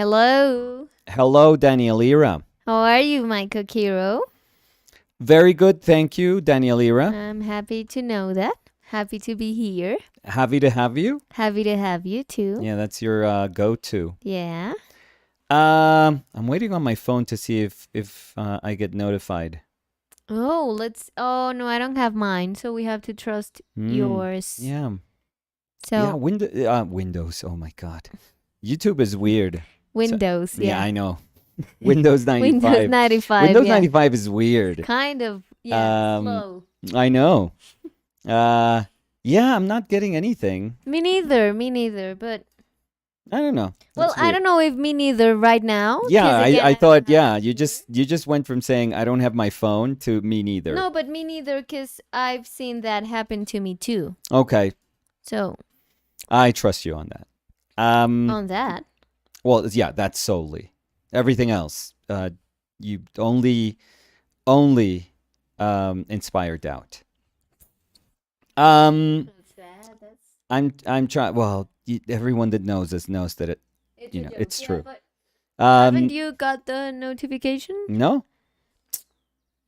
Hello. Hello, Danielira. How are you, my Kokiro? Very good, thank you, Danielira. I'm happy to know that. Happy to be here. Happy to have you. Happy to have you too. Yeah, that's your go-to. Yeah. I'm waiting on my phone to see if I get notified. Oh, no, I don't have mine, so we have to trust yours. Yeah. So Yeah, Windows. Oh my God. YouTube is weird. Windows, So, yeah. I know. Windows 95. Windows 95. Windows yeah. 95 is weird. Kind of, yeah, slow. I know. Yeah, I'm not getting anything. Me neither, but I don't know. well, I don't know if me neither right now. Yeah, 'cause again, I don't thought, have you just went from saying I don't have my phone to me neither. No, but me neither, because I've seen that happen to me too. Okay, So I trust you on that. on that. Well, yeah, that's solely. Everything else, you only inspire doubt. I'm trying. Well, everyone that knows us knows that it's true. But haven't you got the notification? No.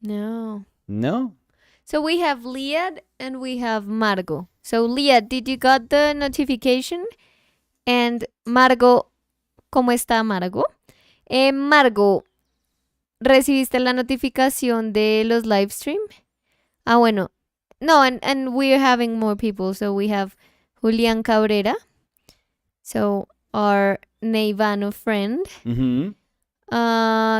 No. So we have Liad and we have Margo. So Liad, did you got the notification? And Margo, ¿cómo está Margo? Margo, ¿recibiste la notificación de los live stream? Bueno. No, and we're having more people. So we have Julián Cabrera. So our Neivano friend. Mm-hmm.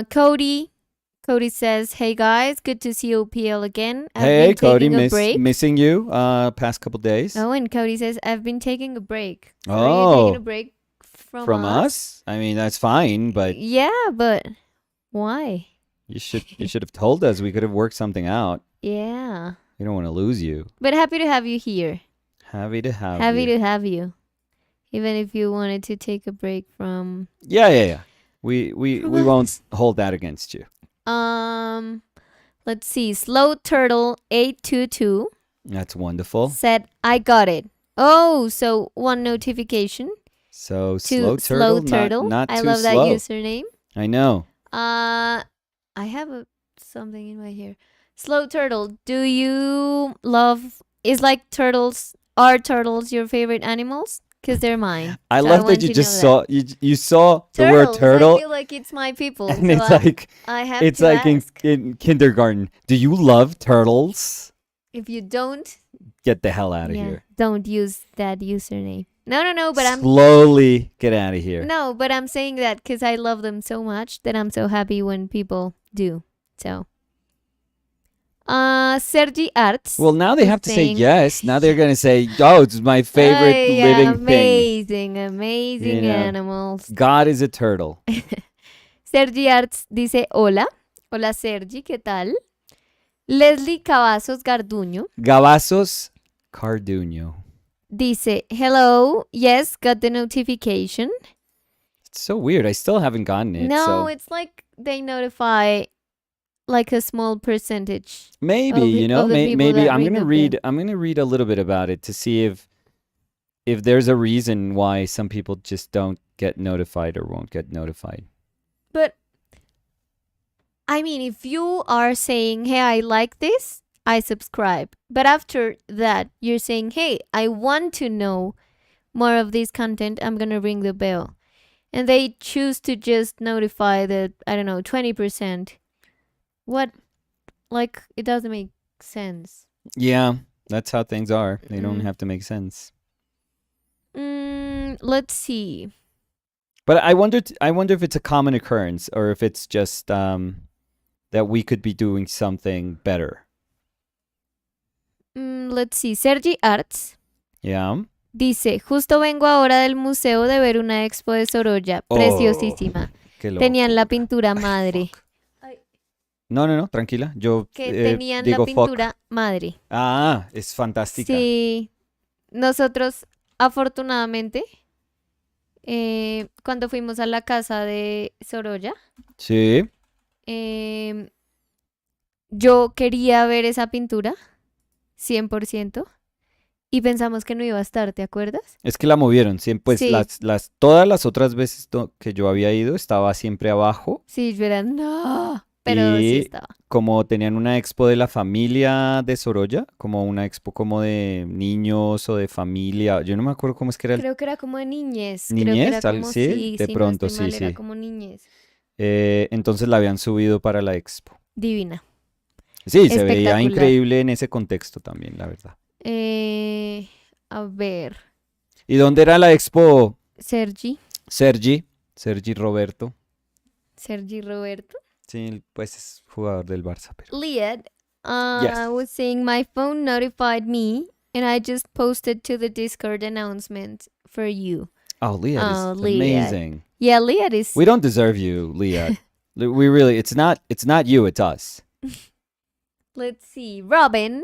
Cody says, hey guys, good to see OPL again. Hey, Cody, missing you past couple days. Oh, and Cody says, I've been taking a break. Oh. Are you taking a break from us? I mean, that's fine, but yeah, but why? You should have told us. We could have worked something out. Yeah. We don't want to lose you. But happy to have you here. Happy to have you. Even if you wanted to take a break from... Yeah. We won't hold that against you. Let's see. Slow Turtle 822 That's wonderful. said, I got it. Oh, so one notification. So to Slow Turtle. Not I too love that slow. username. I know. I have something in my hair. Slow Turtle, do you love... Is like turtles... Are turtles your favorite animals? Because they're mine. I So love want that you to just know saw you saw the Turtles, word turtle, I feel like it's my people. and so it's like I have it's to like ask. in kindergarten. Do you love turtles? If you don't, Get the hell out of here. don't use that username. No, but I'm... Slowly get out of here. No, but I'm saying that because I love them so much that I'm so happy when people do. So... Sergi Arts. Well, now they have to say saying- yes. Now they're going to say, oh, it's my favorite living thing. Amazing You know. animals. God is a turtle. Sergi Arts dice hola. Hola Sergi, ¿qué tal? Leslie Cavazos Garduño Gavazos Carduño. dice hello. Yes, got the notification. It's so weird. I still haven't gotten it. No, so it's like they notify like a small percentage. maybe, of the people maybe that I'm read gonna the read. bill. I'm gonna read a little bit about it to see if there's a reason why some people just don't get notified or won't get notified. But I mean, if you are saying, hey, I like this, I subscribe. But after that, you're saying, hey, I want to know more of this content, I'm going to ring the bell. And they choose to just notify the, 20%. What? Like, it doesn't make sense. Yeah, that's how things are. They don't Mm. have to make sense. Let's see. But I wonder if it's a common occurrence or if it's just that we could be doing something better. Let's see. Sergi Arts Yeah. dice, justo vengo ahora del museo de ver una expo de Sorolla. Oh, Preciosísima. Qué loco. Tenían la pintura madre. No, tranquila. Yo Que tenían la digo pintura fuck. madre. Ah, es fantástica. Sí. Nosotros, afortunadamente, cuando fuimos a la casa de Sorolla, Sí. yo quería ver esa pintura, 100%, y pensamos que no iba a estar, ¿te acuerdas? Es que la movieron, siempre, pues Sí, todas las otras veces que yo había ido estaba siempre abajo sí, yo era, no, pero sí y estaba. como tenían una expo de la familia de Sorolla, como una expo como de niños o de familia, yo no me acuerdo cómo es que era el Creo que era como de niñez, creo que niñez, era tal, como, sí, sí, de si no pronto, estoy sí, mal, era sí. como niñez. Entonces la habían subido para la expo. Divina, Sí, se veía espectacular. increíble en ese contexto también, la verdad. Eh, a ver, ¿Y dónde era la expo, Sergi, Sergi? Sergi Roberto. Sergi Roberto. Sí, pues es jugador del Barça, pero. Liad Yes. was saying my phone notified me and I just posted to the Discord announcement for you. Oh, Liad is Oh, Liad. amazing. Yeah, Liad is. We don't deserve you, Liad. We really, it's not you, it's us. Let's see. Robin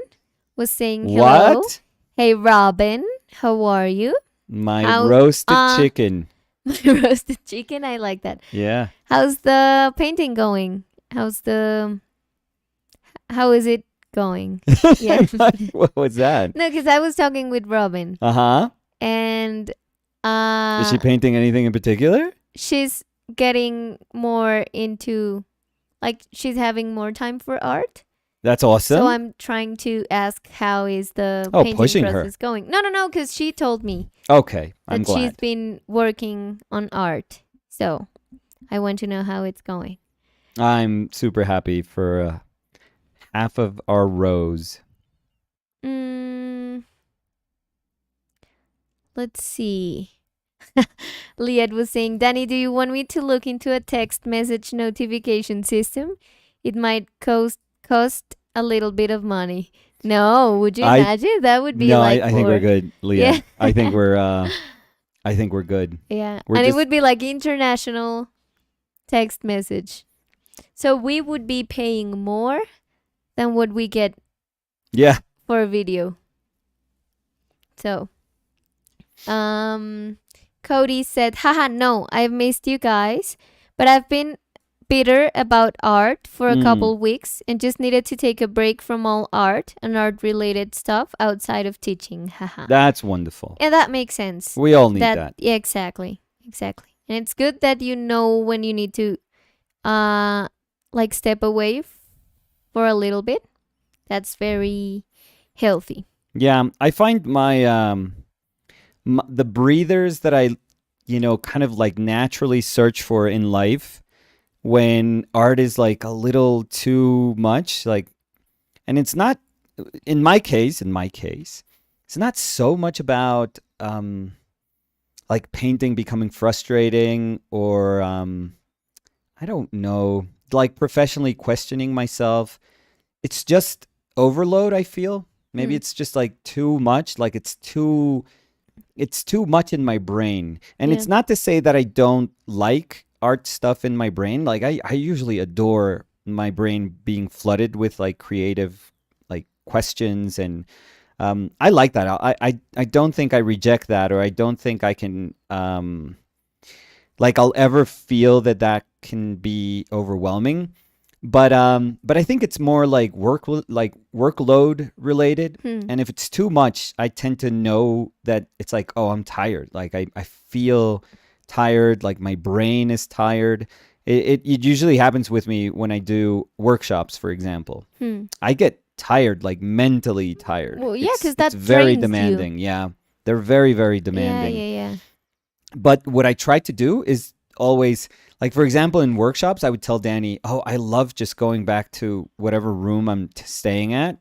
was saying hello. What? Hey, Robin, how are you? My How's roasted chicken. my roasted chicken? I like that. Yeah. How's the painting going? How is it going? Yeah. What was that? No, because I was talking with Robin Uh-huh. and Is she painting anything in particular? she's getting more into like she's having more time for art. That's So awesome. I'm trying to ask how is the Oh, painting pushing her. process going. No, because she told me Okay, I'm that she's glad. been working on art. So I want to know how it's going. I'm super happy for half of our rows. Mm, let's see. Liad was saying, Danny, do you want me to look into a text message notification system? It might cost a little bit of money. No, would you I imagine? That would be no, like I think we're for good, Leah. yeah. I think we're good. Yeah. We're And it just would be like international text message. So we would be paying more than what we get yeah. for a video. So, Cody said, haha, no, I've missed you guys, but I've been bitter about art for a couple weeks and just needed to take a break from all art and art related stuff outside of teaching. Haha. That's wonderful. And that makes sense. We all need that. Yeah, exactly. Exactly. And it's good that you know when you need to like step away for a little bit. That's very healthy. Yeah, I find the breathers that I, kind of like naturally search for in life when art is like a little too much, like, and it's not, in my case, it's not so much about like painting becoming frustrating or I don't know, like professionally questioning myself. It's just overload, I feel. Maybe it's just like too much, like it's too much in my brain. And Yeah. it's not to say that I don't like art stuff in my brain. Like I usually adore my brain being flooded with like creative like questions, and I like that. I don't think I reject that, or I don't think I can like I'll ever feel that can be overwhelming. But I think it's more like workload related. And if it's too much, I tend to know that it's like, oh, I'm tired. Like I feel tired, like my brain is tired. It usually happens with me when I do workshops, for example. I get tired, like mentally tired. Well, yeah, because that it's very drains demanding. Yeah, they're very, very you. demanding. Yeah. But what I try to do is always, like, for example, in workshops, I would tell Danny, oh, I love just going back to whatever room I'm staying at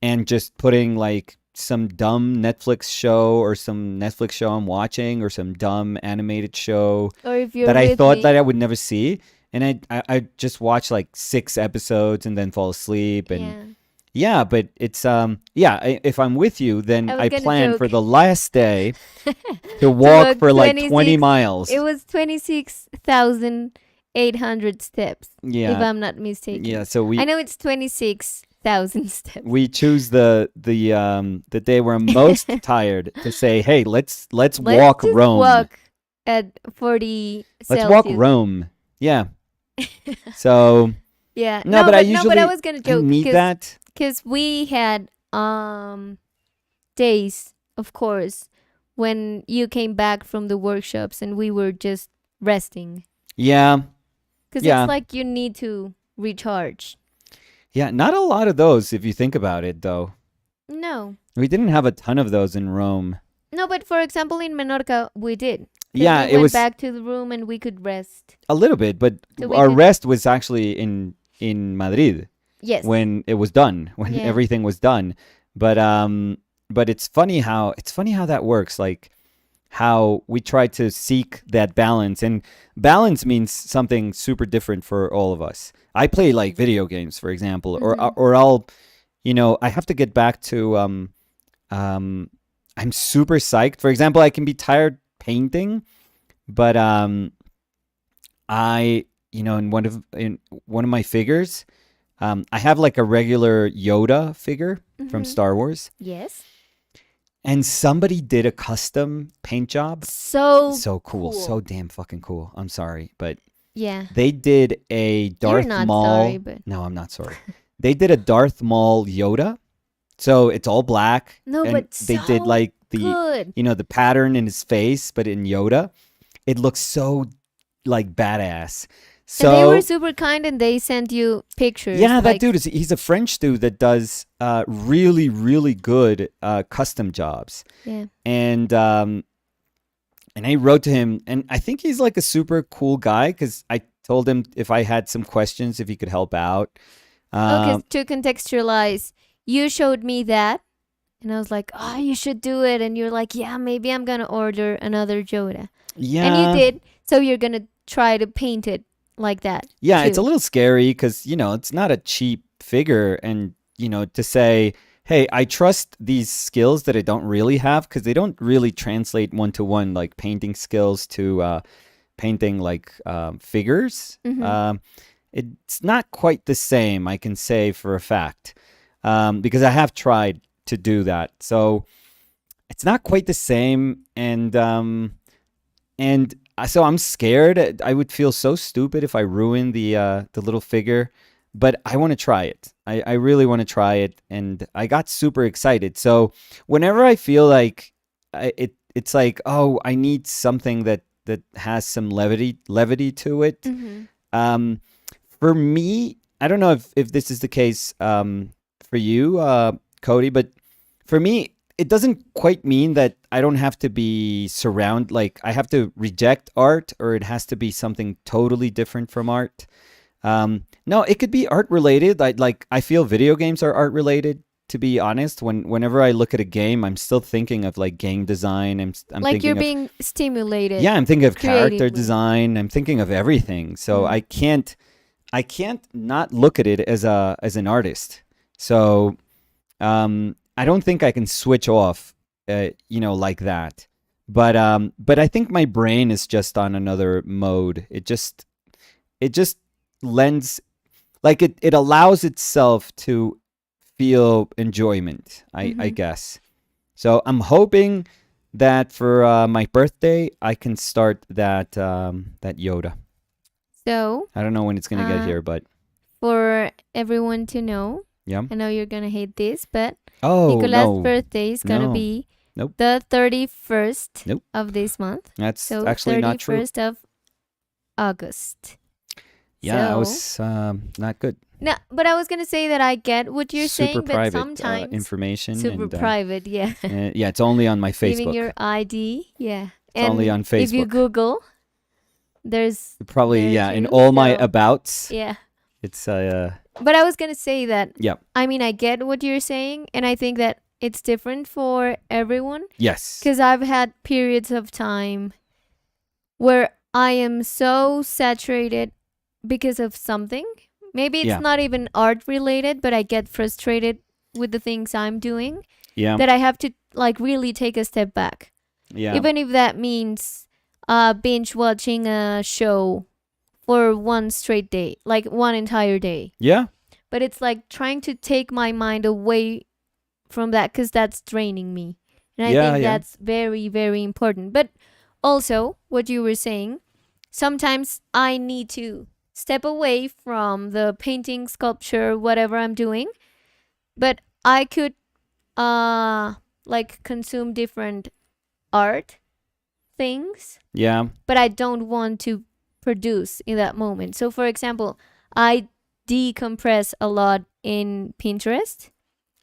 and just putting like some dumb Netflix show or some Netflix show I'm watching or some dumb animated show Or if you're that I with thought me. that I would never see. And I just watch like 6 episodes and then fall asleep. And yeah, but it's if I'm with you, then I was I gonna plan joke. for the last day to walk for like 20 miles. It was 26,800 steps, if Yeah. I'm not mistaken. Yeah, so I know it's 26,000 steps. we choose the day we're most tired to say, "Hey, let's walk just Rome. walk at 40 Let's Celsius. walk Rome." Yeah. So Yeah. no, but I usually I was gonna I joke need that. because we had days, of course, when you came back from the workshops and we were just resting. Yeah. Because it's Yeah. like you need to recharge. Yeah. Not a lot of those if you think about it, though. No. We didn't have a ton of those in Rome. No, but for example, in Menorca, we did. Because Yeah, we it went was back to the room and we could rest. a little bit, but So we our could. rest was actually in Madrid Yes. when it was done, when Yeah. everything was done. But it's funny how that works. Like how we try to seek that balance, and balance means something super different for all of us. I play like video games, for example, or I'll, I have to get back to I'm super psyched. For example, I can be tired painting, but I in one of my figures, I have like a regular Yoda figure from Star Wars, Yes. and somebody did a custom paint job. So Cool, so damn fucking cool. I'm sorry, but yeah. they did a Darth not Maul. sorry, but- No, I'm not sorry. They did a Darth Maul Yoda, so it's all black. No, and but they did so like the good. the pattern in his face, but in Yoda, it looks so like badass. So And they were super kind and they sent you pictures. yeah, that like, dude he's a French dude that does really really good custom jobs. Yeah. And I wrote to him, and I think he's like a super cool guy because I told him if I had some questions, if he could help out. Okay, to contextualize, you showed me that, and I was like, "Oh, you should do it." And you're like, "Yeah, maybe I'm gonna order another Yoda." Yeah, And you did. So you're gonna try to paint it like that. Yeah, too. it's a little scary because it's not a cheap figure, and to say, hey, I trust these skills that I don't really have because they don't really translate one to one, like painting skills to painting like figures. It's not quite the same, I can say for a fact, because I have tried to do that. So it's not quite the same, and so I'm scared. I would feel so stupid if I ruined the little figure, but I want to try it. I really want to try it, and I got super excited. So whenever I feel like it's like, oh, I need something that has some levity to it. For me, I don't know if this is the case for you, Cody, but for me, it doesn't quite mean that I don't have to be like I have to reject art, or it has to be something totally different from art. No, it could be art related. I feel video games are art related. To be honest, whenever I look at a game, I'm still thinking of like game design. I'm like thinking you're of, being stimulated. yeah, I'm thinking of character creatively. design. I'm thinking of everything. So I can't not look at it as an artist. So I don't think I can switch off, like that. But I think my brain is just on another mode. It just lends, like it allows itself to feel enjoyment. I guess. So I'm hoping that for my birthday I can start that Yoda. So I don't know when it's gonna get here, but for everyone to know, yeah. I know you're gonna hate this, but Oh Nicolas' no, birthday is gonna No. be Nope. the 31st Nope. of this month. that's So actually not true. 31st of August. Yeah, that So- was not good. No, but I was gonna say that I get what you're Super saying, but private sometimes information. super and, private, yeah. yeah, it's only on my Giving Facebook. your ID, yeah. It's only on If you Facebook. Google, there's Probably, there yeah, in too, all my so- abouts, yeah. it's But I was gonna say that. Yeah. I mean, I get what you're saying, and I think that it's different for everyone. yes. Because I've had periods of time where I am so saturated because of something. Maybe it's Yeah. not even art related, but I get frustrated with the things I'm doing Yeah. that I have to like really take a step back. Yeah. Even if that means binge watching a show for one straight day, like one entire day. Yeah. But it's like trying to take my mind away from that because that's draining me. And I Yeah, think yeah. that's very, very important. But also, what you were saying, sometimes I need to step away from the painting, sculpture, whatever I'm doing. But I could like consume different art things, Yeah. but I don't want to produce in that moment. So, for example, I decompress a lot in Pinterest.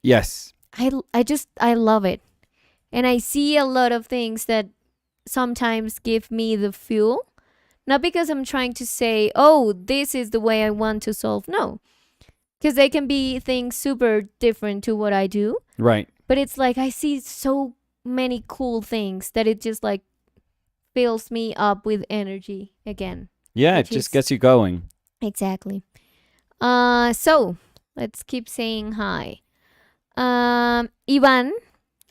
Yes. I love it. And I see a lot of things that sometimes give me the fuel. Not because I'm trying to say, oh, this is the way I want to solve. No. Because they can be things super different to what I do. Right. But it's like I see so many cool things that it just like fills me up with energy again. Yeah, it Which just is gets you going. exactly. So let's keep saying hi. Iván.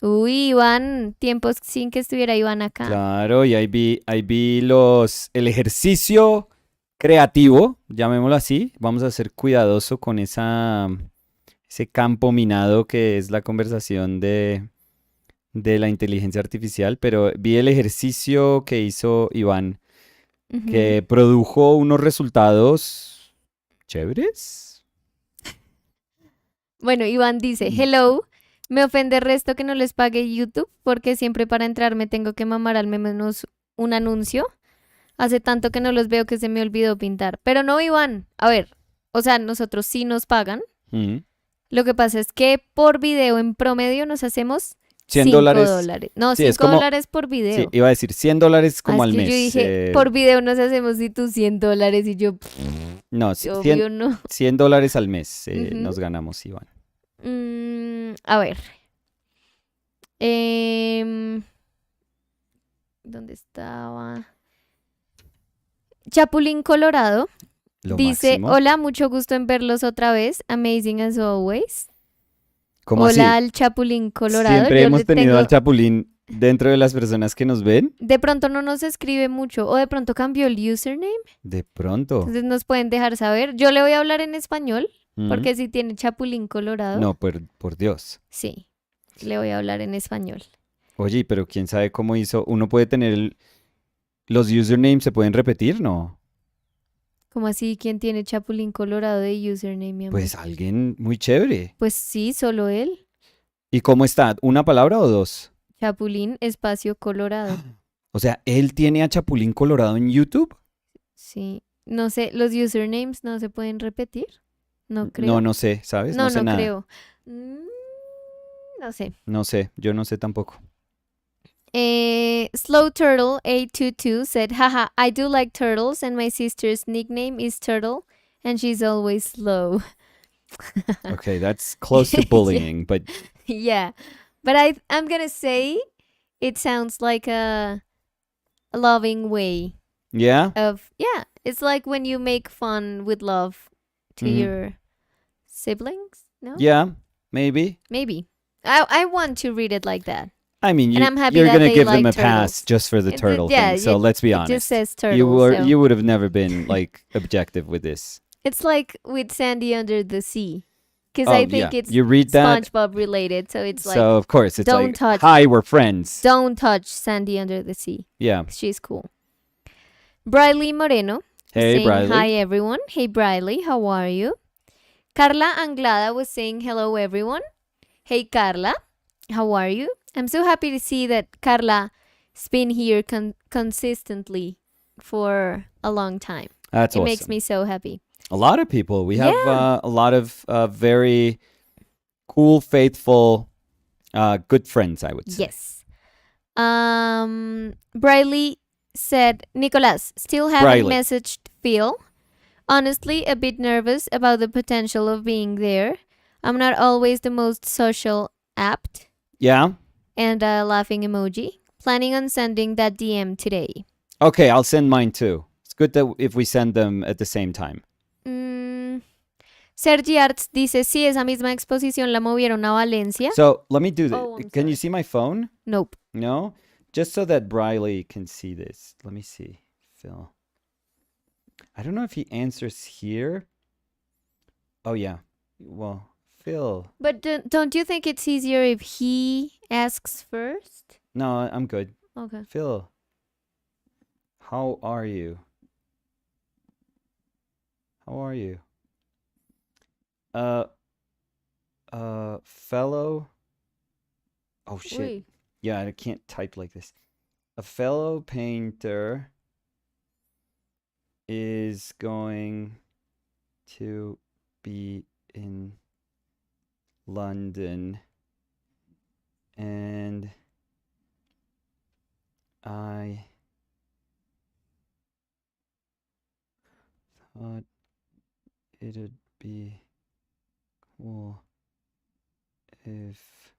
Uy, Iván, tiempos sin que estuviera Iván acá. Claro, y ahí vi el ejercicio creativo, llamémoslo así. Vamos a ser cuidadoso con ese campo minado que es la conversación de la inteligencia artificial, pero vi el ejercicio que hizo Iván, que produjo unos resultados chéveres. Bueno, Iván dice, hello, me ofende resto que no les pague YouTube porque siempre para entrar me tengo que mamar al menos un anuncio. Hace tanto que no los veo que se me olvidó pintar. Pero no, Iván, a ver, o sea, nosotros sí nos pagan. Lo que pasa es que por video en promedio nos hacemos $5. No, Sí, es $5 por video. Sí, iba a decir $100 como al que mes. yo dije, por video nos hacemos y tus $100 y yo, no, obvio no. $100 al mes nos ganamos, Iván. A ver. ¿Dónde estaba? Chapulín Colorado Lo dice, máximo. hola, mucho gusto en verlos otra vez. Amazing as always. ¿Cómo Hola así? al Chapulín Colorado. Siempre Yo hemos le tenido tengo- al Chapulín dentro de las personas que nos ven. De pronto no nos escribe mucho o de pronto cambió el username. De pronto. Entonces nos pueden dejar saber. Yo le voy a hablar en español Mm. porque si tiene Chapulín Colorado. No, por Dios. Sí, le voy a hablar en español. Oye, pero quién sabe cómo hizo. Uno puede tener los usernames, ¿se pueden repetir? No. ¿Cómo así? ¿Quién tiene Chapulín Colorado de username, mi amor? Pues alguien muy chévere. Pues sí, solo él. ¿Y cómo está? ¿Una palabra o dos? Chapulín Espacio Colorado. O sea, ¿él tiene a Chapulín Colorado en YouTube? Sí. No sé, los usernames no se pueden repetir. No creo. No sé, ¿sabes? No, sé no nada. creo. No sé. No sé, yo no sé tampoco. Slow Turtle 822 said, haha, I do like turtles and my sister's nickname is Turtle and she's always slow. Okay, that's close to bullying, but Yeah. But I'm gonna say it sounds like a loving way yeah. of, yeah, it's like when you make fun with love to Mhm. your siblings, no? Yeah, maybe. Maybe. I want to read it like that. I mean, And I'm happy you're that gonna they give them like a pass turtles. just for the turtle thing. So let's be It honest. just says turtle. So. You would have never been like objective with this. It's like with Sandy Under the Sea. Because Oh, I think yeah. it's You read that, SpongeBob related. So it's like, so of course it's don't like, touch- hi, we're friends. don't touch Sandy Under the Sea. Yeah. She's cool. Briley Moreno. Hey, saying, Briley. Hi, everyone. Hey, Briley. How are you? Carla Anglada was saying, hello, everyone. Hey, Carla. How are you? I'm so happy to see that Carla's been here consistently for a long time. That's It awesome. makes me so happy. A lot of people. We have Yeah. a lot of very cool, faithful, good friends, I would say. Yes. Briley said, Nicolas, still haven't Briley. messaged Phil. Honestly, a bit nervous about the potential of being there. I'm not always the most social apt. Yeah? And a laughing emoji. Planning on sending that DM today. Okay, I'll send mine too. It's good that if we send them at the same time. Sergi Arts dice, sí, esa misma exposición la movieron a Valencia. So let me do this. Oh, I'm Can you sorry. see my phone? Nope. No? Just so that Briley can see this. Let me see. Phil. I don't know if he answers here. Oh, yeah. Well, Phil. But don't you think it's easier if he asks first? No, I'm good. Okay. Phil. How are you? How are you? Fellow. Oh shit. Uy. Yeah, I can't type like this. A fellow painter is going to be in London, and I thought it'd be cool if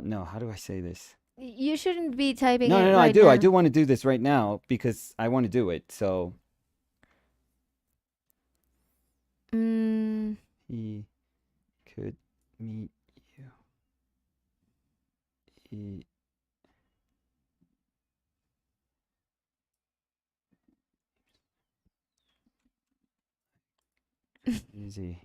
no, how do I say this? You shouldn't be typing No, it no, no, I right do. I now. do want to do this right now because I want to do it. So Mm, he could meet you. He easy.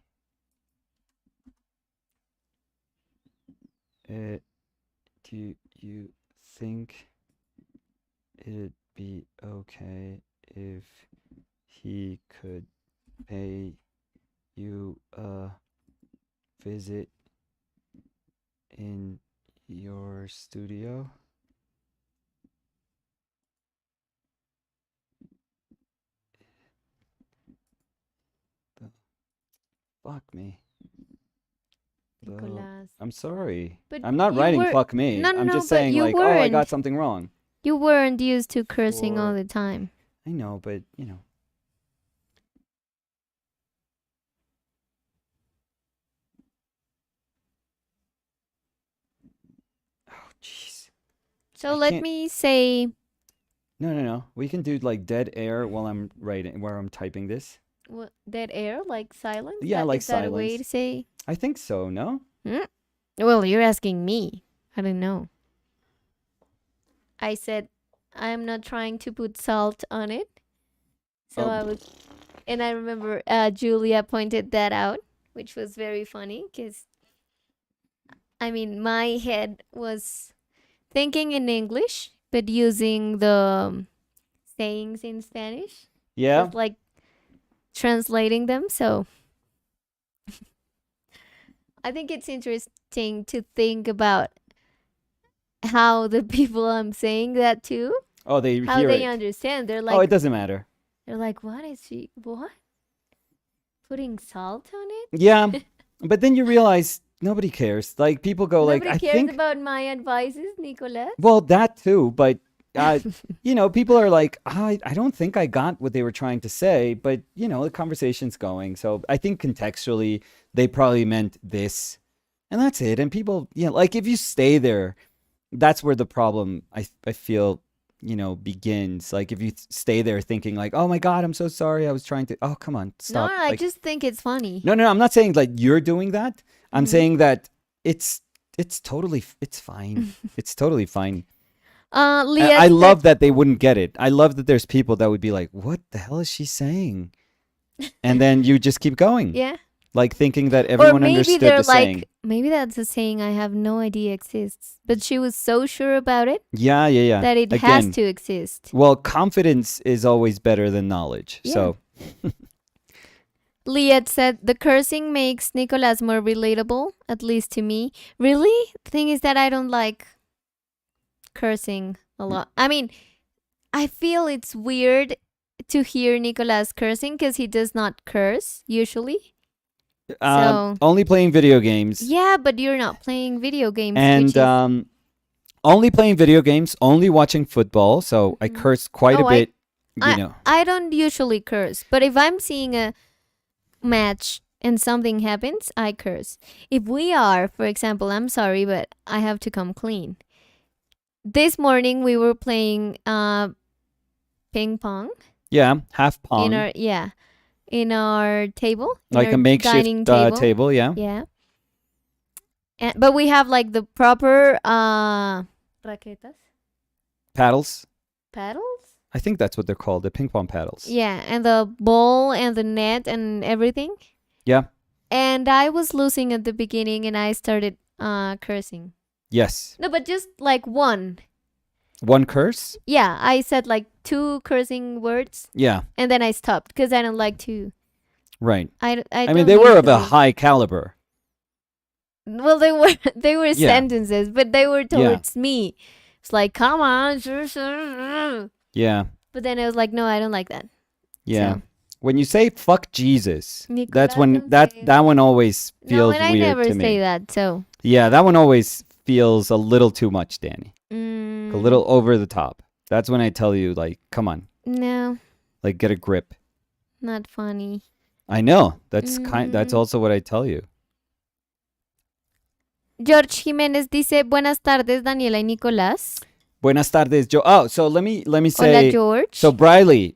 Do you think it'd be okay if he could pay you a visit in your studio? The fuck me. Nicolas. I'm sorry. But I'm not you writing were fuck me. no, no, I'm no. just But saying you like, oh, I got weren't. something wrong. You weren't used to cursing all For the time. I know, but you know. Oh, jeez. So I let can't. me say No, no, no. We can do like dead air while I'm writing, where I'm typing this. dead air, like silence. Yeah, like Is that a way silence. to say? I think so. No. Hmm? Well, you're asking me. I don't know. I said I'm not trying to put salt on it. So Oh, I was, and I remember Julia pointed that out, which was very funny because I mean my head was thinking in English but using the sayings in Spanish, yeah. just like translating them. So I think it's interesting to think about how the people I'm saying that to, Oh, they how hear they it. understand. Oh, it doesn't matter. They're like, what is she? What? Putting salt on Yeah, it? but then you realize nobody cares. Like people go like, Nobody I cares think. about my advices, Nicolas. Well, that too, but uh, people are like, I don't think I got what they were trying to say, but the conversation's going. So I think contextually, they probably meant this, and that's it. And people, like if you stay there, that's where the problem I feel begins. Like if you stay there thinking like, oh my god, I'm so sorry, I was trying to. Oh, come on, No, stop. I Like, just think it's funny. no, no, I'm not saying like you're doing that. I'm Hmm. saying that it's totally it's fine. It's totally fine. Leah I said, love that they wouldn't get it. I love that there's people that would be like, "What the hell is she saying?" And then you just keep going, yeah. like thinking that Or everyone maybe understood they're the saying. like, maybe that's a saying I have no idea exists. But she was so sure about it Yeah, yeah, yeah. that it has Again, to exist. well, confidence is always better than knowledge. Yeah. So, Liet said the cursing makes Nicolas more relatable, at least to me. Really? The thing is that I don't like cursing a lot. I mean, I feel it's weird to hear Nicolas cursing because he does not curse usually. So only playing video games yeah, but you're not playing video games, and which is only playing video games, only watching football. So I Mhm. curse quite a Oh, bit, I don't usually curse, but if I'm seeing a match and something happens, I curse. If we are, for example, I'm sorry, but I have to come clean. This morning we were playing ping pong Yeah, half in pong, our in our table, in like our a makeshift dining table. table. Yeah, Yeah. But we have like the proper raquetas, paddles. paddles. I think that's what they're called, the ping pong paddles. Yeah, and the ball and the net and everything. Yeah. And I was losing at the beginning, and I started cursing. Yes. No, but just like one. One curse? Yeah, I said like two cursing words, Yeah. and then I stopped because I don't like to. Right. I I mean, don't they were of a usually- high caliber. Well, they were Yeah. sentences, but they were Yeah. towards me. It's like, come on, sure, sure. Yeah. But then I was like, no, I don't like that. Yeah. So When you say fuck Jesus, that's Nicolas when don't that say that one always no, feels and I weird never to say me. that. So Yeah, that one always feels a little too much, Danny. A mm, little over the top. That's when I tell you, like, come on, no, like, get a grip. not funny. I know. That's Mm. also what I tell you. George Jiménez dice, buenas tardes, Daniela y Nicolás. Buenas tardes, Joe. Oh, so let me Hola, say. George. So Briley,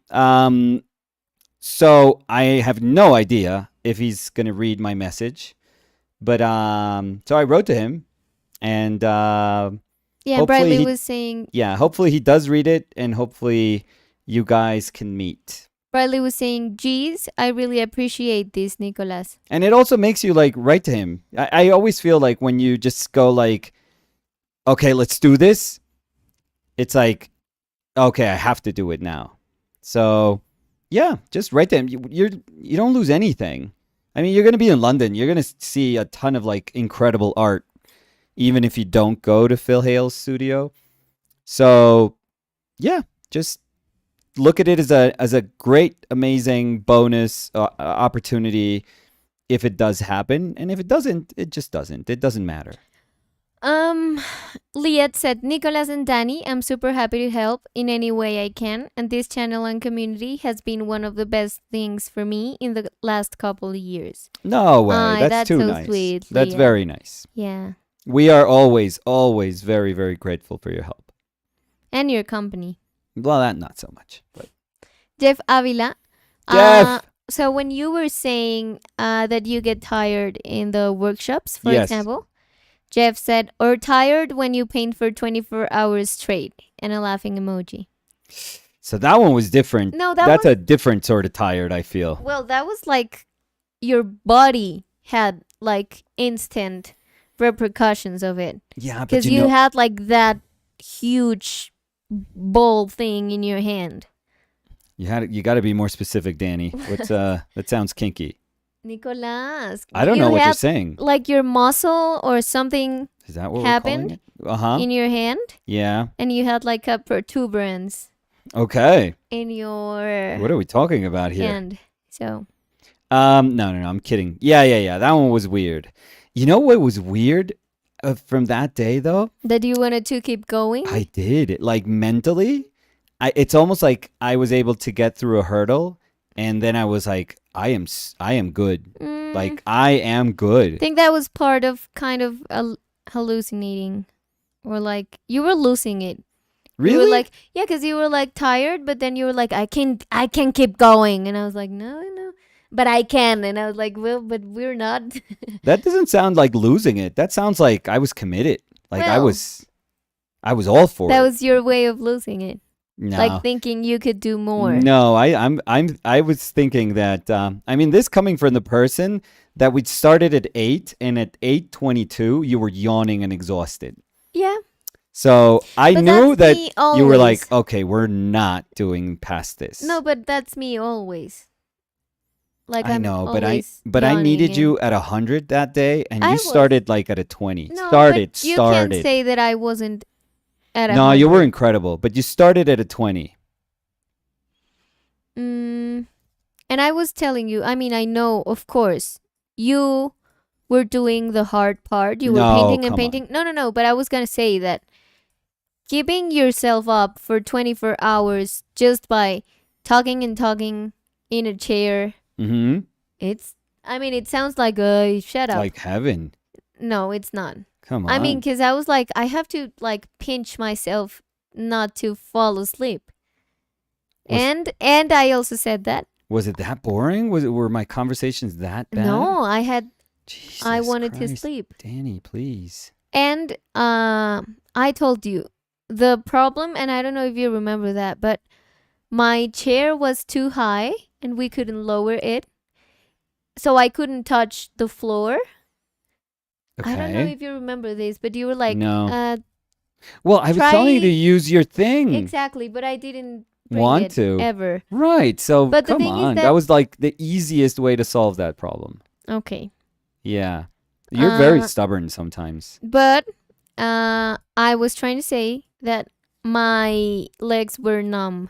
so I have no idea if he's gonna read my message, but so I wrote to him, and yeah, hopefully Bradley he- was saying, hopefully he does read it, and hopefully you guys can meet. geez, I really appreciate this, Nicolás. And it also makes you like write to him. I always feel like when you just go like, okay, let's do this. It's like, okay, I have to do it now. So yeah, just write to him. You don't lose anything. I mean, you're gonna be in London. You're gonna see a ton of like incredible art, even if you don't go to Phil Hale's studio. So yeah, just look at it as a great, amazing bonus opportunity if it does happen, and if it doesn't, it just doesn't. It doesn't matter. Liet said, Nicholas and Danny, I'm super happy to help in any way I can, and this channel and community has been one of the best things for me in the last couple of years. No way. Aye, that's too so nice. sweet, That's Leah. very nice. Yeah. We are always, always very, very grateful for your help. And your company. Well, that not so much. But Jeff Avila. Jeff! So when you were saying that you get tired in the workshops, for Yes. example, Jeff said, or tired when you paint for 24 hours straight, and a laughing emoji. So that one was different. No, that That's one, a different sort of tired, I feel. well, that was like your body had like instant repercussions of it. Yeah, but Because you had like that huge ball thing in your hand. you got to be more specific, Danny. What's that sounds kinky. Nicolas. I don't know what you're had, saying. like your muscle or something Is that what happened we're calling it? in your hand, Yeah. and you had like a protuberance Okay. in your What are we talking about here? hand. So No, I'm kidding. Yeah. That one was weird. You know what was weird from that day though? that you wanted to keep going. I did. Like mentally, it's almost like I was able to get through a hurdle, and then I was like, I am good. Like I am I good. think that was part of kind of hallucinating, or like you were losing it. Really? You were like, yeah, because you were like tired, but then you were like, I can keep going, and I was like, no, but I can, and I was like, well, but we're not. That doesn't sound like losing it. That sounds like I was committed. Like I Well, was all for that it. was your way of losing it, No. like thinking you could do more. No, I was thinking that I mean, this coming from the person that we started at 8, and at 8:22 you were yawning and exhausted. Yeah, So I but knew that's that me you were always. like, okay, we're not doing past this. No, but that's me always. Like I I'm know, always but I yawning needed and- you at 100 that day, and I you was. started like at a 20. No, started. but you can't say that I wasn't at a No, you were 100. incredible, but you started at a 20. And I was telling you, I mean, I know, of course, you were doing the hard part. You were No, painting and come painting. No, but I was going to say that keeping yourself up for 24 hours just by talking and talking in a chair, Mm-hmm. it sounds like, shut up. Like heaven. No, it's not. Come on. I mean, because I was like, I have to like pinch myself not to fall asleep. Was- And I also said that. was it that boring? Were my conversations that bad? No, I Jesus wanted to Christ. sleep. Danny, please. And I told you the problem, and I don't know if you remember that, but my chair was too high and we couldn't lower it. So I couldn't touch the floor. Okay. I don't know if you remember this, but you were like, No. Well, I was telling you to try- use your thing. exactly, but I didn't bring Want it to. ever. Right. So But the come thing is on. that- That was like the easiest way to solve that problem. Okay. Yeah. You're very Uh, stubborn sometimes. but I was trying to say that my legs were numb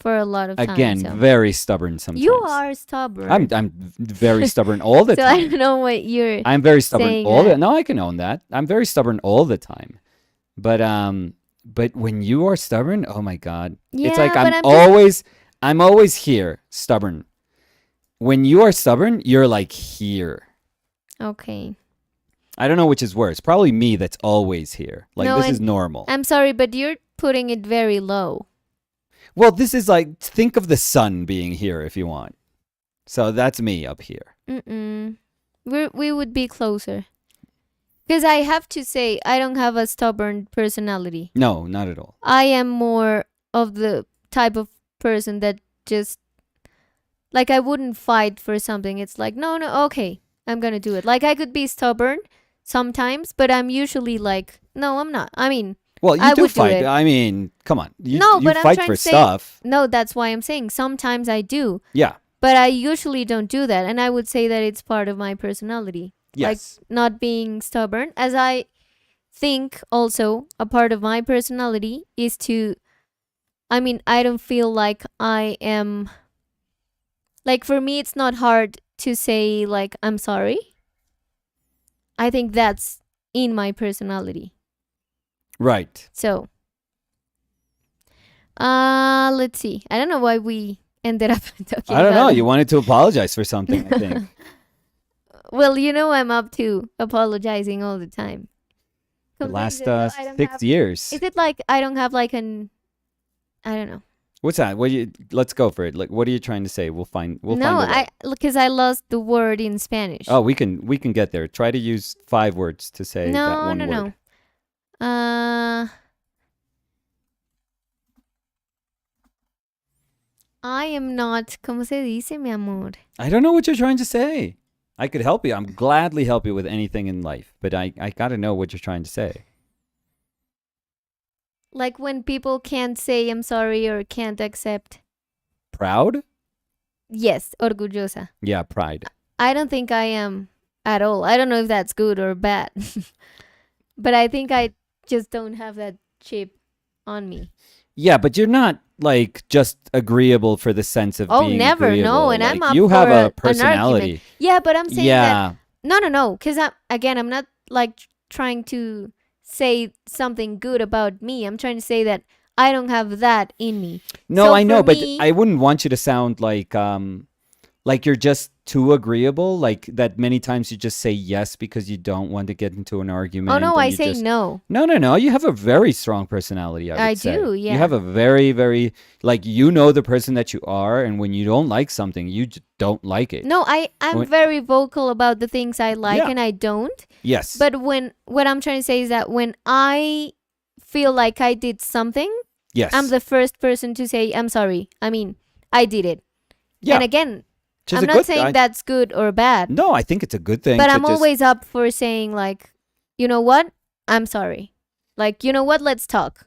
for a lot of time. Again, So very stubborn you sometimes. are stubborn. I'm very stubborn all the So I time. don't know what you're I'm very stubborn saying all the that. No, I can own that. I'm very stubborn all the time. But when you are stubborn, oh my god. It's like Yeah, but I'm always here, stubborn. When you are stubborn, you're like here. okay. I don't know which is worse. Probably me that's always here. Like No, this is and normal. I'm sorry, but you're putting it very low. Well, this is like think of the sun being here if you want. So that's me up here. Mm-mm. We would be closer. Because I have to say, I don't have a stubborn personality. No, not at all. I am more of the type of person that just, like, I wouldn't fight for something. It's like, no, no, okay, I'm gonna do it. Like, I could be stubborn sometimes, but I'm usually like, no, I'm not. I mean, Well, you I do would do fight. it. I mean, come on. No, You but I'm fight trying for to say, stuff. no, that's why I'm saying sometimes I do, Yeah. but I usually don't do that. And I would say that it's part of my personality. Like, Yes. not being stubborn, as I think also a part of my personality is to, I mean, I don't feel like I am, like, for me it's not hard to say like I'm sorry. I think that's in my personality. Right. So let's see, I don't know why we ended up talking I don't know. about You wanted to apologize for something, I think. well, you know, I'm up to apologizing all the time. The Some last things that I don't 6 have, years. is it like I don't have like an, I don't know. What's that? Let's go for it. Like what are you trying to say? We'll find No, a way. because I lost the word in Spanish. Oh, we can get there. Try to use 5 words to say that no, one no, word. no. I am not. ¿Cómo se dice, mi amor? I don't know what you're trying to say. I could help you. I'm gladly help you with anything in life, but I got to know what you're trying to say. Like when people can't say I'm sorry or can't accept. Proud? Yes, orgullosa. Yeah, pride. I don't think I am at all. I don't know if that's good or bad. But I think I just don't have that chip on me. Yeah, but you're not like just agreeable for the sense of Oh, being never, agreeable. no. And I'm Like, up you for have an a personality. argument. Yeah, but I'm saying that Yeah. no. Because I'm not like trying to say something good about me. I'm trying to say that I don't have that in me. No, So I know, for but me- I wouldn't want you to sound like you're just too agreeable, like that many times you just say yes because you don't want to get into an argument. Oh no, and I you say just, no. No. You have a very strong personality, I would I say. do, yeah. You have a very, very, like, you know the person that you are, and when you don't like something, you just don't like it. No, I'm When- very vocal about the things I like Yeah. and I don't. Yes. But what I'm trying to say is that when I feel like I did something, yes. I'm the first person to say I'm sorry. I mean, I did it. yeah. And again, which is I'm a not good- saying I- that's good or bad. No, I think it's a good thing. But to I'm just- always up for saying like, you know what? I'm sorry. Like, you know what? Let's talk.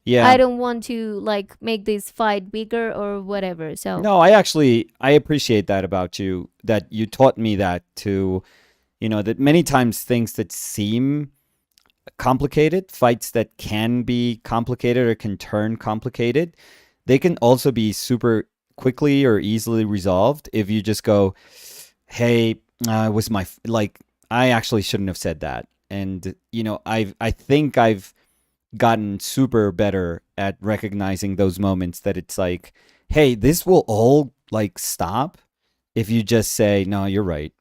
Yeah. I don't want to like make this fight bigger or whatever. So No, I appreciate that about you, that you taught me that to, that many times things that seem complicated, fights that can be complicated or can turn complicated, they can also be super quickly or easily resolved if you just go, hey, was my, like, I actually shouldn't have said that. And, I think I've gotten super better at recognizing those moments that it's like, hey, this will all like stop if you just say, no, you're right.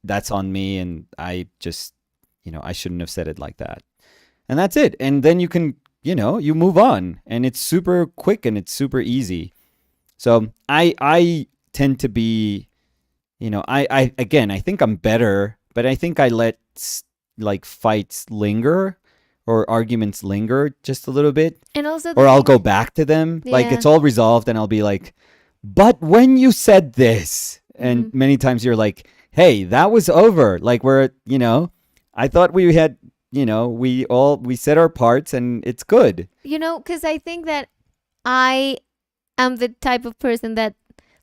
That's on me, and I just, I shouldn't have said it like that. And that's it. And then you can, you move on, and it's super quick and it's super easy. So I tend to be, I think I'm better, but I think I let like fights linger or arguments linger just a little bit, and also or I'll go back to them. Like Yeah. it's all resolved and I'll be like, but when you said this, and Mhm. many times you're like, hey, that was over. Like I thought we had, we said our parts and it's good. because I think that I am the type of person that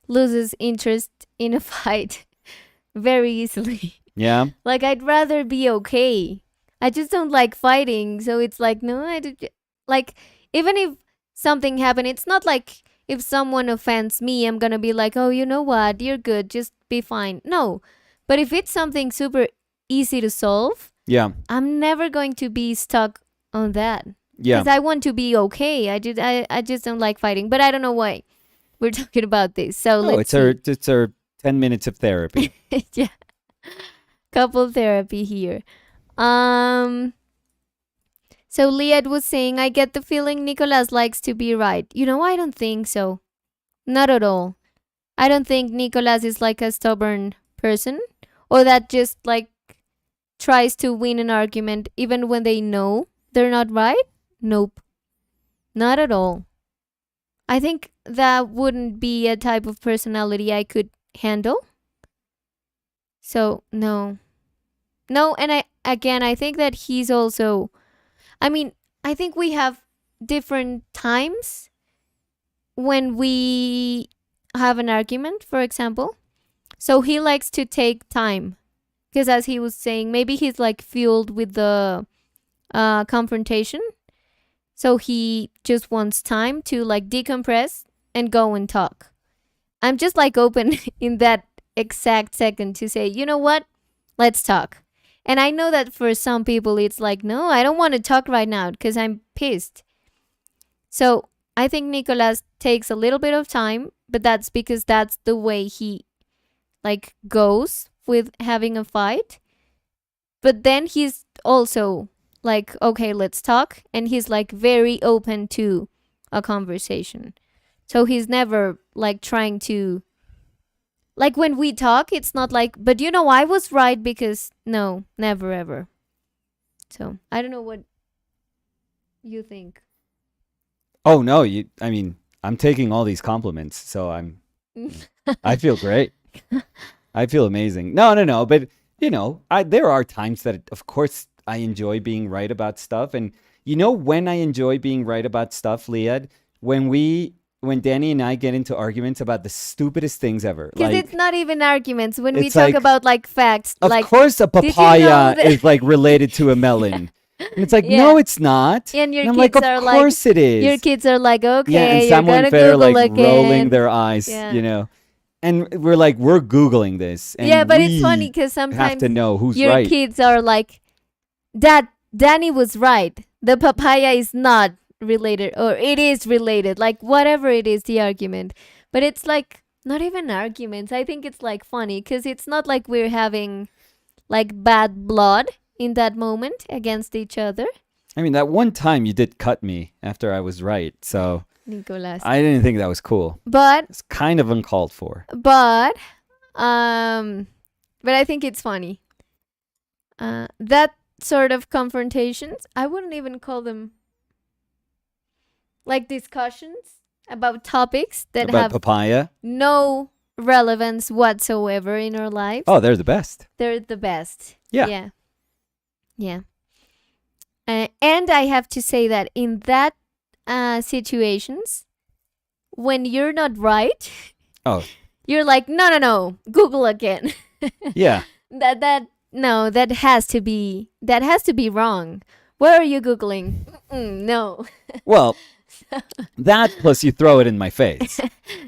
loses interest in a fight very easily. Yeah. Like, I'd rather be okay. I just don't like fighting. So it's like, no, like, even if something happened, it's not like if someone offends me, I'm going to be like, oh, you know what? You're good. Just be fine. No. But if it's something super easy to solve, Yeah. I'm never going to be stuck on that. Yeah. Because I want to be okay. I just don't like fighting. But I don't know why we're talking about this. So Oh, let's see. it's our 10 minutes of therapy. Yeah. Couple therapy here. Um so Liad was saying, I get the feeling Nicolas likes to be right. You know, I don't think so. Not at all. I don't think Nicolas is like a stubborn person or that just like tries to win an argument even when they know they're not right. Nope. Not at all. I think that wouldn't be a type of personality I could handle. So, no. No, and I think that he's also, I mean, I think we have different times when we have an argument, for example. So he likes to take time because, as he was saying, maybe he's like fueled with the confrontation. So he just wants time to like decompress and go and talk. I'm just like open in that exact second to say, you know what? Let's talk. And I know that for some people, it's like, no, I don't want to talk right now because I'm pissed. So I think Nicolas takes a little bit of time, but that's because that's the way he like goes with having a fight. But then he's also like, okay, let's talk. And he's like very open to a conversation. So he's never like trying to, like when we talk, it's not like, but you know, I was right because no, never ever. So I don't know what you think. Oh no, I mean, I'm taking all these compliments, so I feel great. I feel amazing. No, but there are times that of course I enjoy being right about stuff, and you know when I enjoy being right about stuff, Liad, when Danny and I get into arguments about the stupidest things ever. Because Like it's not even arguments when we it's talk like, about like facts. of Like, course a did you know papaya that- is like related to a melon. And it's like, Yeah. no, it's not. And your I'm kids like, are of like, course it is. your kids are like, okay, Yeah, and you're Samuel gonna and Fed are Google like again. rolling their eyes, Yeah. And we're like, we're Googling this. And Yeah, but we it's funny because have sometimes to know who's your right. kids are like, Dad, Danny was right. The papaya is not related, or it is related. Like, whatever it is, the argument. But it's like, not even arguments. I think it's like funny because it's not like we're having like bad blood in that moment against each other. I mean, that one time you did cut me after I was right. So Nicolas. I didn't think that was cool. But It's kind of uncalled for. but I think it's funny. That sort of confrontations, I wouldn't even call them like discussions about topics that About have papaya. no relevance whatsoever in our lives. Oh, they're the best. They're the best. Yeah. Yeah. And I have to say that in that situations, when you're not right, Oh, you're like, no, Google again. yeah. that has to be wrong. Where are you Googling? No. Well, that plus you throw it in my face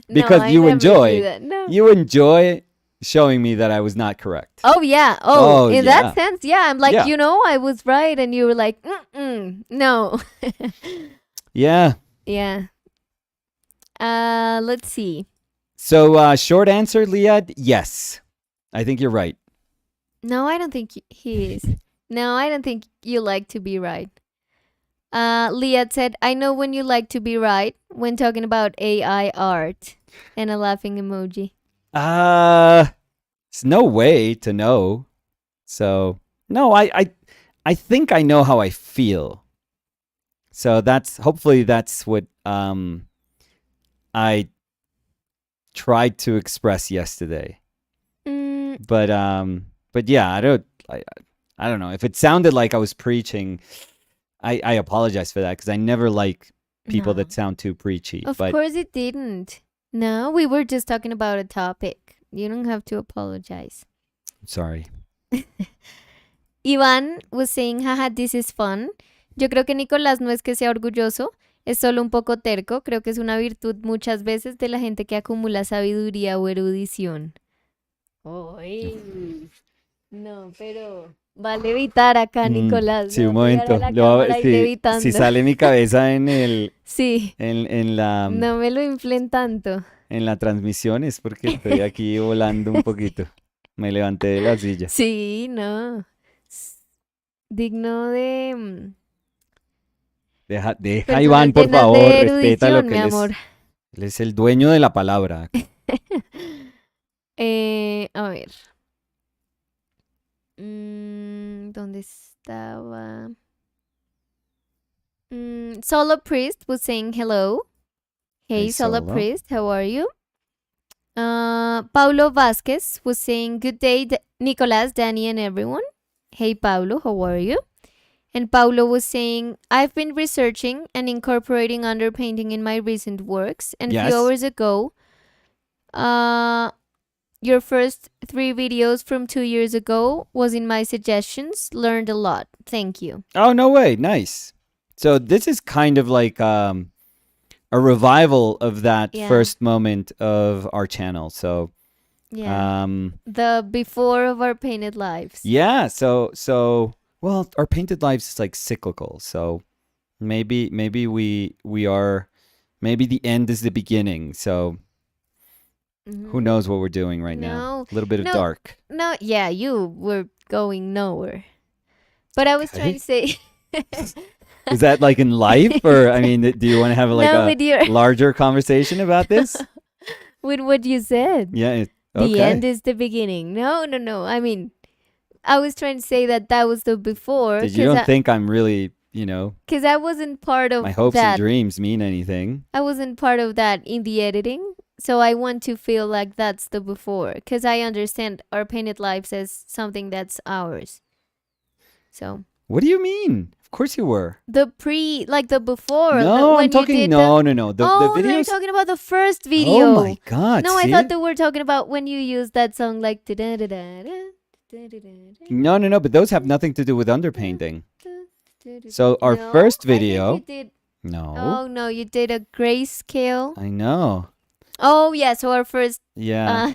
because No, I you never enjoy do that. No. you enjoy showing me that I was not correct. Oh yeah. Oh, In yeah. that sense, yeah. I'm like, Yeah. I was right, and you were like, no. Yeah. Yeah. Let's see. So short answer, Liad, yes. I think you're right. No, I don't think he is. No, I don't think you like to be right. Liat said, I know when you like to be right when talking about AI art. And a laughing emoji. It's no way to know. So no, I think I know how I feel. So hopefully that's what I tried to express yesterday. But yeah, I don't know. If it sounded like I was preaching, I apologize for that because I never like people No. that sound too preachy. Of but course it didn't. No, we were just talking about a topic. You don't have to apologize. Sorry. Iván was saying, haha, this is fun. Yo creo que Nicolás no es que sea orgulloso, es solo un poco terco. Creo que es una virtud muchas veces de la gente que acumula sabiduría o erudición. Uy, no, pero va a levitar acá, Nicolás. Sí, Le un va a pegar a momento. la cámara y Si levitando. sale mi cabeza en Sí, en la no me lo inflen tanto. en la transmisión es porque estoy aquí volando un poquito. Me levanté de la silla. Sí, no. Digno de Deja a personas Iván, por llenas favor, de respeta lo erudición, que mi amor. él es el dueño de la palabra. A ver. ¿Dónde estaba? Solo Priest was saying hello. Hey, Hey, Solo Solo. Priest, how are you? Paulo Vasquez was saying good day, Nicolas, Danny, and everyone. Hey, Paulo, how are you? And Paulo was saying, I've been researching and incorporating underpainting in my recent works. And a few Yes. hours ago, your first 3 videos from 2 years ago was in my suggestions. Learned a lot. Thank you. Oh, no way. Nice. So this is kind of like a revival of that Yeah. first moment of our channel. So Yeah. The before of our painted lives. yeah, so well, our painted lives is like cyclical. So maybe we are maybe the end is the beginning. So who knows what we're doing right now? A little bit of dark. No, yeah, you were going nowhere. But I was trying to say Is that like in life, or I mean, do you want to have like no, a larger conversation about this? With what you said. Yeah. The end is the beginning. No. I mean, I was trying to say that was the before. You don't think I'm really, because I wasn't part of my hopes that. and dreams mean anything. I wasn't part of that in the editing. So I want to feel like that's the before. Because I understand our painted lives as something that's ours. So. What do you mean? Of course you were. The before. No, I'm talking. No. The videos. You're talking about the first video. Oh my god! No, see? I thought they were talking about when you used that song like. No. But those have nothing to do with underpainting. So our first video. I think you did. No. Oh no, you did a grayscale. I know. Oh yeah, so our first. Yeah.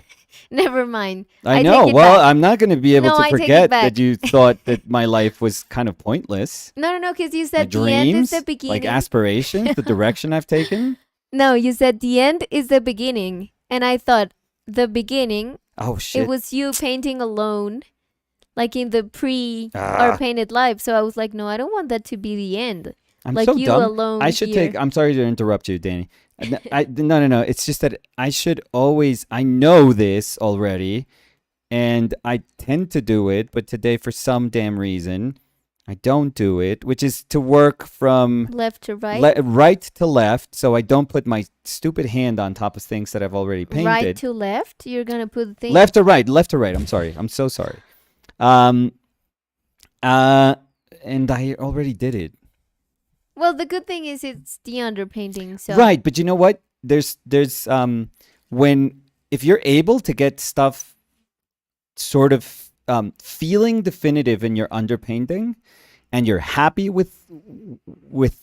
Never mind. I know. Well, back. I'm not going to be able to I take it forget back. that you thought that my life was kind of pointless. No, because you My said the end is dreams, the beginning. like aspirations, the direction I've taken. No, you said the end is the beginning, and I thought the beginning. Oh shit! It was you painting alone, like in the our painted life. So I was like, no, I don't want that to be the end. I'm like so you dumb. alone. I should here. I'm sorry to interrupt you, Danny. No. It's just that I should always. I know this already, and I tend to do it. But today, for some damn reason, I don't do it. Which is to work from left to right, right to left, so I don't put my stupid hand on top of things that I've already painted. Right to left. You're gonna put the thing. Left to right. I'm sorry. I'm so sorry. And I already did it. Well, the good thing is it's the underpainting. So right, but you know what? There's when if you're able to get stuff sort of feeling definitive in your underpainting, and you're happy with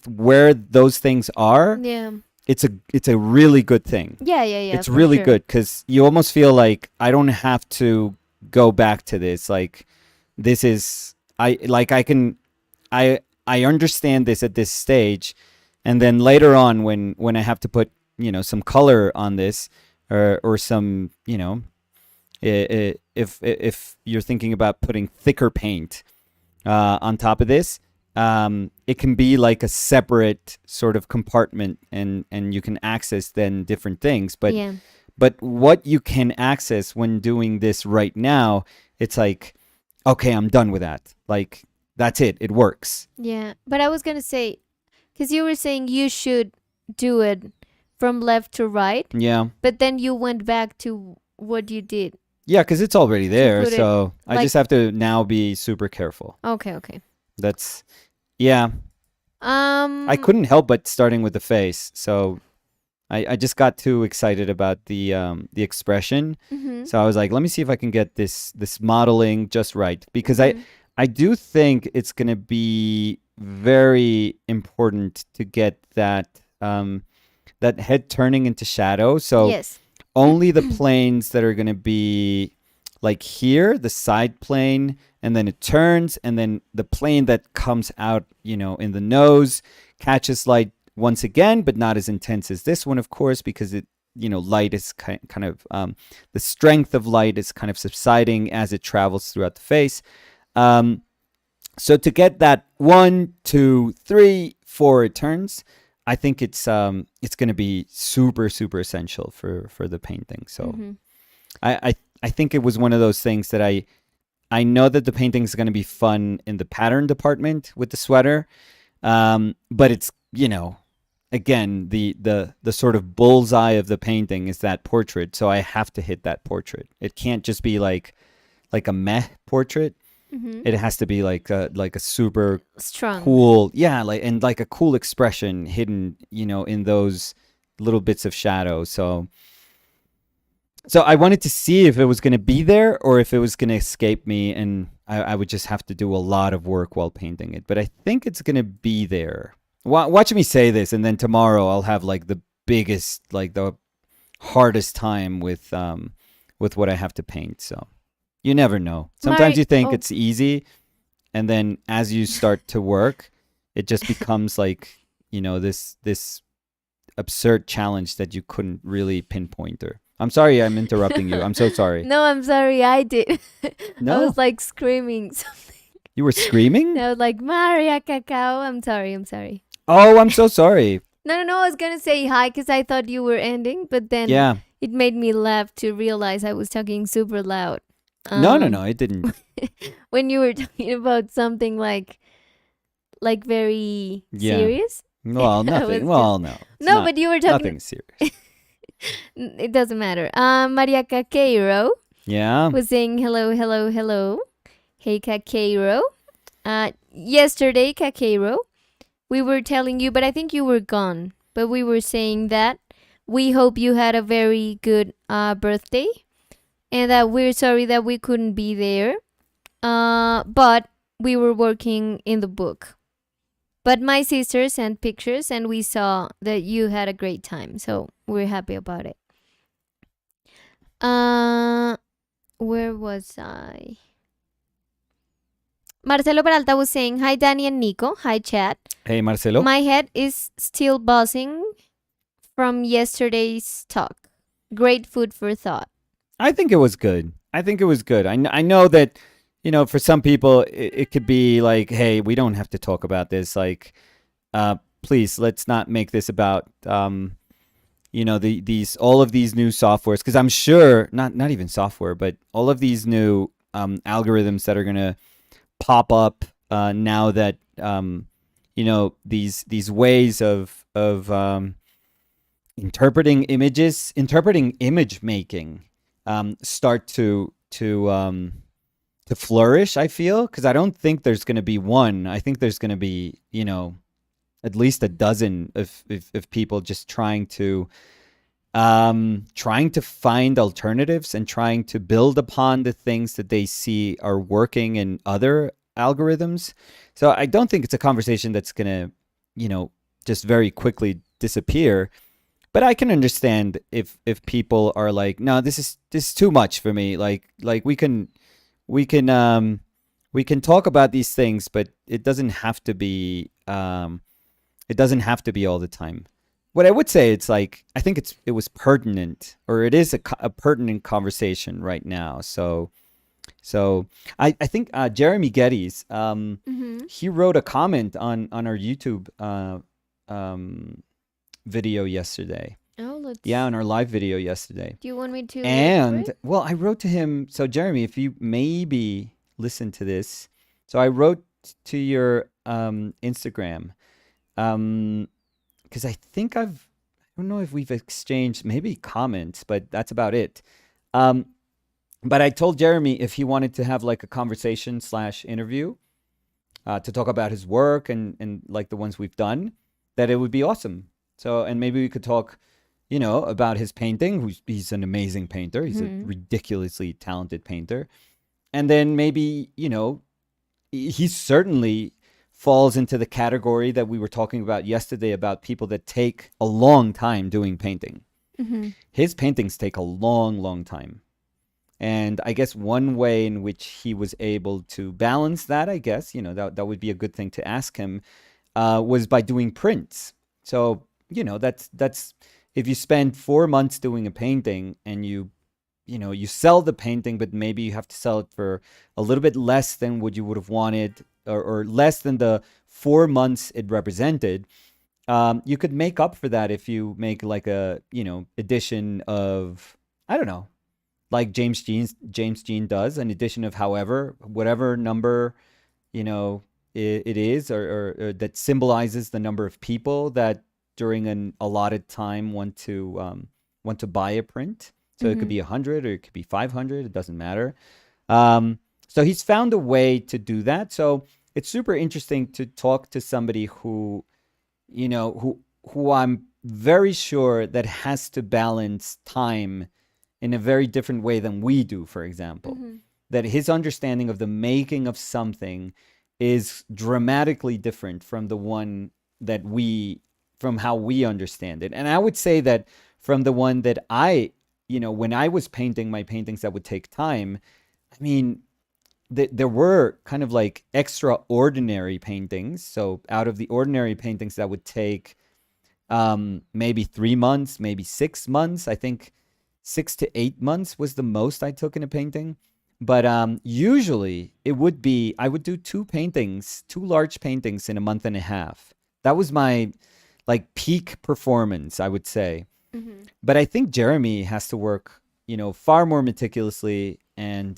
where those things are, yeah, it's a really good thing. Yeah. It's really good because you almost feel like I don't have to go back to this. Like this is I understand this at this stage, and then later on when I have to put some color on this or some if you're thinking about putting thicker paint on top of this, it can be like a separate sort of compartment, and you can access then different things. But what you can access when doing this right now, it's like, okay, I'm done with that. Like that's it. It works. Yeah, but I was gonna say, because you were saying you should do it from left to right. Yeah. But then you went back to what you did. Yeah, because it's already there, so like, I just have to now be super careful. Okay. That's, yeah. I couldn't help but starting with the face, so I just got too excited about the expression. Mm-hmm. So I was like, let me see if I can get this modeling just right, because Mm-hmm. I do think it's going to be very important to get that head turning into shadow. So Yes. only the planes that are going to be like here, the side plane, and then it turns, and then the plane that comes out, in the nose catches light once again, but not as intense as this one, of course, because light is kind of the strength of light is kind of subsiding as it travels throughout the face. Um, so to get that 1, 2, 3, 4 it turns, I think it's going to be super super essential for the painting. So Mm-hmm. I think it was one of those things that I know that the painting is going to be fun in the pattern department with the sweater, but it's again the sort of bullseye of the painting is that portrait, so I have to hit that portrait. It can't just be like a meh portrait. Mm-hmm. It has to be like a super Strong. cool, yeah, like a cool expression hidden, in those little bits of shadow. So I wanted to see if it was going to be there or if it was going to escape me, and I would just have to do a lot of work while painting it. But I think it's going to be there. Watch me say this, and then tomorrow I'll have like the biggest, like the hardest time with what I have to paint. So you never know. Sometimes Mari. you think Oh. it's easy, and then as you start to work, it just becomes like this absurd challenge that you couldn't really pinpoint. Or I'm sorry, I'm interrupting you. I'm so sorry. No, I'm sorry. I did. I was No, like screaming. you were screaming. I was like, Maria Cacao. I'm sorry. I'm sorry. Oh, I'm so sorry. No, no, no. I was going to say hi because I thought you were ending, but then Yeah. it made me laugh to realize I was talking super loud. No, no, Um, no. It didn't. when you were talking about something like very Yeah. serious, Well, I nothing. was just Well, no. It's no, not. but you were talking. Nothing serious. It doesn't matter. Maria Caqueiro Yeah. was saying hello, hello, hello. Hey, Caqueiro. Yesterday, Caqueiro, we were telling you, but I think you were gone. But we were saying that we hope you had a very good birthday, and that we're sorry that we couldn't be there. But we were working in the book. But my sister sent pictures, and we saw that you had a great time. So we're happy about it. Uh, where was I? Marcelo Peralta was saying, hi, Danny and Nico. Hi, chat. Hey, Marcelo. My head is still buzzing from yesterday's talk. Great food for thought. I think it was good. I think it was good. I know that, for some people, it could be like, hey, we don't have to talk about this. Like, please, let's not make this about, these all of these new softwares. Because I'm sure, not even software, but all of these new algorithms that are going to pop up now that, these ways of interpreting images, interpreting image making, start to flourish. I feel, because I don't think there's going to be one. I think there's going to be at least a dozen of people just trying to find alternatives and trying to build upon the things that they see are working in other algorithms. So I don't think it's a conversation that's going to just very quickly disappear. But I can understand if people are like, no, this is too much for me. Like we can talk about these things, but it doesn't have to be all the time. What I would say, it's like, I think it was pertinent, or it is a pertinent conversation right now. So I think Jeremy Geddes, Mm-hmm. he wrote a comment on our YouTube video yesterday. Oh, let's. Yeah, on our live video yesterday. Do you want me to look for And it? well, I wrote to him. So Jeremy, if you maybe listen to this, so I wrote to your Instagram, because I think I don't know if we've exchanged maybe comments, but that's about it. But I told Jeremy if he wanted to have like a conversation / interview to talk about his work and like the ones we've done, that it would be awesome. So, and maybe we could talk about his painting. He's an amazing painter. He's a Mhm. ridiculously talented painter. And then maybe, he certainly falls into the category that we were talking about yesterday about people that take a long time doing painting. Mhm. His paintings take a long, long time. And I guess one way in which he was able to balance that, I guess, that would be a good thing to ask him, was by doing prints. So, that's if you spend 4 months doing a painting and you sell the painting, but maybe you have to sell it for a little bit less than what you would have wanted, or less than the 4 months it represented. You could make up for that if you make like a edition of, I don't know, like James Jean does, an edition of whatever number it is, or that symbolizes the number of people that during an allotted time want to buy a print. So it could Mhm. be 100 or it could be 500. It doesn't matter. Um, so he's found a way to do that. So it's super interesting to talk to somebody who I'm very sure that has to balance time in a very different way than we do, for example. Mhm. That his understanding of the making of something is dramatically different from the one from how we understand it. And I would say that from the one that when I was painting my paintings that would take time, I mean, there were kind of like extraordinary paintings. So out of the ordinary paintings that would take maybe 3 months, maybe 6 months. I think 6 to 8 months was the most I took in a painting. But usually I would do two large paintings in a month and a half. That was my like peak performance, I would say. Mhm. But I think Jeremy has to work, far more meticulously, and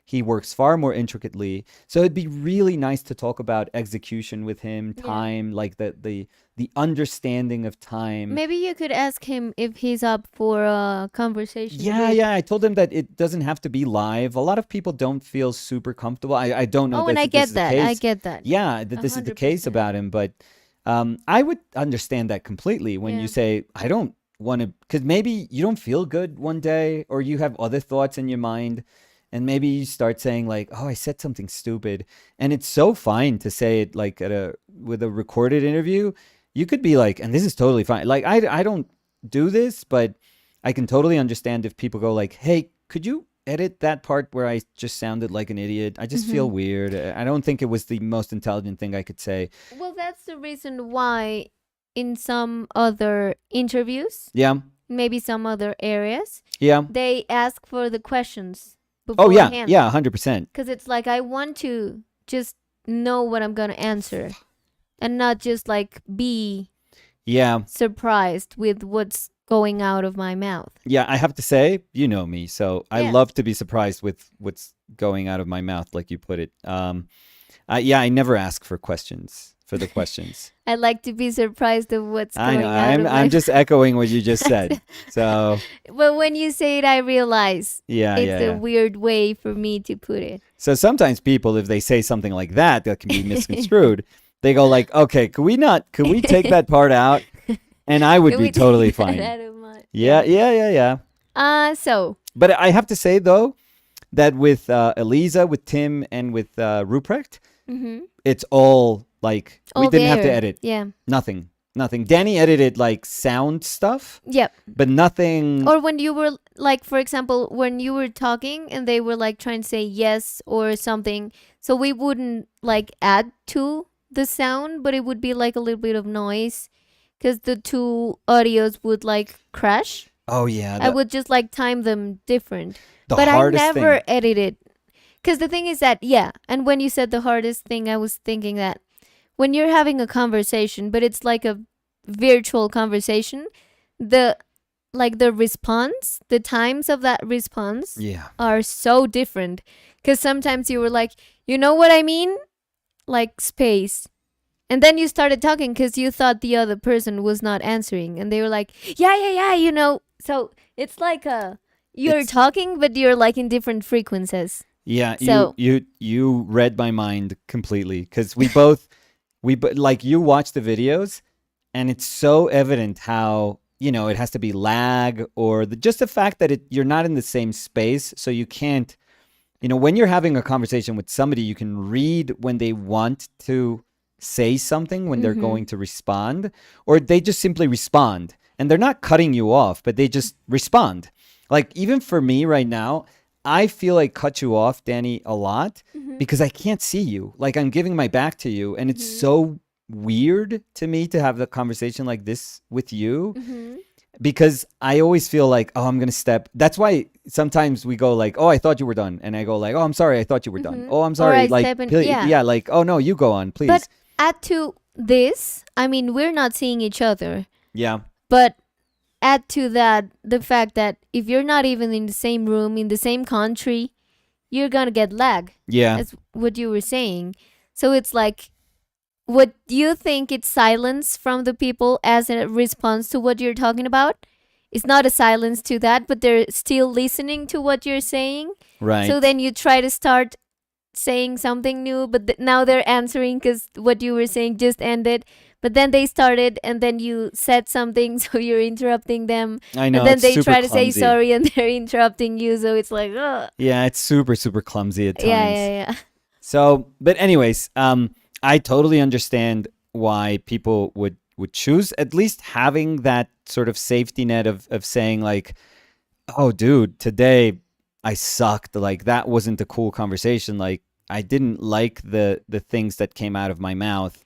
he works far more intricately. So it'd be really nice to talk about execution with him, Yeah. time, like the understanding of time. Maybe you could ask him if he's up for a conversation Yeah, with. yeah. I told him that it doesn't have to be live. A lot of people don't feel super comfortable. I don't know Oh, and I that this is get the that. I case. get that. Yeah, that A this is the hundred case percent. about him, but I would understand that completely when you Yeah. say, I don't want to, because maybe you don't feel good one day or you have other thoughts in your mind. And maybe you start saying like, oh, I said something stupid. And it's so fine to say it like with a recorded interview. You could be like, and this is totally fine. Like, I don't do this, but I can totally understand if people go like, hey, could you edit that part where I just sounded like an idiot? I just feel Mhm. weird. I don't think it was the most intelligent thing I could say. Well, that's the reason why in some other interviews, Yeah. maybe some other areas, Yeah. they ask for the questions Oh, yeah. beforehand. Yeah. 100%. Because it's like, I want to just know what I'm going to answer and not just like be Yeah. surprised with what's going out of my mouth. Yeah. I have to say, you know me. So I Yeah. love to be surprised with what's going out of my mouth, like you put it. Yeah. I never ask for the questions. I like to be surprised of what's I know. going out of I'm my just echoing what you just said. So But when you say it, I realize yeah. it's Yeah. a Yeah. weird way for me to put it. So sometimes people, if they say something like that can be misconstrued, they go like, okay, could we take that part out? And I would Can be we totally take that fine. out of my Yeah, yeah, yeah, yeah. So But I have to say though that with Eliza, with Tim, and with Ruprecht, mm-hmm. it's all like we All didn't have to there. edit Yeah. nothing, nothing. Danny edited like sound stuff, Yep. but nothing. Or when you were like, for example, when you were talking and they were like trying to say yes or something, so we wouldn't like add to the sound, but it would be like a little bit of noise because the two audios would like crash. Oh yeah, I would just like time them different. the But I hardest never thing. edited. Because the thing is that, yeah, and when you said the hardest thing, I was thinking that when you're having a conversation, but it's like a virtual conversation, the the response, the times of that response Yeah. are so different. Because sometimes you were like, you know what I mean? Like space. And then you started talking because you thought the other person was not answering. And they were like, yeah, yeah, yeah, you know. So it's like you're It's- talking, but you're like in different frequencies. Yeah, So- you read my mind completely because like you watch the videos, and it's so evident how it has to be lag, or just the fact that you're not in the same space, so you can't, when you're having a conversation with somebody, you can read when they want to say something, when they're going to respond, or they just simply respond, and they're not cutting you off, but they just respond. Like, even for me right now, I feel like cut you off, Danny, a lot because I can't see you. Like, I'm giving my back to you, and it's so weird to me to have a conversation like this with you because I always feel like, oh, I'm going to step. That's why sometimes we go like, oh, I thought you were done. And I go like, oh, I'm sorry, I thought you were done. Oh, I'm sorry. Like, yeah, like, oh, no, you go on, please. But add to this, I mean, we're not seeing each other. Yeah. But add to that the fact that if you're not even in the same room, in the same country, you're going to get lag. Yeah. That's what you were saying. So it's like, what do you think it's silence from the people as a response to what you're talking about? It's not a silence to that, but they're still listening to what you're saying. Right. So then you try to start saying something new, but now they're answering because what you were saying just ended. But then they started, and then you said something, so you're interrupting them. I know. And then they try clumsy. to say sorry, and they're interrupting you. So it's like, ugh. Yeah, it's super, super clumsy at times. Yeah. So, but anyways, I totally understand why people would choose at least having that sort of safety net of saying like, oh, dude, today I sucked. Like, that wasn't a cool conversation. Like, I didn't like the things that came out of my mouth.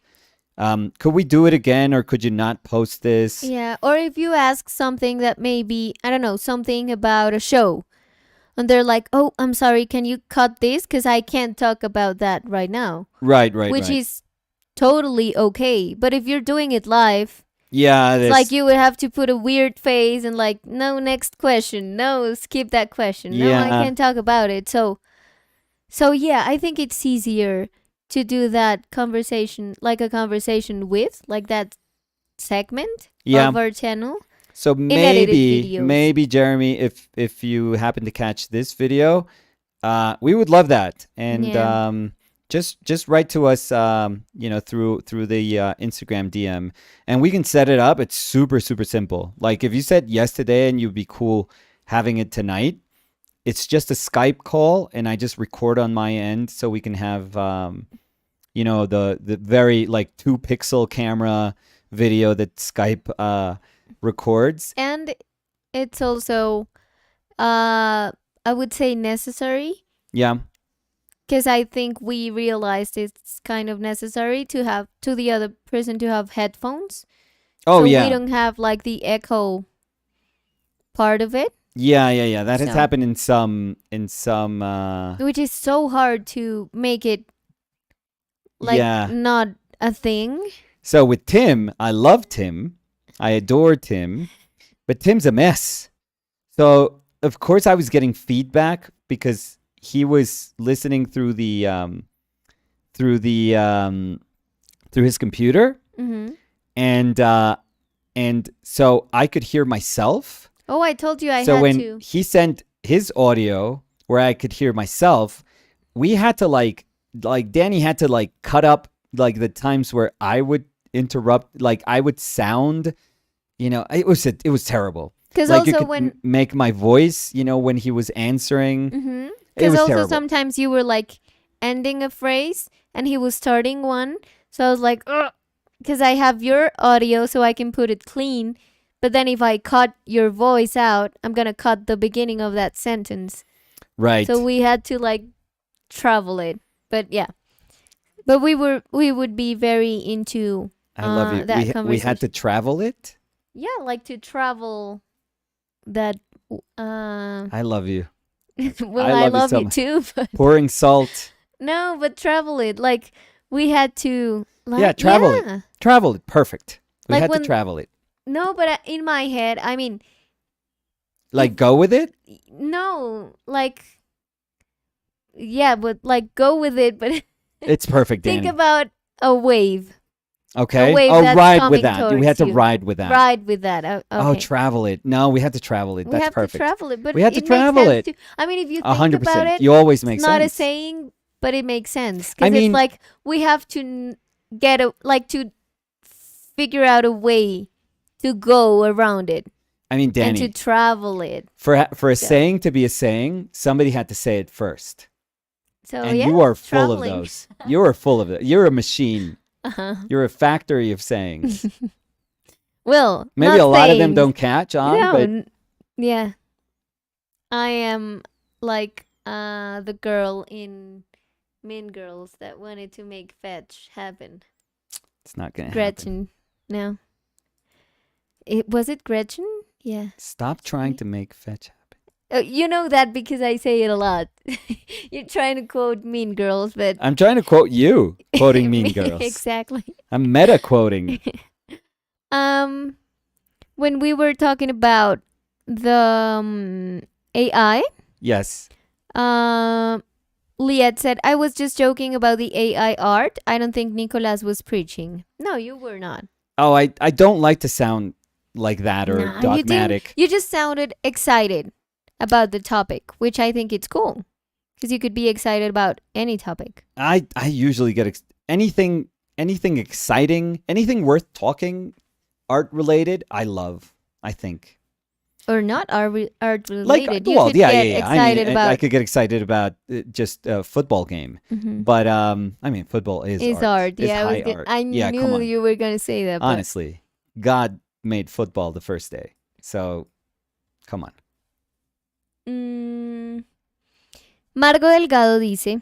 Could we do it again, or could you not post this? Yeah, or if you ask something that maybe, I don't know, something about a show, and they're like, oh, I'm sorry, can you cut this? Because I can't talk about that right now. Right. Which is totally okay. But if you're doing it live, yeah, it's like you would have to put a weird face and like, no, next question. No, skip that question. No, I can't talk about it. So yeah, I think it's easier to do that conversation, like a conversation with, like that segment of our channel. So maybe Jeremy, if you happen to catch this video, we would love that, and just write to us, through the Instagram DM, and we can set it up. It's super, super simple. Like, if you said yes today and you'd be cool having it tonight, it's just a Skype call, and I just record on my end, so we can have the very like 2-pixel camera video that Skype records. And it's also I would say necessary. Yeah. Because I think we realized it's kind of necessary to have the other person to have headphones. Oh, so yeah. we don't have like the echo part of it. Yeah. That has happened in some which is so hard to make it like not a thing. So with Tim, I love Tim. I adore Tim, but Tim's a mess. So of course I was getting feedback because he was listening through through his computer, and so I could hear myself. Oh, I told you I had to. So when he sent his audio where I could hear myself, we had to like Danny had to like cut up like the times where I would interrupt, like I would sound, it was terrible. Because like, also you could when make my voice, when he was answering. Because also terrible. Sometimes you were like ending a phrase and he was starting one, so I was like, because I have your audio so I can put it clean. But then if I cut your voice out, I'm gonna cut the beginning of that sentence. Right. So we had to like travel it. But yeah. But we would be very into I love you. That conversation. We had to travel it? Yeah, like to travel that I love you. well, I love you too, but pouring salt. No, but travel it. Like we had to travel it. Travel it. Perfect. We like had to travel it. No, but in my head, I mean, like go with it? No, like but like go with it, but it's perfect, think Danny. about a wave. Okay. A wave ride with that. We had to ride with that. Ride with that. Okay. Oh, travel it. No, we had to travel it. That's perfect. We have to travel it, but we had to travel it. I mean, if you think 100%. about it, you always make it's sense. Not a saying, but it makes sense. Because it's like we have to to figure out a way to go around it I mean, and to Danny, travel it. for a So, saying to be a saying, somebody had to say it first. so And yeah, you are full of traveling. those. You are full of it. You're a machine. Uh-huh. You're a factory of sayings. Well, Maybe not a lot of them sayings. don't catch on, No, but yeah. I am like the girl in Mean Girls that wanted to make fetch happen. it's not going to happen. Gretchen. No. Was it Gretchen? Yeah. Stop trying to make fetch happen. You know that because I say it a lot. You're trying to quote Mean Girls, but I'm trying to quote you, quoting Mean Girls. Exactly. I'm meta quoting. When we were talking about the AI, Yes. Liet said, I was just joking about the AI art. I don't think Nicolas was preaching. No, you were not. Oh, I don't like to sound like that or Nah, you didn't. dogmatic. You just sounded excited about the topic, which I think it's cool. Because you could be excited about any topic. I usually get anything exciting, anything worth talking, art related, I love, I think. Or not art Like, related. You well, could yeah, get yeah, yeah. excited I about. could get excited about just a football game. Mhm. But I mean, football is It's art. art. It's Yeah, high art. I Yeah, come knew on. you were going to say that. But Honestly, God made football the first day. So, come on. Margo Delgado dice,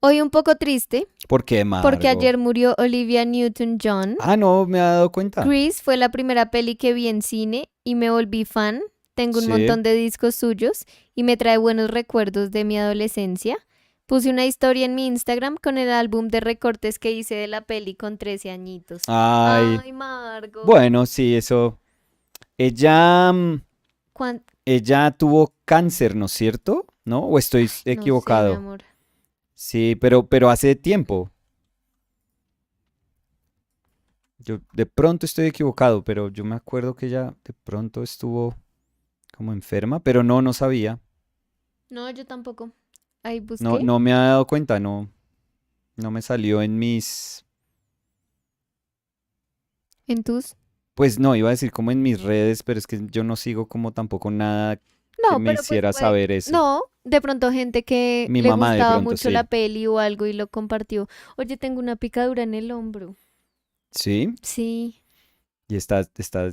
hoy un poco triste ¿Por qué, Margo? porque ayer murió Olivia Newton-John. Ah, no me he dado cuenta. Grease fue la primera peli que vi en cine y me volví fan. Tengo un Sí. montón de discos suyos y me trae buenos recuerdos de mi adolescencia. Puse una historia en mi Instagram con el álbum de recortes que hice de la peli con 13 añitos. Ay, Margo. bueno, sí, eso. Ella tuvo cáncer, ¿no es cierto? ¿No? ¿O estoy equivocado? No sé, mi amor. Sí, pero hace tiempo. Yo de pronto estoy equivocado, pero yo me acuerdo que ella de pronto estuvo como enferma, pero no sabía. No, yo tampoco. Ahí busqué. No me había dado cuenta, no me salió en mis, ¿En tus? pues no, iba a decir como en mis redes, pero es que yo no sigo como tampoco nada No, que me pero hiciera pues, saber eso. no, de pronto gente que Mi le mamá de gustaba pronto, mucho sí. la peli o algo y lo compartió. Oye, tengo una picadura en el hombro. ¿Sí? Sí. ¿Y estás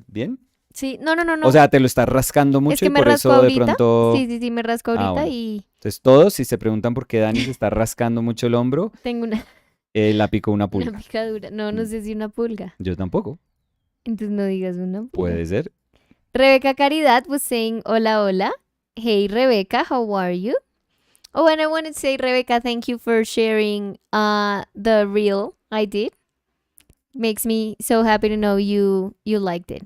bien? Sí, no. O sea, te lo estás rascando mucho es que y me por rasco eso de ahorita. pronto... Sí, me rasco ahorita bueno. y Entonces todos, si se preguntan por qué Dani se está rascando mucho el hombro, tengo una, la picó una una pulga. picadura. No Mm. sé si una pulga. Yo tampoco. Entonces no digas una pulga. Puede ser. Rebecca Caridad was saying hola hola. Hey Rebecca, how are you? Oh, and I wanted to say, Rebecca, thank you for sharing the reel I did. Makes me so happy to know you liked it.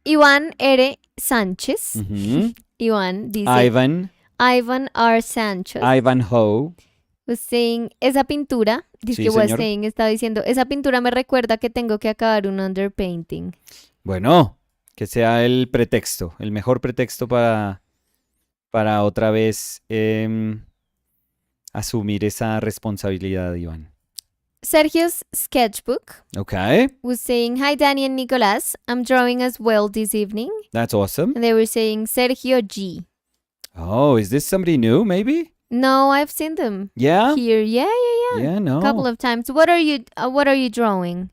Iván R. Sánchez. Ujú. Iván dice, Ivan R. Sánchez Ivanhoe. was saying, esa pintura, dice Sí, que was señor. saying, estaba diciendo, esa pintura me recuerda que tengo que acabar un underpainting. Bueno, que sea el pretexto, el mejor pretexto para otra vez asumir esa responsabilidad, Iván. Sergio's sketchbook Okay, was saying, hi Danny and Nicolas, I'm drawing as well this evening. that's awesome. And they were saying Sergio G. Oh, is this somebody new, maybe? No, I've seen them Yeah? here. Yeah. Yeah, no. A couple of times. What are you drawing?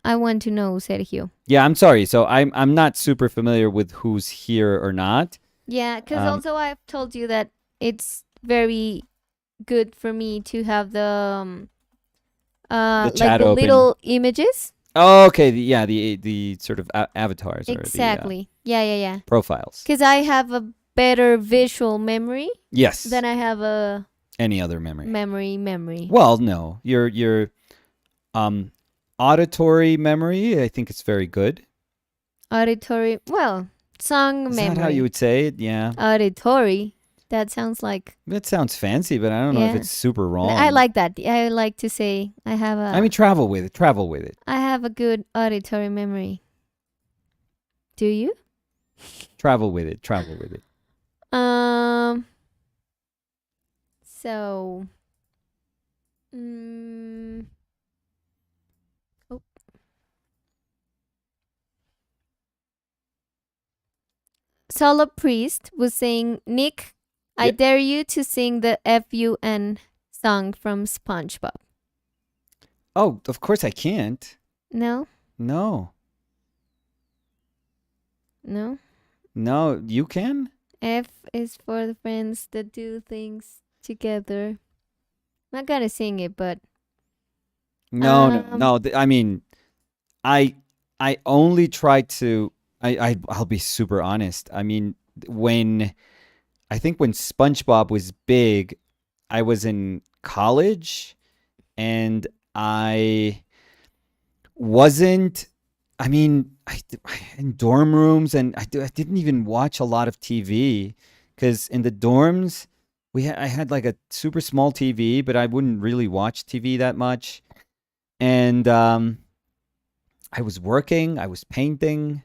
I want to know, Sergio. Yeah, I'm sorry. So I'm not super familiar with who's here or not. Yeah, because also I've told you that it's very good for me to have the The like chat the open. little images. Oh, okay. The sort of avatars Exactly. or the Yeah. profiles. Because I have a better visual memory Yes. than I have a Any other memory. memory. Well, no. Your auditory memory, I think it's very good. Auditory. Well, song Is memory. that how you would say it? Yeah. Auditory. That sounds like. That sounds fancy, but I don't know if Yeah. it's super wrong. I like that. I like to say I have a. I mean, travel with it. I have a good auditory memory. Do you? Travel with it. So. Mm, oh, Solo Priest was saying, Nick, I Yeah. dare you to sing the FUN song from SpongeBob. Oh, of course I can't. No? No. No? No, you can? F is for the friends that do things together. Not gonna sing it, but No, no, um no. I mean, I I only try to I'll be super honest. I mean, when I think when SpongeBob was big, I was in college and I wasn't I mean, in dorm rooms and I didn't even watch a lot of TV cuz in the dorms I had like a super small TV, but I wouldn't really watch TV that much. And I was working, I was painting,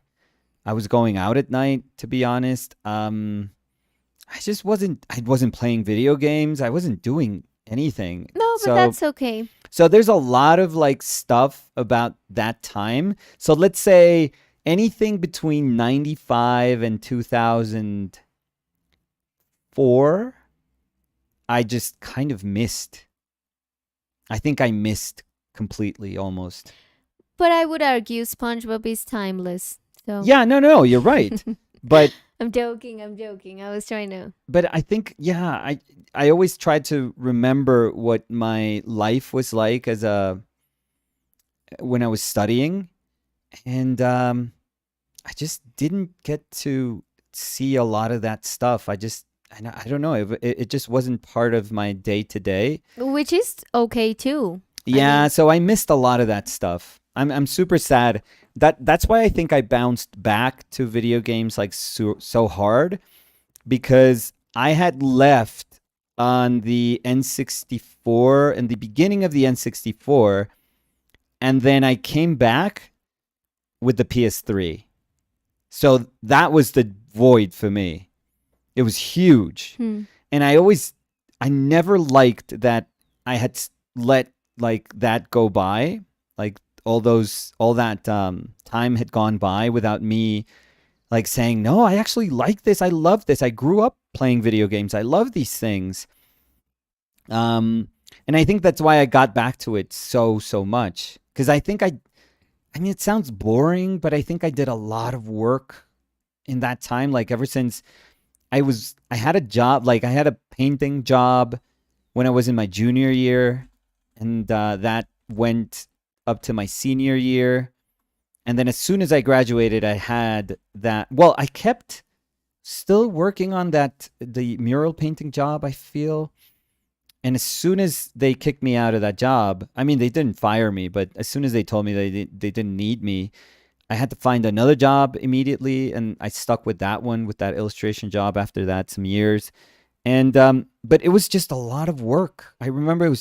I was going out at night, to be honest. I wasn't playing video games. I wasn't doing anything. no, but So that's okay. so there's a lot of like stuff about that time. So let's say anything between 95 and 2004, I just kind of missed. I think I missed completely almost. But I would argue SpongeBob is timeless. So Yeah, no, you're right. But I'm joking, I'm joking. I was trying to I think I always try to remember what my life was like as a when I was studying, and I just didn't get to see a lot of that stuff. I don't know, it just wasn't part of my day to day. which is okay too. I Yeah, mean, so I missed a lot of that stuff. I'm super sad. That's why I think I bounced back to video games like so hard, because I had left on the N64 in the beginning of the N64, and then I came back with the PS3. So that was the void for me. It was huge. hmm. And I never liked that I had let like that go by. Like all that time had gone by without me like saying, no, I actually like this. I love this. I grew up playing video games. I love these things. Um, and I think that's why I got back to it so much. Because I mean, it sounds boring, but I think I did a lot of work in that time. Like ever since I had a job, like I had a painting job when I was in my junior year, and that went up to my senior year. And then as soon as I graduated, I had that. Well, I kept still working on the mural painting job, I feel. And as soon as they kicked me out of that job, I mean, they didn't fire me, but as soon as they told me they didn't need me, I had to find another job immediately. And I stuck with that one, with that illustration job after that, some years. And, but it was just a lot of work. I remember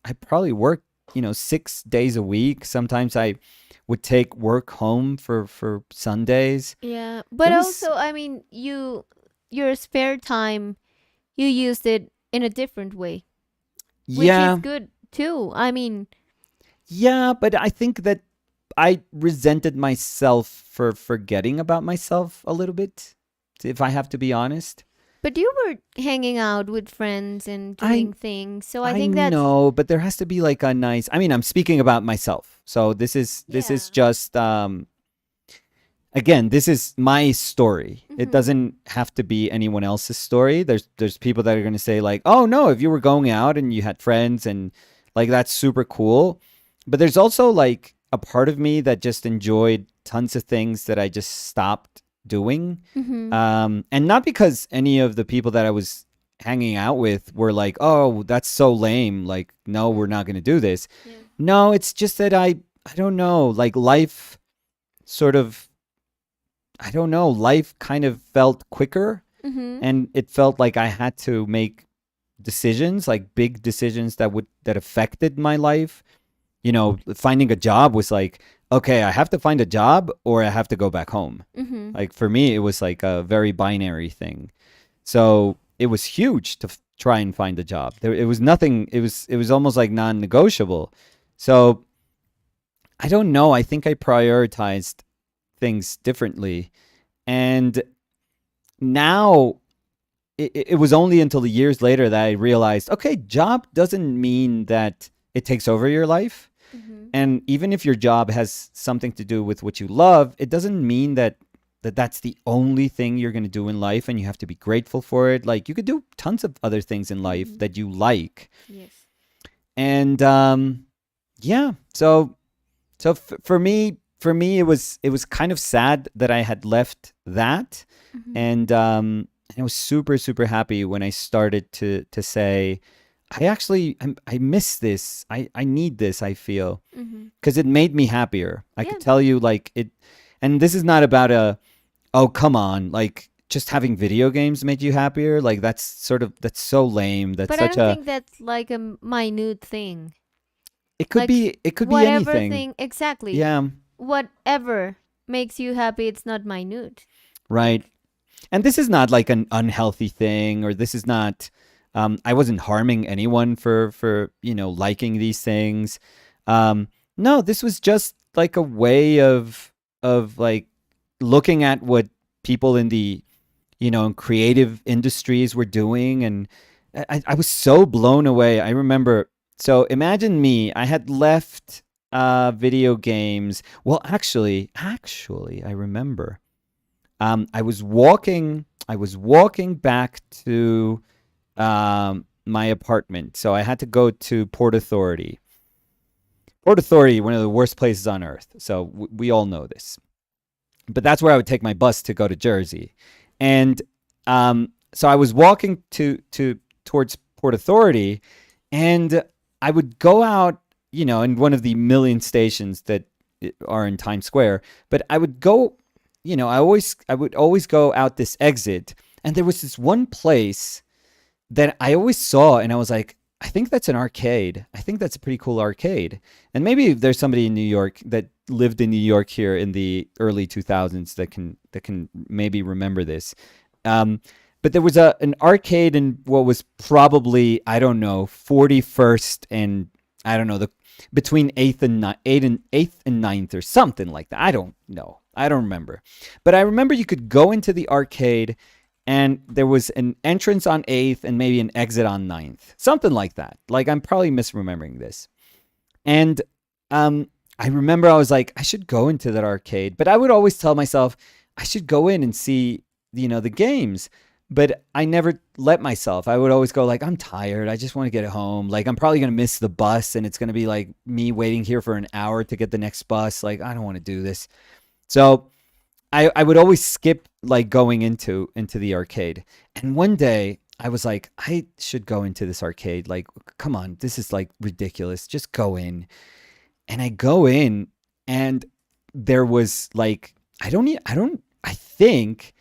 I probably worked, 6 days a week. Sometimes I would take work home for Sundays. Yeah, It but was, also, I mean, your spare time, you used it in a different way, which is yeah, good too. I mean, yeah, but I think that I resented myself for forgetting about myself a little bit, if I have to be honest. but you were hanging out with friends and I doing things, so I I think that's know, but there has to be like a nice. I mean, I'm speaking about myself, so this yeah. is just again, this is my story. It Hmm. doesn't have to be anyone else's story. There's people that are going to say like, "Oh no, if you were going out and you had friends and like that's super cool." But there's also like a part of me that just enjoyed tons of things that I just stopped doing. Hmm. And not because any of the people that I was hanging out with were like, "Oh, that's so lame. Like, no, we're not going to do this." Yeah. No, it's just that I don't know, like life sort of I don't know, life kind of felt quicker, Hmm. and it felt like I had to make decisions, like big decisions that affected my life. Finding a job was like, okay, I have to find a job or I have to go back home. Hmm. Like for me, it was like a very binary thing. So it was huge to try and find a job. It was nothing. It was almost like non-negotiable. So I don't know. I think I prioritized things differently, and now it was only until the years later that I realized, okay, job doesn't mean that it takes over your life. And even if your job has something to do with what you love, it doesn't mean that that's the only thing you're going to do in life and you have to be grateful for it. Like, you could do tons of other things in life that you like. Yes. And yeah, so for me, it was kind of sad that I had left that. And I was super, super happy when I started to say, I miss this. I need this, I feel. Because it made me happier. I could tell you, like, it, and this is not about oh, come on, like, just having video games made you happier. Like, that's so lame. That's But such I don't think that's like a minute thing. it could Like, be whatever anything. thing, exactly. Yeah, Whatever makes you happy, it's not minute. right. And this is not like an unhealthy thing, or this is not, I wasn't harming anyone for liking these things. No, this was just like a way of like looking at what people in the creative industries were doing, and I was so blown away. I remember. So imagine me. I had left video games. Well, actually, I remember. I was walking back to my apartment. So I had to go to Port Authority. Port Authority, one of the worst places on earth. So we all know this. But that's where I would take my bus to go to Jersey. And so I was walking towards Port Authority, and I would go out, in one of the million stations that are in Times Square. But I would go, I would always go out this exit, and there was this one place that I always saw, and I was like, I think that's an arcade. I think that's a pretty cool arcade. And maybe there's somebody in New York that lived in New York here in the early 2000s that can maybe remember this. But there was an arcade in what was probably, I don't know, 41st and I don't know, between 8th and 9th or something like that. I don't know. I don't remember. But I remember you could go into the arcade and there was an entrance on 8th and maybe an exit on 9th. Something like that. Like, I'm probably misremembering this. And I remember I was like, I should go into that arcade. But I would always tell myself, I should go in and see, the games. But I never let myself. I would always go like, I'm tired. I just want to get home. Like, I'm probably going to miss the bus, and it's going to be like me waiting here for an hour to get the next bus. Like, I don't want to do this. So I would always skip like going into the arcade. And one day I was like, I should go into this arcade. Like, come on, this is like ridiculous. Just go in. And I go in, and there was like, I think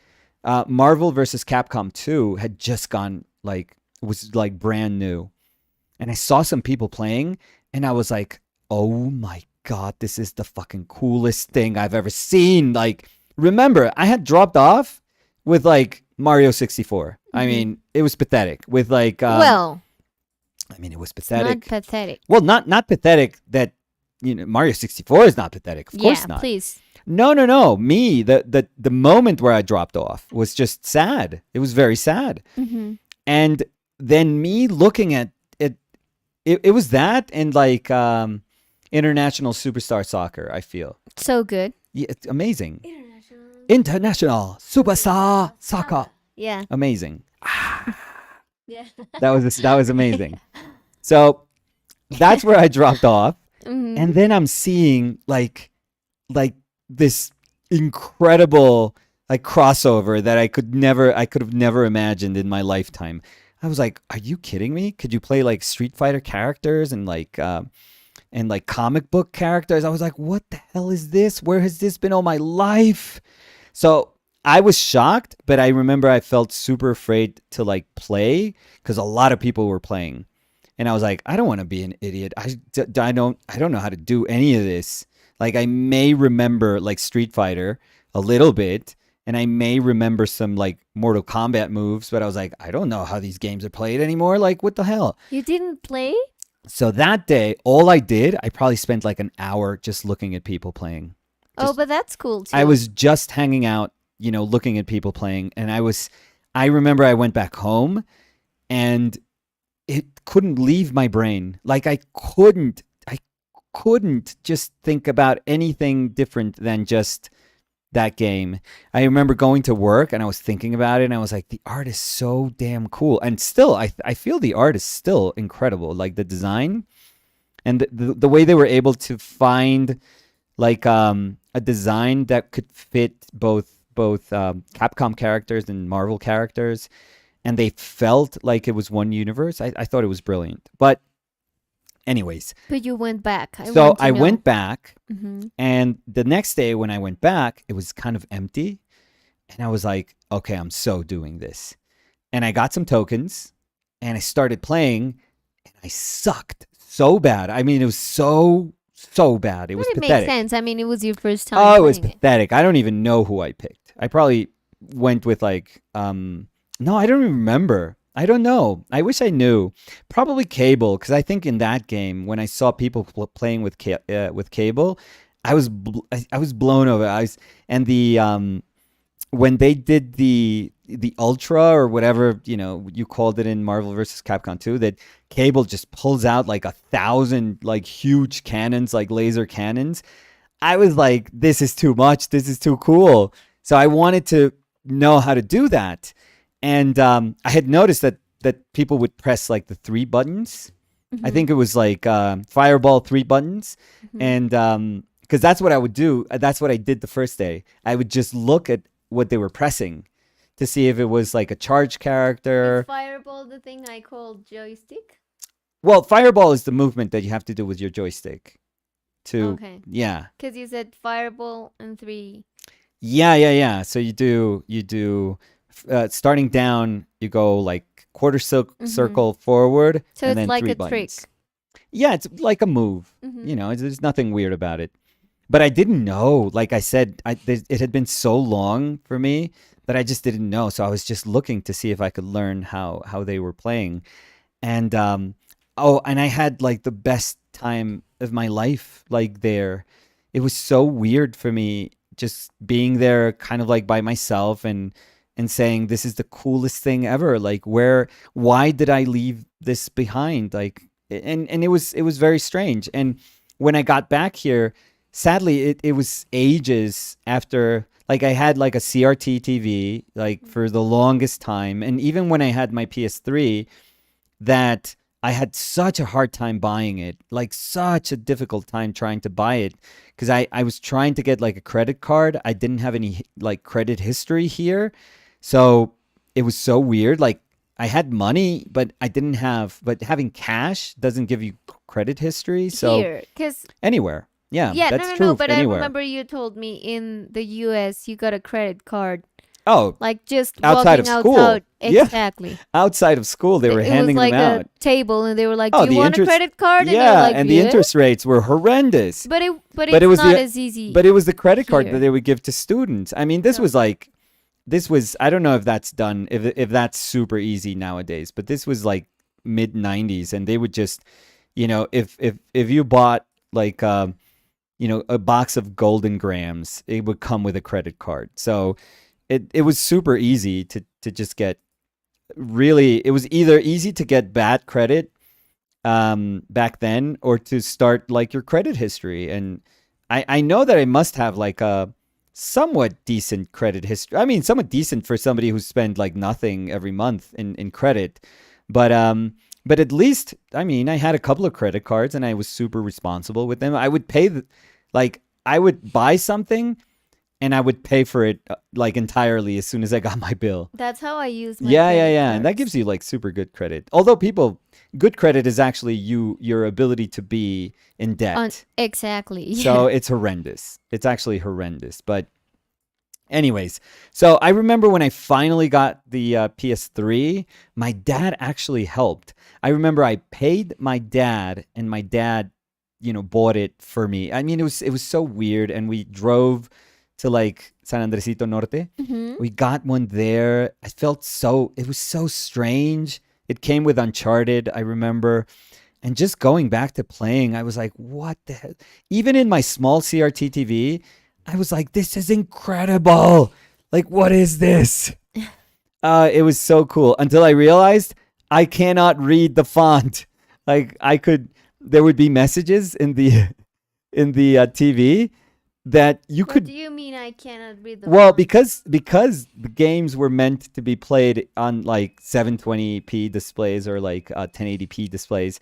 Marvel versus Capcom 2 had just gone, like, was like brand new. And I saw some people playing, and I was like, oh my God, this is the fucking coolest thing I've ever seen. Like, remember, I had dropped off with like Mario 64. I mean, it was pathetic. With like, Well, it was pathetic. not pathetic. Well, not pathetic that, Mario 64 is not pathetic. Of course not. Please. No. Me, the moment where I dropped off was just sad. It was very sad. And then me looking at it was that and like International Superstar Soccer, I feel. So good. Yeah, it's amazing. International Superstar Soccer. Yeah. Amazing. Yeah. That was amazing. So that's where I dropped off. And then I'm seeing like this incredible like crossover that I could have never imagined in my lifetime. I was like, are you kidding me? Could you play like Street Fighter characters and like comic book characters? I was like, what the hell is this? Where has this been all my life? So I was shocked, but I remember I felt super afraid to like play because a lot of people were playing. And I was like, I don't want to be an idiot. I don't know how to do any of this. Like, I may remember like Street Fighter a little bit, and I may remember some like Mortal Kombat moves, but I was like, I don't know how these games are played anymore. Like, what the hell? You didn't play? So that day, all I did, I probably spent like an hour just looking at people playing. Oh, Just but that's cool too. I was just hanging out, looking at people playing, and I remember I went back home and it couldn't leave my brain. Like I couldn't just think about anything different than just that game. I remember going to work and I was thinking about it and I was like, the art is so damn cool. And still, I feel the art is still incredible. Like the design and the way they were able to find like a design that could fit both Capcom characters and Marvel characters, and they felt like it was one universe. I thought it was brilliant. But anyways, But you went back. so I went back, Hmm. and the next day when I went back, it was kind of empty, and I was like, okay, I'm so doing this, and I got some tokens, and I started playing, and I sucked so bad. I mean, it was so bad. It was But it pathetic. makes sense. I mean, it was your first time Oh, it was playing it. pathetic. I don't even know who I picked. I probably went with like no, I don't even remember. I don't know. I wish I knew. Probably Cable, because I think in that game when I saw people playing with Cable, I was blown over. And the when they did the Ultra or whatever you called it in Marvel vs. Capcom 2, that Cable just pulls out like 1,000 like huge cannons, like laser cannons. I was like, this is too much. This is too cool. So I wanted to know how to do that. And I had noticed that people would press like the 3 buttons. I think it was like Fireball 3 buttons. Mhm. And because that's what I would do. That's what I did the first day. I would just look at what they were pressing to see if it was like a charge character. Is Fireball the thing I call joystick? Well, Fireball is the movement that you have to do with your joystick. Okay. Yeah. Because you said Fireball and 3. Yeah. So you do starting down, you go like quarter circle forward, So and it's then like 3 a buttons. trick. Yeah, it's like a move. Mhm. There's nothing weird about it. But I didn't know. Like I said, it had been so long for me that I just didn't know. So I was just looking to see if I could learn how they were playing. And and I had like the best time of my life like there. It was so weird for me just being there kind of like by myself and saying this is the coolest thing ever. Like why did I leave this behind? Like and it was very strange. And when I got back here, sadly it was ages after. Like I had like a CRT TV like for the longest time, and even when I had my PS3, that I had such a hard time buying it, like such a difficult time trying to buy it, because I was trying to get like a credit card. I didn't have any like credit history here. So it was so weird. Like I had money, but but having cash doesn't give you credit history. So Here, because anywhere. Yeah, yeah, that's no, true but I anywhere. remember you told me in the US you got a credit card, Oh, like just outside walking of school. outside. Yeah. Exactly. outside of school, they were It was handing like them out. a table, and they were like, Oh, "Do you the want a interest- credit card?" And you're Yeah, like, and the "Yeah." interest rates were horrendous. But But it's it was not the- as easy. But it was the credit card Here. that they would give to students. I mean, this No. was like, I don't know if that's done, if that's super easy nowadays, but this was like mid 90s, and they would just, if you bought like, a box of Golden Grams, it would come with a credit card. So it was super easy to just get, really, it was either easy to get bad credit back then, or to start like your credit history. And I know that I must have like a somewhat decent credit history. I mean, somewhat decent for somebody who spent like nothing every month in credit. But at least, I mean, I had a couple of credit cards and I was super responsible with them. I would pay like I would buy something and I would pay for it like entirely as soon as I got my bill. That's how I use my Yeah. credit And that cards. gives you like super good credit. Although good credit is actually your ability to be in debt. Exactly. Yeah. So it's horrendous. It's actually horrendous. But anyways, so I remember when I finally got the PS3, my dad actually helped. I remember I paid my dad, and my dad, bought it for me. I mean, it was so weird, and we drove to like San Andresito Norte. Mm-hmm. We got one there. It was so strange. It came with Uncharted, I remember. And just going back to playing, I was like, what the hell? Even in my small CRT TV, I was like, this is incredible. Like, what is this? It was so cool until I realized I cannot read the font. Like, there would be messages in the TV that you What could. do you mean I cannot read the Well, font? because the games were meant to be played on like 720p displays or like 1080p displays,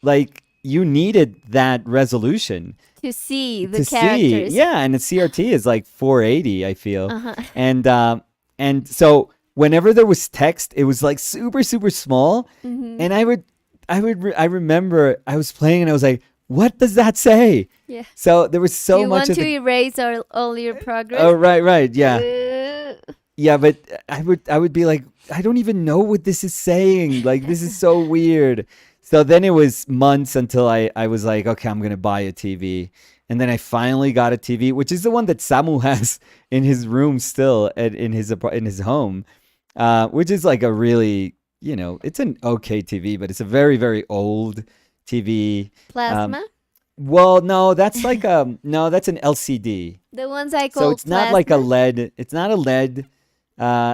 like you needed that resolution To see the to see. characters. Yeah, and the CRT is like 480, I feel, Uh-huh. and so whenever there was text, it was like super super small, Mm-hmm. and I remember I was playing and I was like, what does that say? Yeah. So there was Do so you much want of to the. erase all your progress? Oh right, yeah. Uh, Yeah, but I would be like, I don't even know what this is saying. Like, this is so weird. So then it was months until I was like, okay, I'm gonna buy a TV. And then I finally got a TV, which is the one that Samu has in his room still in his home, which is like a really, it's an okay TV, but it's a very very old TV. Plasma? Well, no, that's like no, that's an LCD. The ones I So call it's not like a plasma? LED. It's not a LED.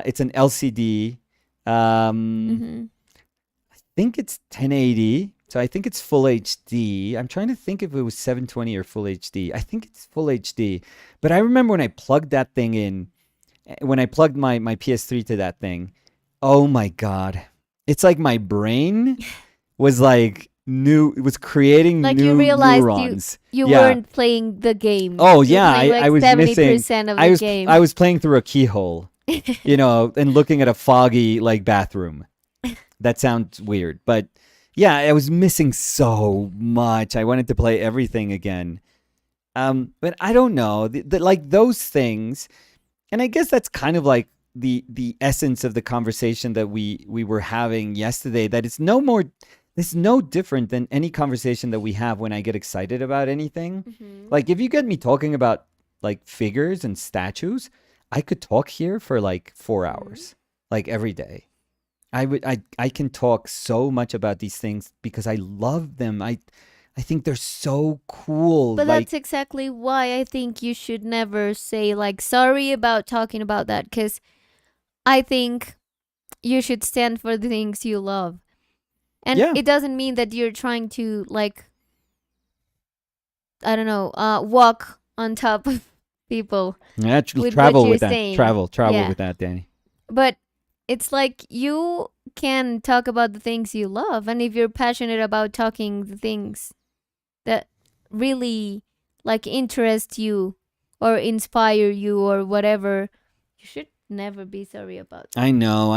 It's an LCD. Mm-hmm. I think it's 1080. So I think it's full HD. I'm trying to think if it was 720 or full HD. I think it's full HD. But I remember when I plugged that thing in, when I plugged my PS3 to that thing, oh my God. It's like my brain was like it was creating Like new you realized neurons. you Yeah. weren't playing the game. Oh You were yeah, playing like I was 70% of the game. I was playing through a keyhole, and looking at a foggy like bathroom. That sounds weird, but yeah, I was missing so much. I wanted to play everything again. But I don't know, like those things, and I guess that's kind of like the essence of the conversation that we were having yesterday. That it's no different than any conversation that we have when I get excited about anything. Mhm. Like if you get me talking about like figures and statues, I could talk here for like 4 hours, like every day. I can talk so much about these things because I love them. I think they're so cool. But Like that's exactly why I think you should never say like sorry about talking about that, because I think you should stand for the things you love. And Yeah. it doesn't mean that you're trying to like, I don't know, walk on top of people. With travel what with you're that. saying. Travel Yeah. with that, Danny. But it's like you can talk about the things you love, and if you're passionate about talking the things that really like interest you or inspire you or whatever, you should never be sorry about that. I know.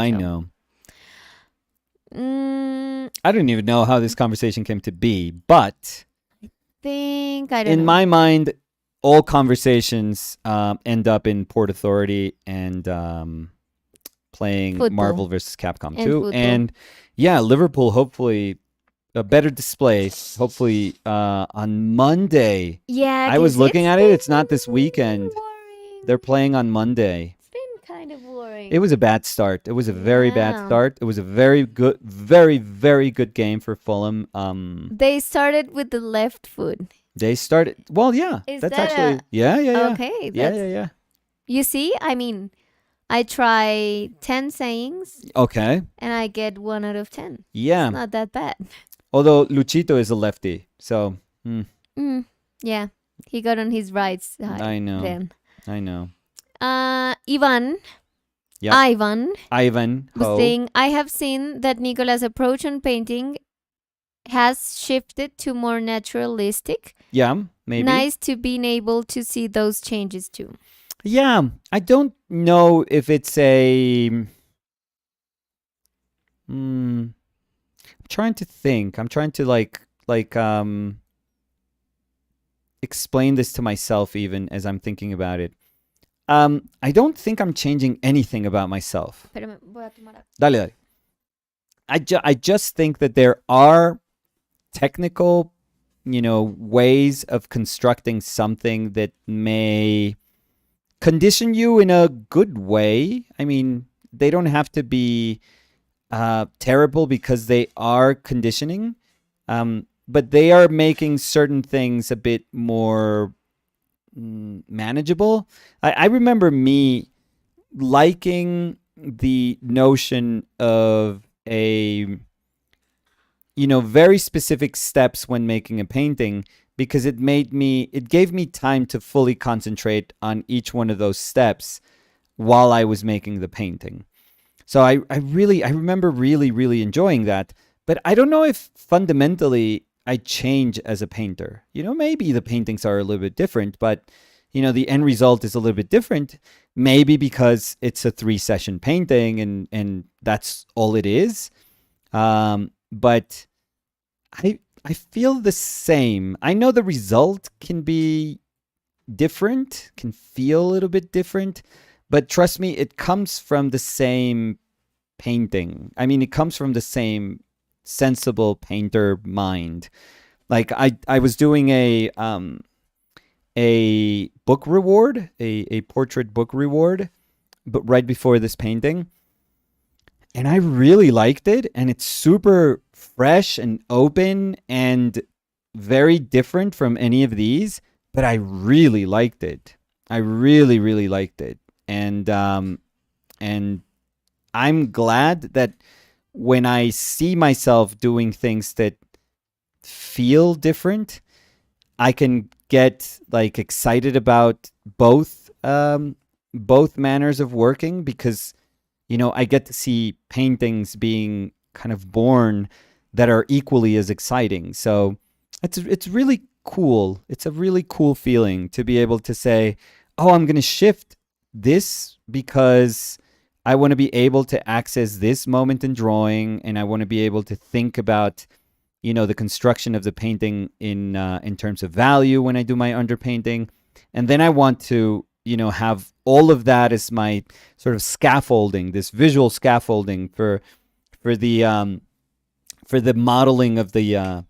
So. I don't even know how this conversation came to be, but I don't in know. my mind, all conversations end up in Port Authority and playing Football. Marvel vs. Capcom And 2. football. And yeah, Liverpool, hopefully a better display, hopefully on Monday. Yeah, I was 'cause looking it's at it. been It's not this weekend. boring. They're playing on Monday. It's been kind of boring. It was a bad start. It was a very bad Yeah. start. It was a very good, very, very good game for Fulham. They started with the left foot. They started. Well, yeah. Is That's that actually. Yeah. Okay. Yeah, That's, yeah. You see, I mean, I try 10 sayings Okay. and I get 1 out of 10. Yeah. It's not that bad. Although Luchito is a lefty, so Yeah, he got on his right side. I know. Then. I know. Ivan. Yep. Ivan Ivan was Ho. saying, I have seen that Nicola's approach on painting has shifted to more naturalistic. Yeah, maybe. Nice to being able to see those changes too. Yeah, I don't know if it's a. I'm trying to think. I'm trying to explain this to myself even as I'm thinking about it. I don't think I'm changing anything about myself. Espérame, voy a tomar agua. Dale. I just think that there are technical ways of constructing something that may condition you in a good way. I mean, they don't have to be terrible because they are conditioning, but they are making certain things a bit more manageable. I remember me liking the notion of a very specific steps when making a painting, because it gave me time to fully concentrate on each one of those steps while I was making the painting. So I remember really, really enjoying that. But I don't know if fundamentally I change as a painter. Maybe the paintings are a little bit different, but the end result is a little bit different. Maybe because it's a 3-session painting and that's all it is. But I feel the same. I know the result can be different, can feel a little bit different, but trust me, it comes from the same painting. I mean, it comes from the same sensible painter mind. Like I was doing a book reward, a portrait book reward, but right before this painting. And I really liked it, and it's super fresh and open and very different from any of these, but I really liked it. I really, really liked it. And I'm glad that when I see myself doing things that feel different, I can get like excited about both manners of working, because I get to see paintings being kind of born that are equally as exciting. So it's really cool. It's a really cool feeling to be able to say, oh, I'm going to shift this because I want to be able to access this moment in drawing, and I want to be able to think about the construction of the painting in terms of value when I do my underpainting. And then I want to have all of that as my sort of scaffolding, this visual scaffolding for the modeling of the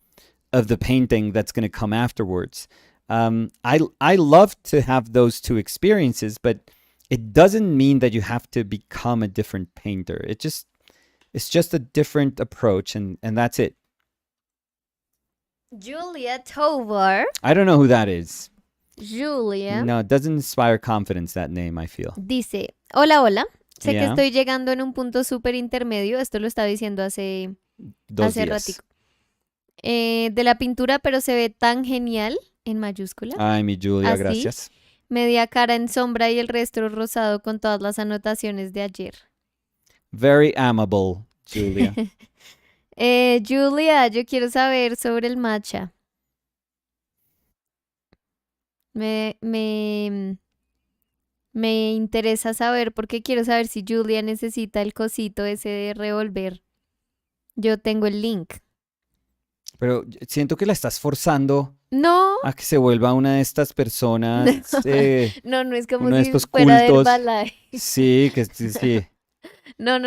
painting that's going to come afterwards. I love to have those two experiences, but it doesn't mean that you have to become a different painter. It's just a different approach, and that's it. Julia Tovar. I don't know who that is. Julia. No, it doesn't inspire confidence, that name, I feel. Dice, hola, hola. Sé que Yeah. estoy llegando en un punto súper intermedio. Esto lo estaba diciendo hace 2 días. ratico. De la pintura, pero se ve tan genial, en mayúscula. Ay, mi Julia, Así. gracias. Media cara en sombra y el resto rosado con todas las anotaciones de ayer. Very amable, Julia. Julia, yo quiero saber sobre el matcha. Me interesa saber, porque quiero saber si Julia necesita el cosito ese de revolver. Yo tengo el link. Pero siento que la estás forzando No, a que se vuelva una de estas personas. no es como uno de si estos fuera de cultos. Herbalife. Sí, que sí. No.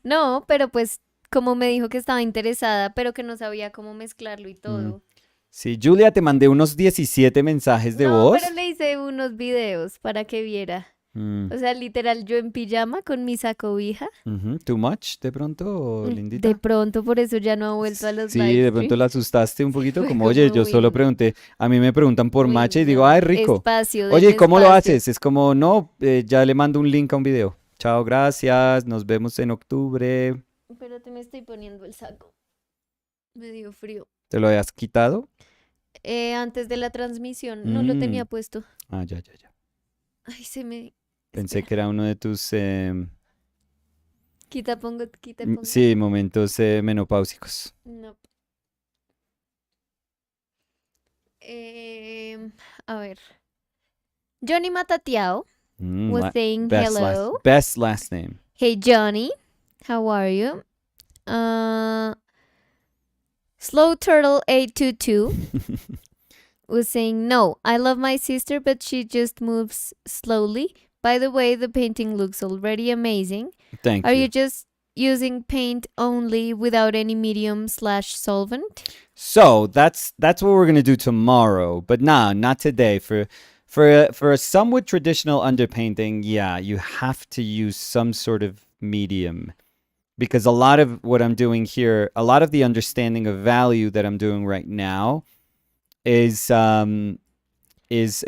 No, pero pues como me dijo que estaba interesada, pero que no sabía cómo mezclarlo y todo. Sí, Julia, te mandé unos 17 mensajes de No, voz. pero le hice unos videos para que viera. Mm. O sea, literal, yo en pijama con mi sacobija. Too much, de pronto, lindita. De pronto, por eso ya no ha vuelto a los Sí, live de pronto streams. la asustaste un poquito, Fue como, oye, como, yo solo uy, pregunté, a mí me preguntan por uy, matcha y digo, no, ay, rico. espacio, Oye, denme ¿y cómo lo espacio. haces? Es como, no, ya le mando un link a un video. Chao, gracias, nos vemos en octubre. Espérate, me estoy poniendo el saco. Me dio frío. ¿Te lo habías quitado? Antes de la transmisión, no lo tenía puesto. Ah, ya. Ay, se me... Pensé Espera. que era uno de tus, Quita, pongo. sí, momentos menopáusicos. No. A ver. Johnny Matatiao was saying hello. Best last name. Hey Johnny, how are you? Slow Turtle 822 was saying no. I love my sister, but she just moves slowly. By the way, the painting looks already amazing. Thank Are you. you just using paint only without any medium slash solvent? So that's what we're gonna do tomorrow. But nah, not today. For a somewhat traditional underpainting, yeah, you have to use some sort of medium because a lot of what I'm doing here, a lot of the understanding of value that I'm doing right now is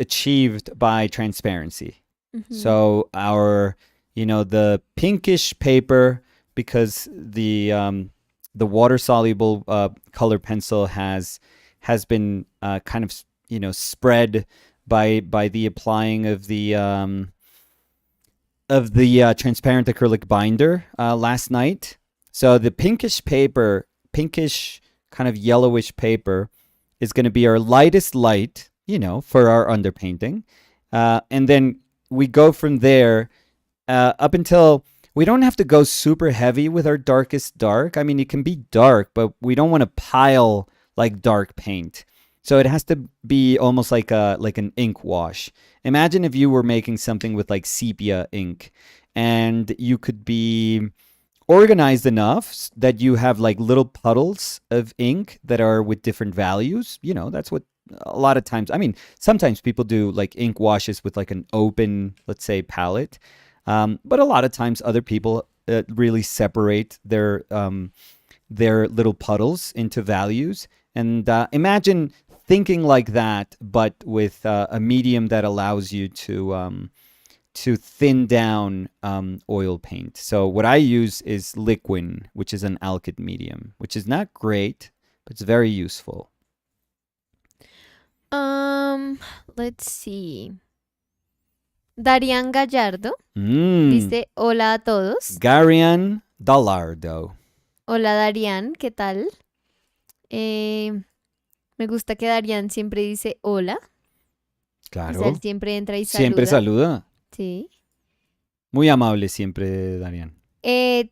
achieved by transparency. Mm-hmm. So the pinkish paper, because the water soluble color pencil has been kind of spread by the applying of the transparent acrylic binder last night. So the pinkish kind of yellowish paper is going to be our lightest light, for our underpainting. And then we go from there up until we don't have to go super heavy with our darkest dark. I mean, it can be dark, but we don't want to pile like dark paint. So it has to be almost like an ink wash. Imagine if you were making something with like sepia ink and you could be organized enough that you have like little puddles of ink that are with different values. That's what a lot of times, I mean, sometimes people do like ink washes with like an open, let's say, palette. But a lot of times other people really separate their little puddles into values. And imagine thinking like that, but with a medium that allows you to thin down oil paint. So what I use is Liquin, which is an alkyd medium, which is not great, but it's very useful. Let's see. Darian Gallardo Mm. dice hola a todos. Garian Dallardo. Hola Darian, ¿qué tal? Me gusta que Darian siempre dice hola. O sea, Claro. él siempre entra y saluda. Siempre saluda. Sí. Muy amable siempre, Darian.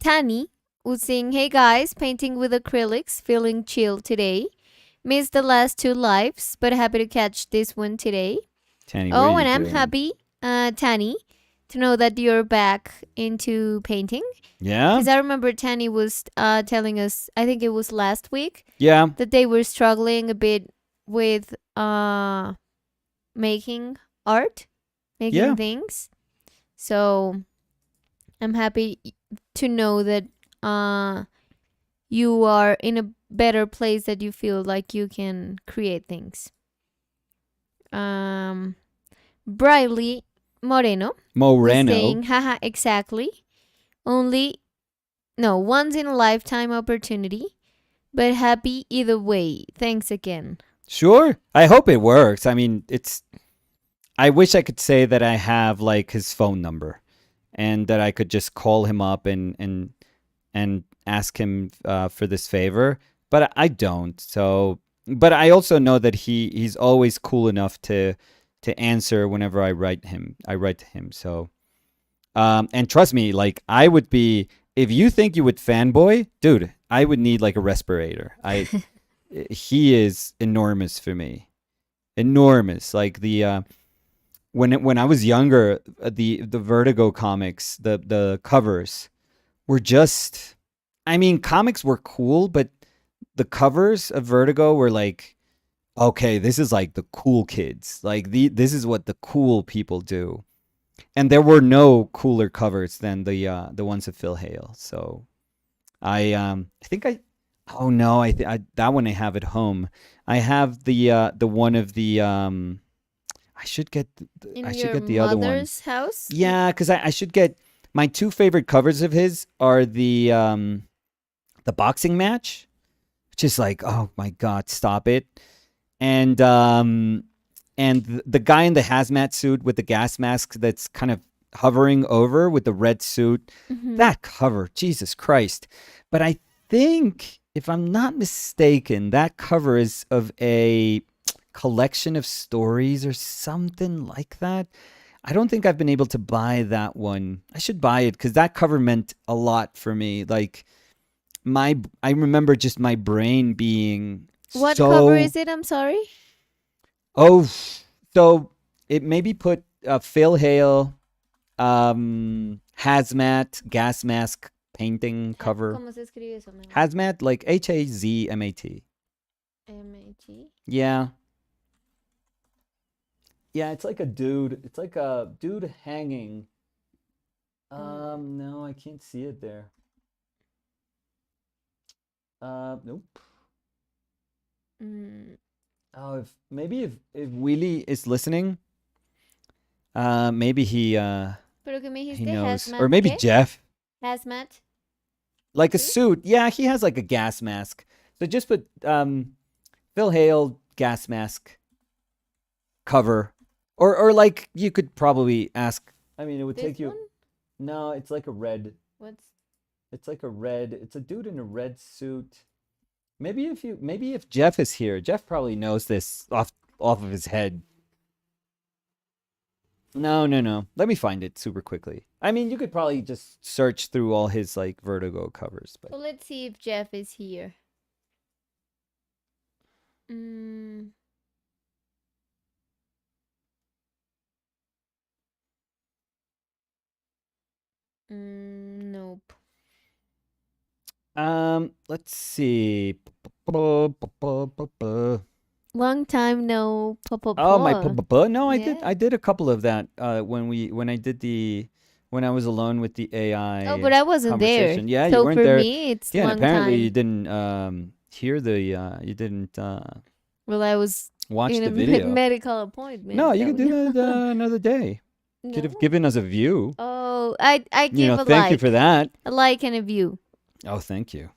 Tani was saying, hey guys, painting with acrylics, feeling chill today. Missed the last two lives, but happy to catch this one today. Tani, Oh, and I'm happy, Tani, to know that you're back into painting. Yeah? Because I remember Tani was telling us, I think it was last week, Yeah. that they were struggling a bit with making art, making things. So I'm happy to know that you are in a better place, that you feel like you can create things. Briley Moreno was saying, haha, exactly. Once in a lifetime opportunity, but happy either way. Thanks again. Sure. I hope it works. I mean, I wish I could say that I have like his phone number and that I could just call him up and ask him for this favor, but I don't. So, but I also know that he's always cool enough to answer whenever I write to him. So, and trust me, like I would be, if you think you would fanboy, dude, I would need like a respirator. He is enormous for me. Enormous. Like the when I was younger, the Vertigo comics, the covers were just, I mean, comics were cool, but the covers of Vertigo were like, okay, this is like the cool kids. Like this is what the cool people do. And there were no cooler covers than the ones of Phil Hale. So I think oh no, I that one I have at home. I have the one of the I should get the other one. Mother's house? Yeah, because I should get, my two favorite covers of his are the boxing match, which is like, oh my god, stop it. And the guy in the hazmat suit with the gas mask that's kind of hovering over with the red suit. Mm-hmm. That cover, Jesus Christ. But I think, if I'm not mistaken, that cover is of a collection of stories or something like that. I don't think I've been able to buy that one. I should buy it because that cover meant a lot for me. Like I remember just my brain being What cover is it? I'm sorry. Oh, so it maybe put Phil Hale, hazmat, gas mask painting cover. ¿Cómo se escribe eso? Mejor? Hazmat, like Hazmat. M-A-T. Yeah. Yeah, it's like a dude. It's like a dude hanging. No, I can't see it there. Nope. Mm. Oh, if Willie is listening, maybe ¿Pero qué me he dijiste? knows, ¿Hazmat or maybe qué? Jeff, ¿Hazmat? like a Suit? suit. Yeah, he has like a gas mask. So just put Phil Hale gas mask cover, or like you could probably ask. I mean, it would This take you. one? No, it's like a red. What's... It's like a red. It's a dude in a red suit. Maybe if Jeff is here, Jeff probably knows this off of his head. No, no, no. Let me find it super quickly. I mean, you could probably just search through all his like Vertigo covers, but Well, let's see if Jeff is here. Mm. Nope. let's see. Long time no Oh, my pa. no, Yeah. I did a couple of that when I was alone with the AI Oh, but I wasn't there. conversation. Yeah, you So weren't for there. me, it's Yeah, and long apparently you time. didn't hear the you didn't Well, I was watch in the a video. medical appointment. No, you So could do no. that another day. Could have No. given us a view. Oh, I give a Thank you like. for that. A like and a view. Oh, thank you.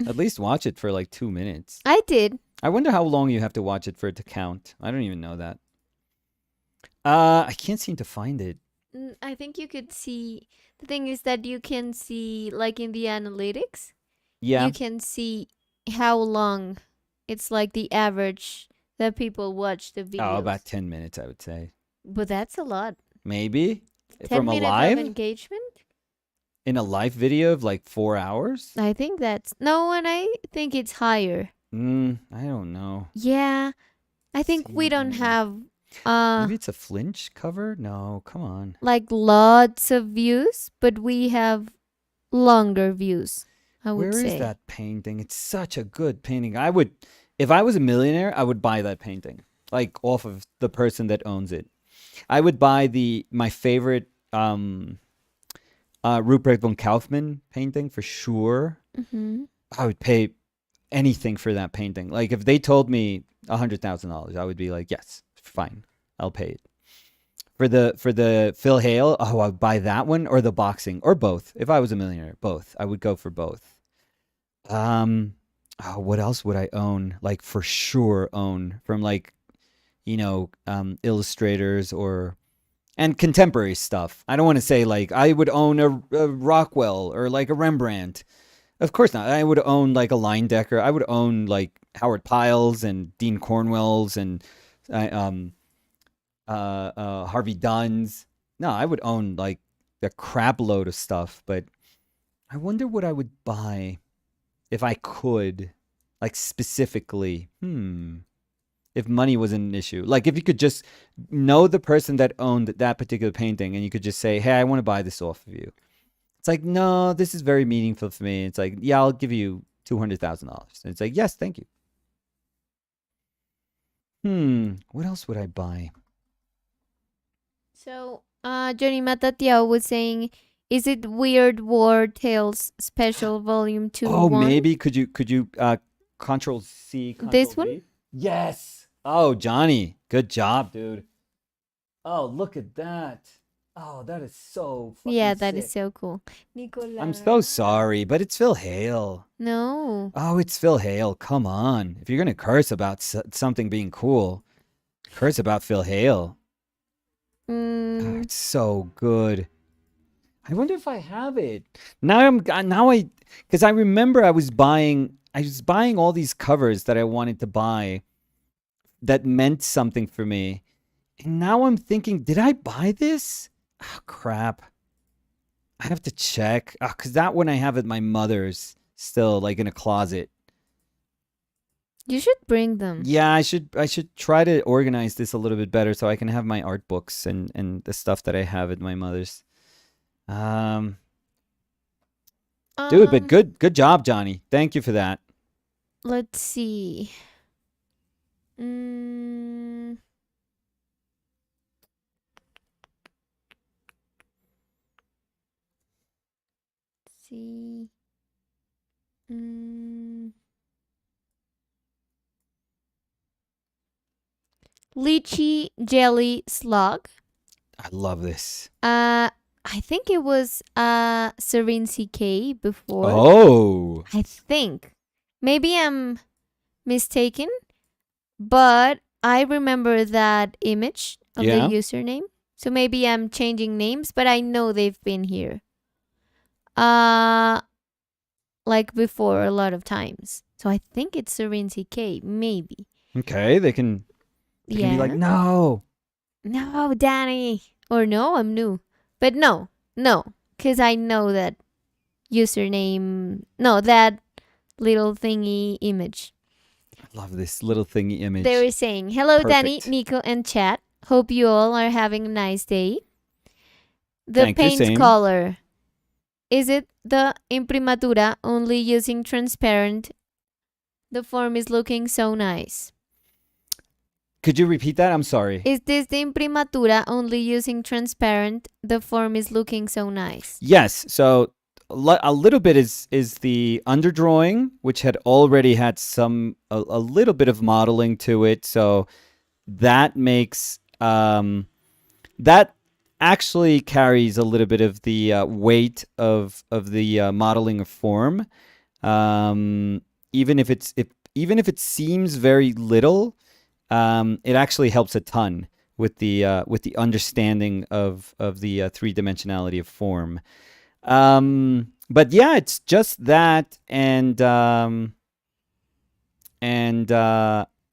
At least watch it for like 2 minutes. I did. I wonder how long you have to watch it for it to count. I don't even know that. I can't seem to find it. I think you could see. The thing is that you can see, like in the analytics, Yeah. you can see how long it's like the average that people watch the videos. Oh, about 10 minutes, I would say. But that's a lot. Maybe. 10 From a minutes of live? engagement? In a live video of like 4 hours? I think that's... No, and I think it's higher. I don't know. Yeah. I think we don't have... Maybe it's a flinch cover? No, come on. like lots of views, but we have longer views, I would Where say. is that painting? It's such a good painting. If I was a millionaire, I would buy that painting, like off of the person that owns it. I would buy my favorite Ruprecht von Kaufmann painting for sure. Mm-hmm. I would pay anything for that painting. Like if they told me $100,000, I would be like, yes, fine, I'll pay it. For the Phil Hale, I'd buy that one or the boxing or both. If I was a millionaire, both. I would go for both. What else would I own? Like for sure own from like, illustrators and contemporary stuff. I don't want to say like I would own a Rockwell or like a Rembrandt. Of course not. I would own like a Leyendecker. I would own like Howard Pyles and Dean Cornwells and Harvey Dunn's. No, I would own like a crap load of stuff, but I wonder what I would buy if I could, like specifically. If money wasn't an issue, like if you could just know the person that owned that particular painting, and you could just say, "Hey, I want to buy this off of you." It's like, no, this is very meaningful for me. It's like, yeah, I'll give you $200,000. And it's like, yes, thank you. What else would I buy? So, Johnny Matatiao was saying, is it Weird War Tales Special Volume 2? Oh, maybe could you Control C? Control This one? V? Yes. Oh, Johnny, good job, dude. Oh, look at that. Oh, that is so fucking Yeah, that sick. is so cool. Nicola. I'm so sorry, but it's Phil Hale. No. Oh, it's Phil Hale. Come on. If you're going to curse about something being cool, curse about Phil Hale. Oh, it's so good. I wonder if I have it. Because I remember I was buying all these covers that I wanted to buy that meant something for me. And now I'm thinking, did I buy this? Oh, crap. I have to check. Because that one I have at my mother's still, like in a closet. You should bring them. Yeah, I should try to organize this a little bit better so I can have my art books and, the stuff that I have at my mother's. Dude, but Um, good job, Johnny. Thank you for that. let's see. Mm, see. Mm, lychee jelly slug. I love this. I think it was Serene CK before. Oh, I think. Maybe I'm mistaken, but I remember that image of the yeah. username. So maybe I'm changing names, but I know they've been here. Uh like before a lot of times. So I think it's Serene CK, maybe. Okay, they can be like, Yeah. no. No, Danny. Or no, I'm new. But no. Because I know that username. No, that little thingy image. I love this little thingy They image. were saying, hello, Danny, Perfect. Nico, and chat. Hope you all are having a nice day. The Thank you, paint same. color. Is it the imprimatura only using transparent? The form is looking so nice. Could you repeat that? I'm sorry. Is this the imprimatura only using transparent? The form is looking so nice. Yes. So a little bit is the underdrawing, which had already had a little bit of modeling to it. So that makes that actually carries a little bit of the weight of the modeling of form. Um, even if even if it seems very little, it actually helps a ton with the understanding of the three dimensionality of form. But yeah, it's just that, and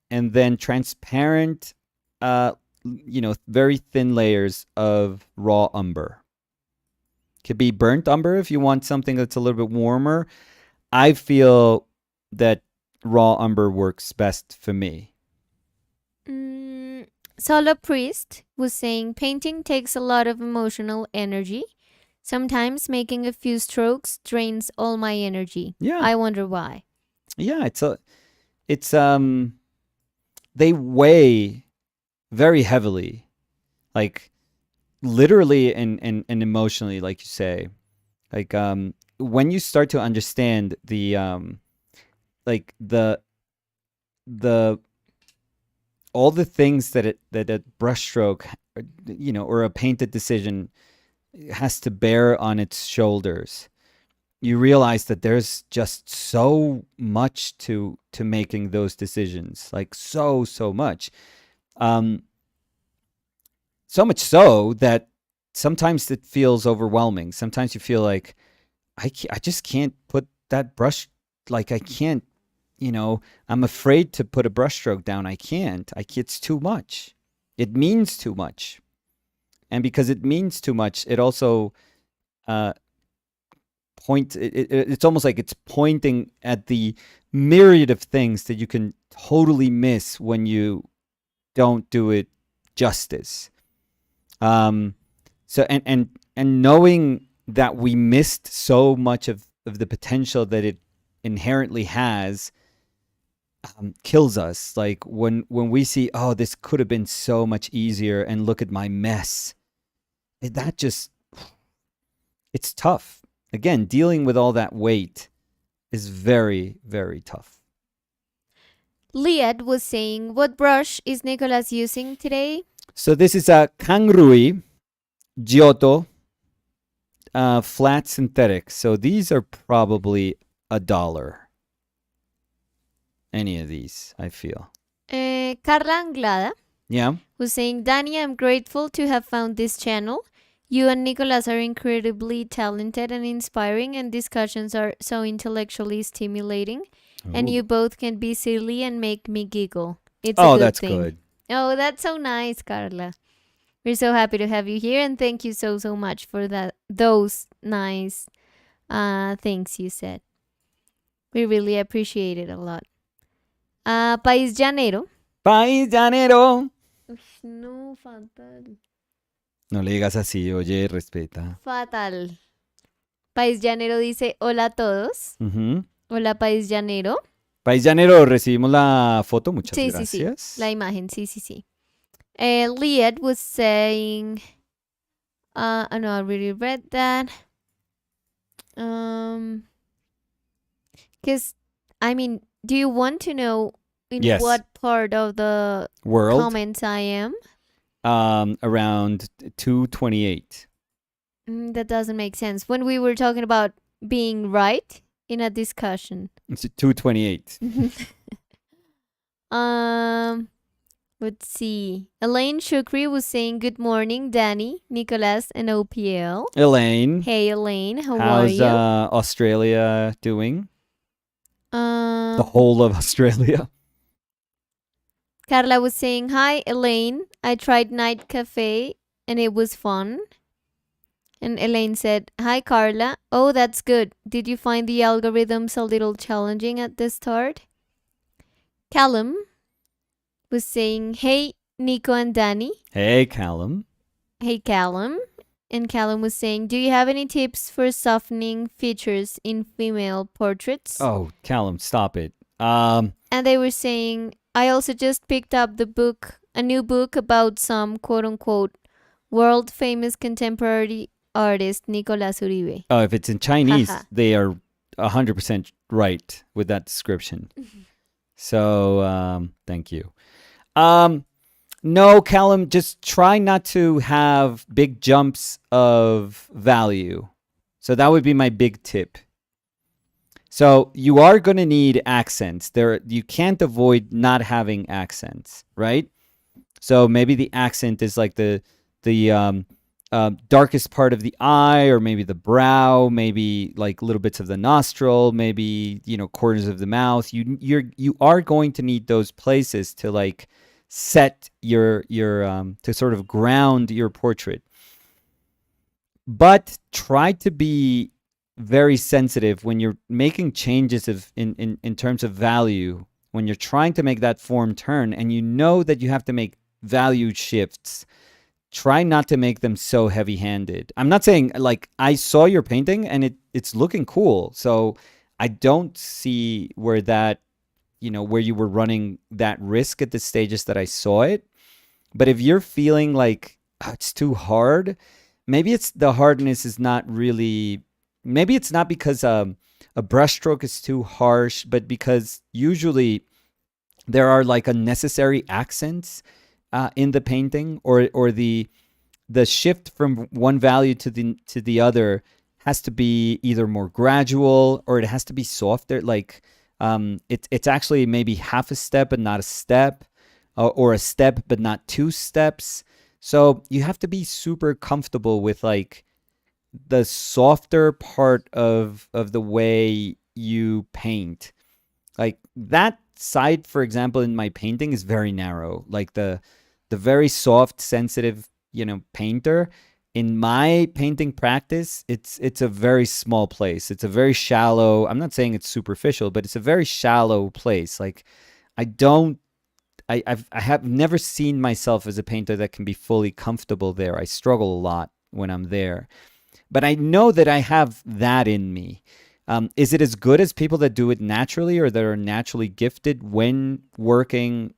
then transparent, very thin layers of raw umber. Could be burnt umber if you want something that's a little bit warmer. I feel that raw umber works best for me. Mm, Solo Priest was saying painting takes a lot of emotional energy. Sometimes making a few strokes drains all my energy. Yeah, I wonder why. yeah. It's they weigh very heavily, like literally and emotionally, like you say. Like when you start to understand like the all the things that a brushstroke, or a painted decision has to bear on its shoulders, you realize that there's just so much to making those decisions, like so much. Um, so much so that sometimes it feels overwhelming. Sometimes you feel like I just can't put that brush, like I can't, I'm afraid to put a brushstroke down. I can't. It's too much. It means too much. And because it means too much, it also uh, it's almost like it's pointing at the myriad of things that you can totally miss when you don't do it justice. Um, so and knowing that we missed so much of the potential that it inherently has, kills us. Like when we see, oh, this could have been so much easier, and look at my mess. That just, it's tough. Again, dealing with all that weight is very, very tough. Liad was saying, what brush is Nicholas using today? So this is a Kangrui Giotto flat synthetic. So these are probably $1. Any of these, I feel. Carla Anglada Yeah. was saying, Danny, I'm grateful to have found this channel. You and Nicholas are incredibly talented and inspiring, and discussions are so intellectually stimulating. And Ooh. you both can be silly and make me giggle. It's a Oh, good that's thing. good. Oh, that's so nice, Carla. We're so happy to have you here, and thank you so much for those nice things you said. We really appreciate it a lot. País Llanero. País llanero. Uy, no, fatal. No le digas así, oye, respeta. Fatal. País Llanero dice hola a todos. Ujú. Hola, País Llanero. País Llanero, recibimos la foto. Muchas Sí, sí, sí. La gracias. imagen, sí, sí, sí. Liet was saying, I know I already read that. Because, I mean, do you want to know in Yes. what part of the World, comments I am? around 228. That doesn't make sense. When we were talking about being right in a discussion. It's 228. um, let's see. Elaine Shukri was saying good morning, Danny, Nicolas, and OPL. Elaine, Hey, Elaine, how are how's you? Australia doing? The Um, whole of Australia. Carla was saying, hi, Elaine. I tried night cafe and it was fun. And Elaine said, hi, Carla. Oh, that's good. Did you find the algorithms a little challenging at the start? Callum was saying, hey, Nico and Danny. Hey, Callum. Hey, Callum. And Callum was saying, do you have any tips for softening features in female portraits? Oh, Callum, stop it. And they were saying, I also just picked up a new book about some quote unquote world famous contemporary artist Nicolas Uribe. Oh, if it's in Chinese, Haha. they are 100% right with that description. So, thank you. No, Callum, just try not to have big jumps of value. So that would be my big tip. So you are going to need accents. You can't avoid not having accents, right? So maybe the accent is like the darkest part of the eye, or maybe the brow, maybe like little bits of the nostril, maybe corners of the mouth. You are going to need those places to like set your to sort of ground your portrait. But try to be very sensitive when you're making changes in terms of value, when you're trying to make that form turn and you know that you have to make value shifts. Try not to make them so heavy-handed. I'm not saying, like, I saw your painting and it's looking cool, so I don't see where that, where you were running that risk at the stages that I saw it. But if you're feeling like it's too hard, maybe it's the hardness is not really, maybe it's not because a brushstroke is too harsh, but because usually there are like unnecessary accents in the painting, or the shift from one value to the other has to be either more gradual, or it has to be softer. Like it's actually maybe half a step but not a step, or a step but not two steps. So you have to be super comfortable with like the softer part of the way you paint. Like that side, for example, in my painting is very narrow. Like the very soft, sensitive, painter. In my painting practice, it's a very small place. It's a very shallow. I'm not saying it's superficial, but it's a very shallow place. Like I don't. I have never seen myself as a painter that can be fully comfortable there. I struggle a lot when I'm there. But I know that I have that in me. Is it as good as people that do it naturally, or that are naturally gifted when working,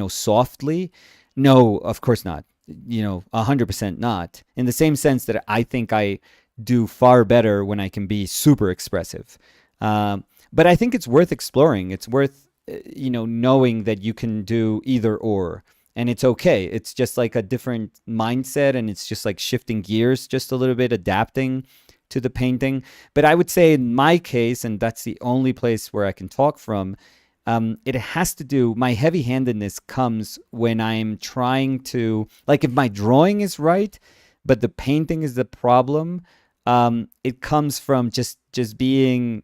softly? No, of course not. 100% not. In the same sense that I think I do far better when I can be super expressive. But I think it's worth exploring. It's worth, knowing that you can do either or. And it's okay. It's just like a different mindset, and it's just like shifting gears just a little bit, adapting to the painting. But I would say in my case, and that's the only place where I can talk from, it has to do, my heavy-handedness comes when I'm trying to, like if my drawing is right, but the painting is the problem, it comes from just being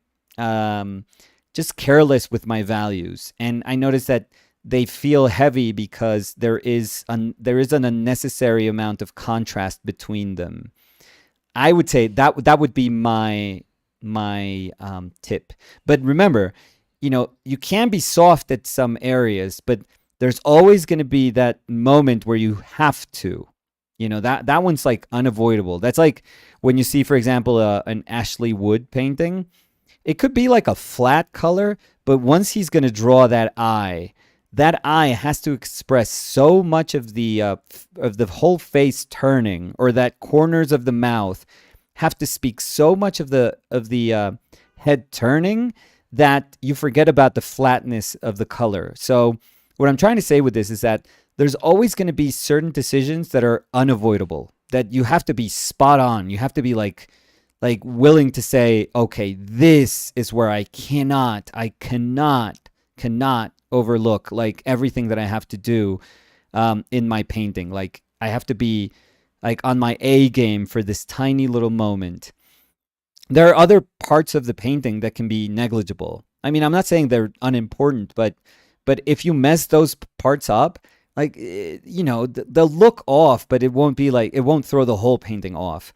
just careless with my values. And I notice that they feel heavy because there is an unnecessary amount of contrast between them. I would say that would be my tip. But remember, you can be soft at some areas, but there's always going to be that moment where you have to. That one's like unavoidable. That's like when you see, for example, an Ashley Wood painting. It could be like a flat color, but once he's going to draw that eye has to express so much of the whole face turning, or that corners of the mouth have to speak so much of the head turning that you forget about the flatness of the color. So what I'm trying to say with this is that there's always going to be certain decisions that are unavoidable, that you have to be spot on. You have to be like willing to say, okay, this is where I cannot overlook like everything that I have to do in my painting. Like I have to be like on my A game for this tiny little moment. There are other parts of the painting that can be negligible. I mean, I'm not saying they're unimportant, but if you mess those parts up, like they'll look off, but it won't throw the whole painting off.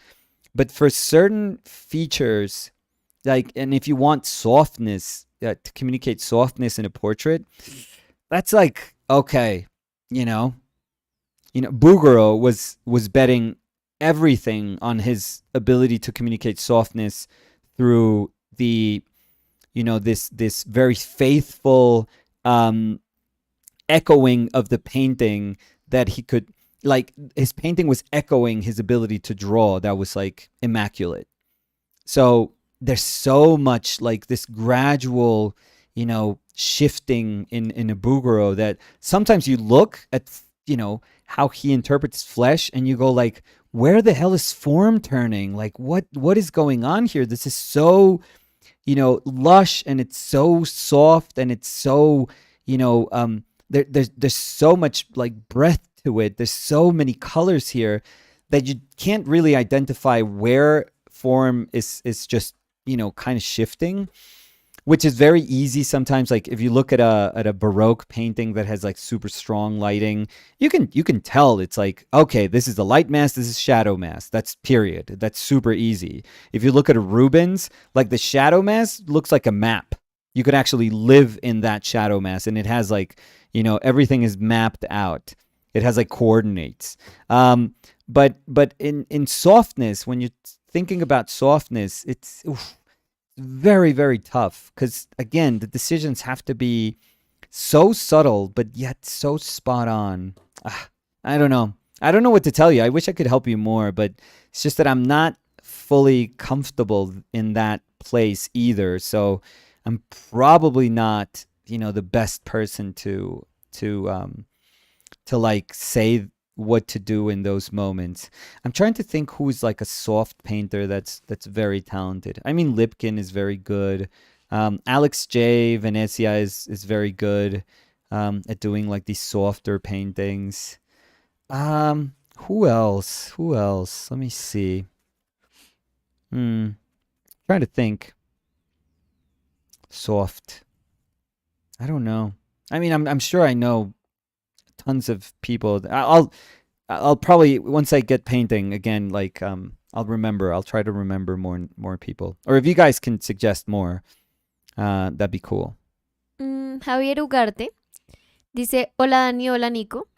But for certain features, like, and if you want softness, to communicate softness in a portrait, that's like, okay, Bugaro was betting everything on his ability to communicate softness through this very faithful echoing of the painting, that he could, like, his painting was echoing his ability to draw, that was like immaculate. So there's so much like this gradual shifting in a Bugaro, that sometimes you look at how he interprets flesh and you go like, where the hell is form turning? Like what is going on here? This is so lush, and it's so soft, and it's so there's so much like breath to it. There's so many colors here that you can't really identify where form is just kind of shifting, which is very easy sometimes. Like if you look at a Baroque painting that has like super strong lighting, you can tell it's like, okay, this is the light mass, this is shadow mass. That's period. That's super easy. If you look at a Rubens, like the shadow mass looks like a map. You could actually live in that shadow mass, and it has like, everything is mapped out. It has like coordinates. But in softness, when you're thinking about softness, it's very, very tough, because again, the decisions have to be so subtle but yet so spot on. I don't know what to tell you. I wish I could help you more, but it's just that I'm not fully comfortable in that place either. So I'm probably not the best person to like say what to do in those moments. I'm trying to think who's like a soft painter that's very talented. I mean, Lipkin is very good. Alex J. Venezia is very good at doing like these softer paintings. Who else? Let me see. Trying to think. Soft. I don't know. I mean, I'm sure I know tons of people. I'll probably, once I get painting again, like I'll try to remember more people. Or if you guys can suggest more, that'd be cool. Javier Ugarte dice, hola Dani, hola Nico.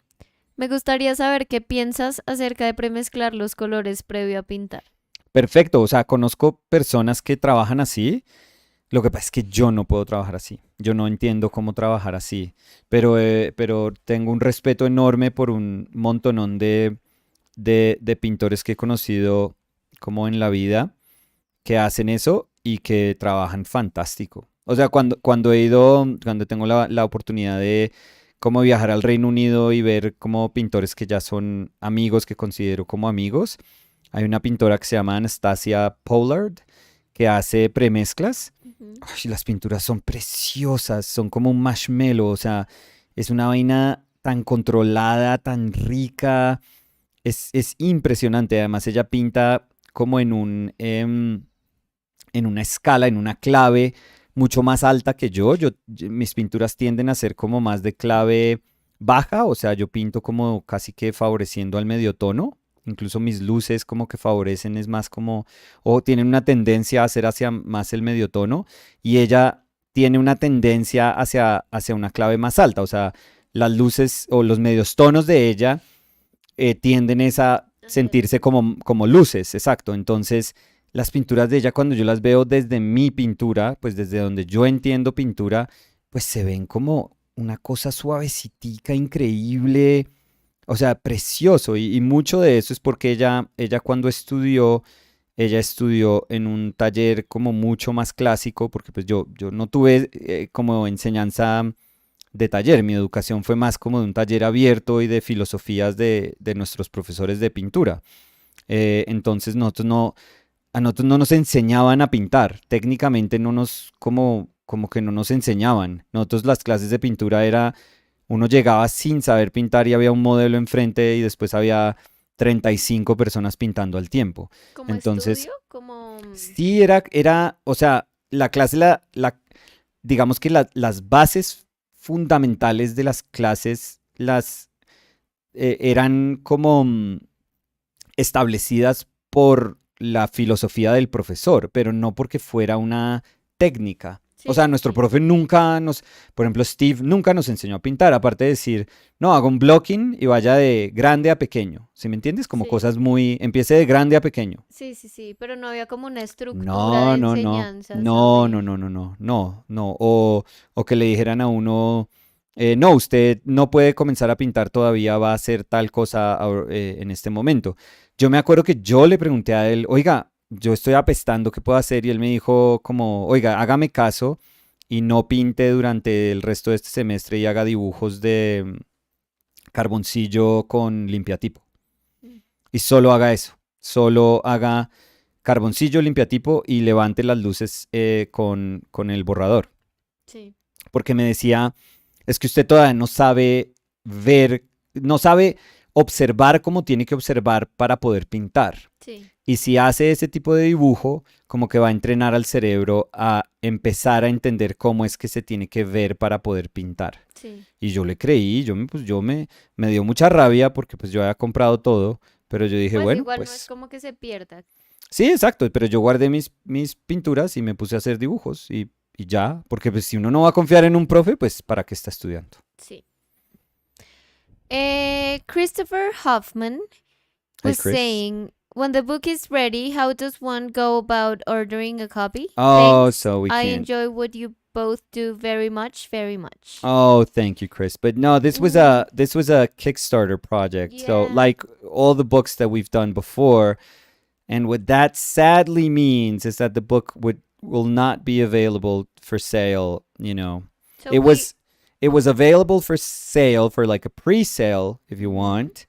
Me gustaría saber qué piensas acerca de premezclar los colores previo a pintar. Perfecto, o sea, conozco personas que trabajan así. Lo que pasa es que yo no puedo trabajar así. Yo no entiendo cómo trabajar así. Pero tengo un respeto enorme por un montonón de pintores que he conocido como en la vida, que hacen eso y que trabajan fantástico. O sea, cuando tengo la oportunidad de como viajar al Reino Unido y ver como pintores que ya son amigos, que considero como amigos, hay una pintora que se llama Anastasia Pollard, que hace premezclas. Ay, las pinturas son preciosas, son como un marshmallow, o sea, es una vaina tan controlada, tan rica, es impresionante. Además, ella pinta como en una escala, en una clave mucho más alta que mis pinturas tienden a ser como más de clave baja, o sea, yo pinto como casi que favoreciendo al medio tono. Incluso mis luces como que favorecen, es más como, o tienen una tendencia a hacer hacia más el medio tono, y ella tiene una tendencia hacia una clave más alta. O sea, las luces o los medios tonos de ella tienden sentirse como luces, exacto. Entonces, las pinturas de ella, cuando yo las veo desde mi pintura, pues desde donde yo entiendo pintura, pues se ven como una cosa suavecitica, increíble, o sea, precioso. Y mucho de eso es porque ella cuando estudió, ella estudió en un taller como mucho más clásico, porque pues yo no tuve como enseñanza de taller, mi educación fue más como de un taller abierto y de filosofías de nuestros profesores de pintura. Entonces a nosotros no nos enseñaban a pintar, técnicamente no nos, como que no nos enseñaban. Nosotros las clases de pintura era, uno llegaba sin saber pintar y había un modelo enfrente y después había 35 personas pintando al tiempo. Como Entonces, estudio, como... sí o sea, la clase, digamos que las bases fundamentales de las clases eran como establecidas por la filosofía del profesor, pero no porque fuera una técnica. O Sí, sea, sí, nuestro sí. profe nunca por ejemplo, Steve nunca nos enseñó a pintar, aparte de decir, no, haga un blocking y vaya de grande a pequeño. ¿Sí me entiendes? Como Sí, cosas empiece de grande a pequeño. sí, sí, sí, pero no había como una estructura de No, no, no, enseñanza no, sobre... no, no, no, no, no, no. O que le dijeran a uno, no, usted no puede comenzar a pintar todavía, va a hacer tal cosa en este momento. Yo me acuerdo que yo le pregunté a él, oiga, yo estoy apestando, ¿qué puedo hacer? Y él me dijo como, oiga, hágame caso y no pinte durante el resto de este semestre y haga dibujos de carboncillo con limpiatipo. Mm, Y solo haga eso, solo haga carboncillo, limpiatipo y levante las luces con el borrador. sí, Porque me decía, es que usted todavía no sabe ver, no sabe observar como tiene que observar para poder pintar. sí, Y si hace ese tipo de dibujo, como que va a entrenar al cerebro a empezar a entender cómo es que se tiene que ver para poder pintar. sí. Y yo le creí, me dio mucha rabia porque pues yo había comprado todo, pero yo dije, Pues bueno, igual no es pues como que se pierda. sí, exacto, pero yo guardé mis pinturas y me puse a hacer dibujos y ya, porque pues si uno no va a confiar en un profe, pues ¿para qué está estudiando? Sí. Christopher Hoffman Hey, was Chris. saying, when the book is ready, how does one go about ordering a copy? Oh, Thanks. so we I can't. enjoy what you both do very much, very much. Oh, thank you, Chris. But no, Mm, this was a Kickstarter project. So yeah. like all the books that we've done before, and what that sadly means is that the book will not be available for sale, you know. So It we. was it was available for sale for like a pre-sale if you Mhm. want,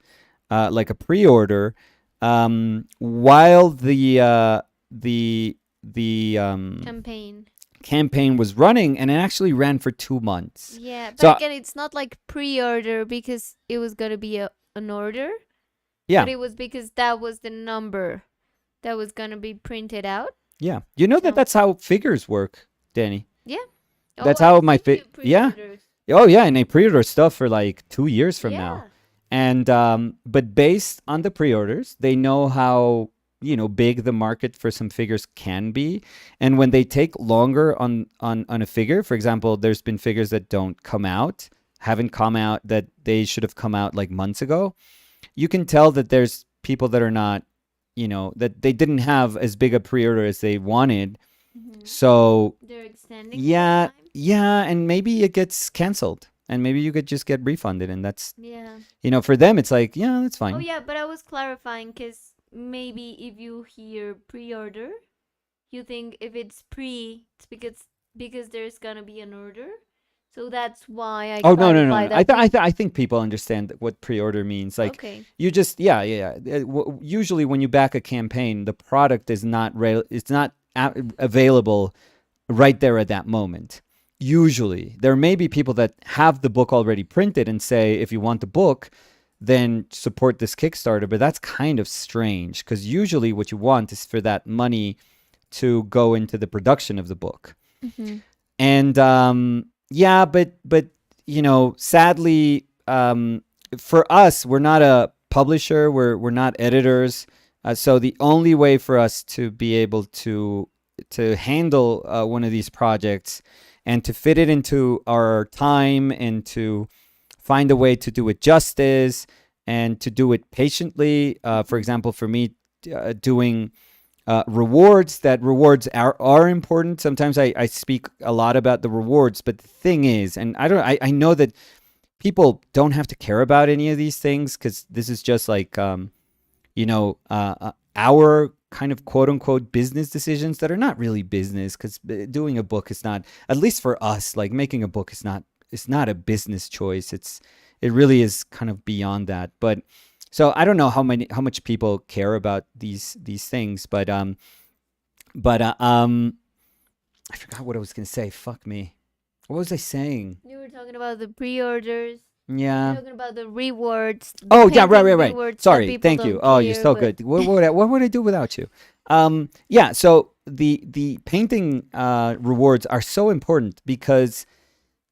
like a pre-order, while the Campaign. campaign was running, and it actually ran for 2 months. Yeah, but So again, it's not like pre-order because it was gonna be an order, yeah, but it was because that was the number that was gonna be printed out. yeah, you know that So that's how figures work, Danny. yeah. Oh, That's I've how my seen you yeah. pre-order. Oh yeah, and I pre-order stuff for like 2 years from now. Yeah. And but based on the pre-orders, they know how big the market for some figures can be, and when they take longer on a figure, for example, there's been figures that haven't come out that they should have come out like months ago. You can tell that there's people that are not, that they didn't have as big a pre-order as they wanted. Mhm. So They're extending the yeah, time. yeah, and maybe it gets canceled, and maybe you could just get refunded, and that's Yeah. for them, it's like, yeah, that's Oh fine. yeah, but I was clarifying because maybe if you hear pre-order, you think if it's pre, it's because there's gonna be an order. So that's why I Oh no, no, no, clarify no. I that th- I, thing. th- I think people understand what pre-order means. Like, Okay. you just, yeah, yeah, yeah. Usually, when you back a campaign, the product is not it's not available right there at that moment. Usually, there may be people that have the book already printed and say, if you want the book, then support this Kickstarter. But that's kind of strange because usually, what you want is for that money to go into the production of the book. Mm-hmm. And yeah, but sadly, for us, we're not a publisher. We're not editors. So the only way for us to be able to handle one of these projects and to fit it into our time and to find a way to do it justice and to do it patiently. For example, for me, doing rewards, that rewards are important. Sometimes I speak a lot about the rewards, but the thing is, and I know that people don't have to care about any of these things, because this is just like our kind of quote unquote business decisions that are not really business, because doing a book is not, at least for us, like making a book is not, it's not a business choice. It really is kind of beyond that. But so I don't know how much people care about these things, but I forgot what I was gonna say. Fuck me. What was I saying? You were talking about the pre-orders. Yeah. Talking about the rewards. The Oh yeah, right. rewards that Sorry, people thank you. don't Oh, you're care, so but- good. What would I do without you? Yeah. So the painting rewards are so important, because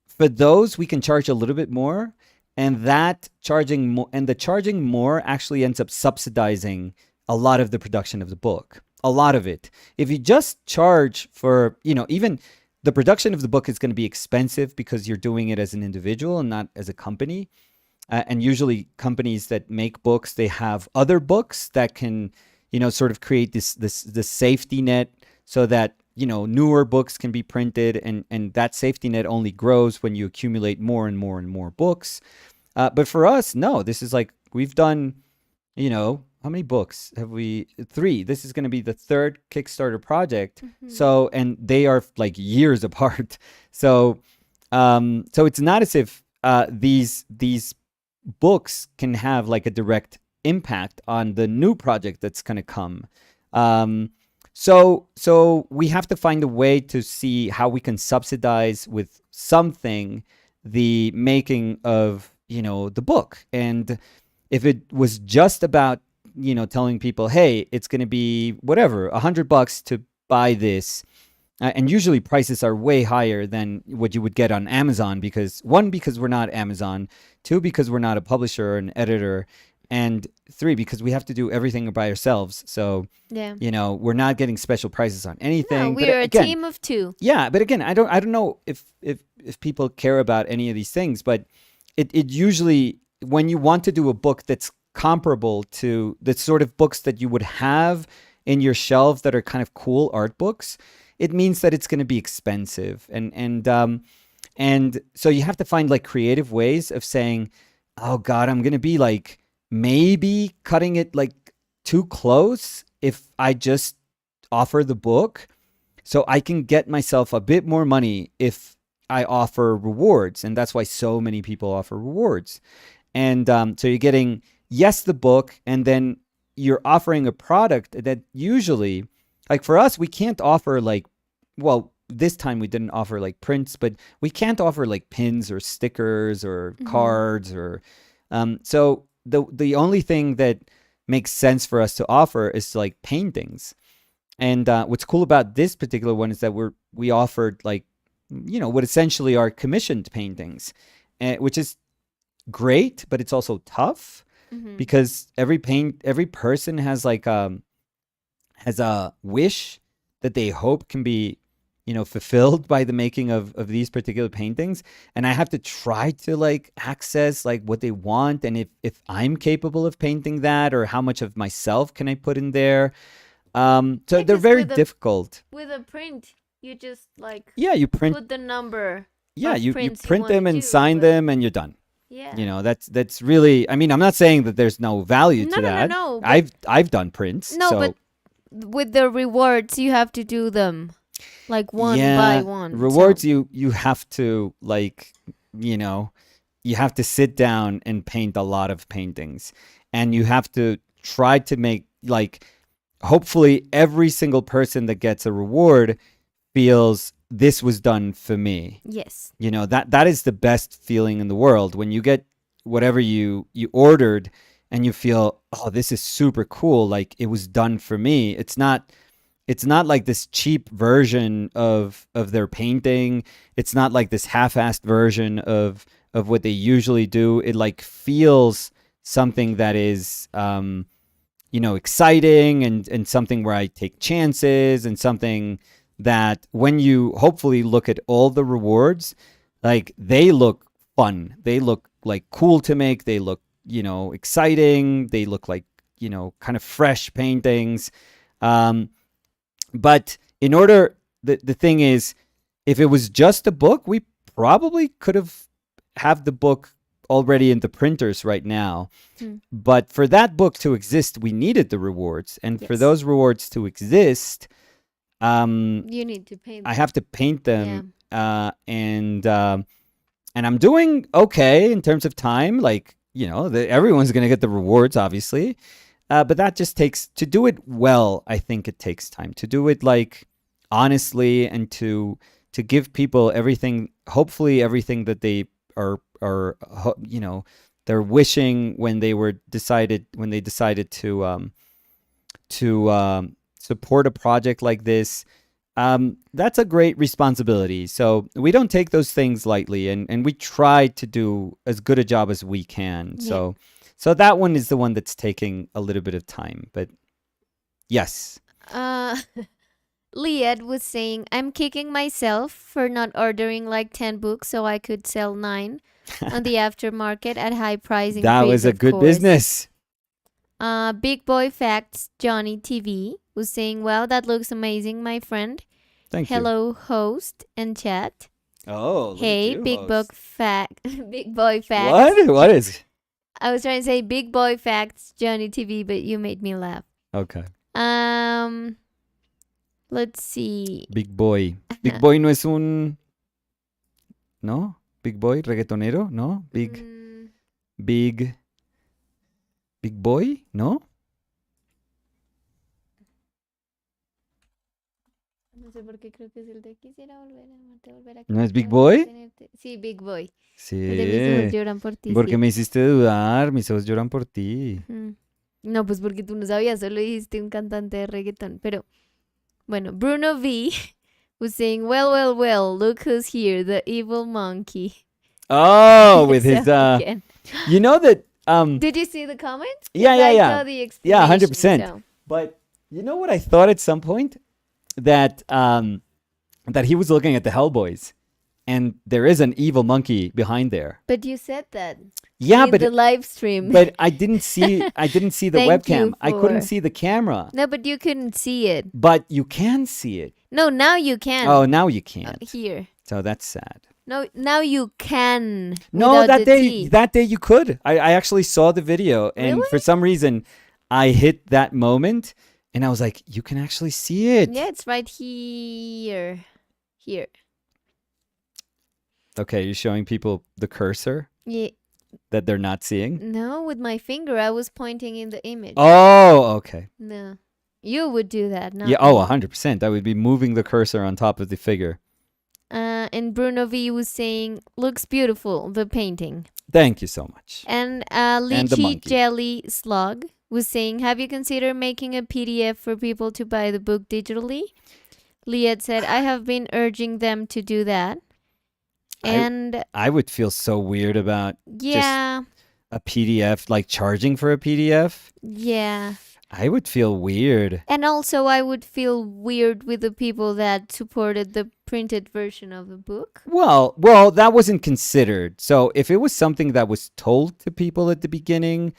for those we can charge a little bit more, and that charging more, and the charging more actually ends up subsidizing a lot of the production of the book. A lot of it. If you just charge for, even the production of the book is going to be expensive, because you're doing it as an individual and not as a company. And usually companies that make books, they have other books that can, sort of create this safety net, so that, newer books can be printed, and that safety net only grows when you accumulate more and more and more books. But for us, no, this is like, we've done, how many books have we? 3. This is going to be the 3rd Kickstarter project. So, and they are like years apart. So it's not as if these books can have like a direct impact on the new project that's going to come. So we have to find a way to see how we can subsidize with something the making of, the book. And if it was just about, telling people, hey, it's going to be whatever, $100 to buy this. And usually prices are way higher than what you would get on Amazon, because 1, because we're not Amazon, 2, because we're not a publisher or an editor, and 3, because we have to do everything by ourselves. So, Yeah. we're not getting special prices on anything. No, But we're a again, team of 2. yeah, but again, I don't know if people care about any of these things, but it usually, when you want to do a book that's comparable to the sort of books that you would have in your shelf that are kind of cool art books, it means that it's going to be expensive. And so you have to find like creative ways of saying, oh God, I'm going to be like maybe cutting it like too close if I just offer the book, so I can get myself a bit more money if I offer rewards. And that's why so many people offer rewards. And so you're getting, yes, the book, and then you're offering a product that usually, like for us, we can't offer like, well, this time we didn't offer like prints, but we can't offer like pins or stickers or cards or, so the only thing that makes sense for us to offer is like paintings. And what's cool about this particular one is that we offered like, what essentially are commissioned paintings, which is great, but it's also tough, because every person has like has a wish that they hope can be, fulfilled by the making of these particular paintings. And I have to try to like access like what they want, and if I'm capable of painting that, or how much of myself can I put in there. So Yeah, they're 'cause very with a- difficult. With a print, you just like Yeah, you print. put the number. Yeah, of you prints print them wanna and do, sign but- them, and you're done. Yeah. That's really. I mean, I'm not saying that there's no value No, to no, no, that. no, but- I've done prints. No, so, but with the rewards, you have to do them like one by one. rewards, so- you have to like, you have to sit down and paint a lot of paintings, and you have to try to make like, hopefully every single person that gets a reward feels this was done for me. Yes. That is the best feeling in the world, when you get whatever you ordered and you feel, oh, this is super cool, like it was done for me. It's not like this cheap version of their painting. It's not like this half-assed version of what they usually do. It like feels something that is exciting, and something where I take chances, and something that when you hopefully look at all the rewards, like they look fun. They look like cool to make. They look exciting. They look like, kind of fresh paintings. But in order, the thing is, if it was just a book, we probably could have the book already in the printers right now. But for that book to exist, we needed the rewards. And for those rewards to exist, you need to paint them. I have to paint them. And I'm doing okay in terms of time. Like, everyone's going to get the rewards, obviously. But that just takes, to do it well, I think it takes time. To do it, like, honestly, and to give people everything, hopefully everything that they are they're wishing when they decided to support a project like this. That's a great responsibility. So we don't take those things lightly, and we try to do as good a job as we can. So that one is the one that's taking a little bit of time, but yes. Liad was saying, I'm kicking myself for not ordering like 10 books so I could sell 9 on the aftermarket at high pricing. That was a good business. Big Boy Facts Johnny TV was saying, wow, that looks amazing, my friend. Thank you. Hello, host and chat. Oh, hey, you, Big host. Big Boy Facts. What is? I was trying to say Big Boy Facts Johnny TV, but you made me laugh. Okay. Let's see. Big Boy. Big Boy no es un... ¿No? Big Boy, reggaetonero, ¿no? Big Boy, ¿no? No sé por qué creo que es el de quisiera volver a ¿No es Big Boy? Sí, Big Boy. Sí. El de mis ojos lloran por ti. Porque me hiciste dudar, mis ojos lloran por ti. No, pues porque tú no sabías, solo dijiste un cantante de reggaetón. Pero, bueno, Bruno V was saying, well, look who's here, the evil monkey. Oh, with his, you know that, did you see the comments? Yeah. I saw the yeah, 100%. So. But you know what I thought at some point? That he was looking at the Hellboys, and there is an evil monkey behind there. But you said that. Yeah, in the live stream. But I didn't see the webcam. I couldn't see the camera. No, but you couldn't see it. But you can see it. No, now you can. Oh, now you can't. Here. So that's sad. No, now you can. No, that day you could. I actually saw the video, and really? For some reason, I hit that moment, and I was like, you can actually see it. Yeah, it's right here. Here. Okay, you're showing people the cursor? Yeah. That they're not seeing? No, with my finger, I was pointing in the image. Oh, okay. No. You would do that, not yeah, oh, 100%. I would be moving the cursor on top of the figure. And Bruno V was saying, looks beautiful, the painting. Thank you so much. And Lychee Jelly Slug was saying, have you considered making a PDF for people to buy the book digitally? Liad said, I have been urging them to do that. And I would feel so weird about just a PDF, like charging for a PDF. Yeah. I would feel weird. And also I would feel weird with the people that supported the printed version of the book. Well, that wasn't considered. So if it was something that was told to people at the beginning,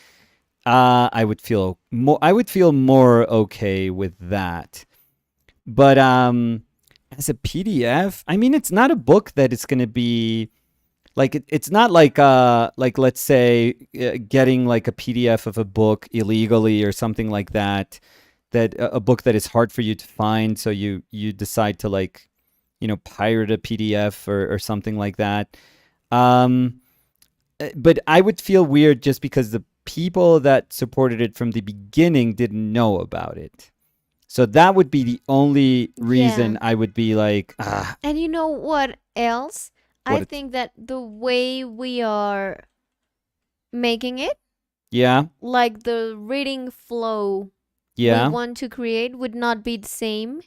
I would feel more okay with that. But as a PDF, I mean, it's not a book that it's going to be like, it's not like let's say getting like a PDF of a book illegally or something like that, a book that is hard for you to find. So you decide to like, pirate a PDF or something like that. But I would feel weird just because the people that supported it from the beginning didn't know about it. So that would be the only reason I would be like, ah. And you know what else? I think that the way we are making it, like the reading flow we want to create would not be the same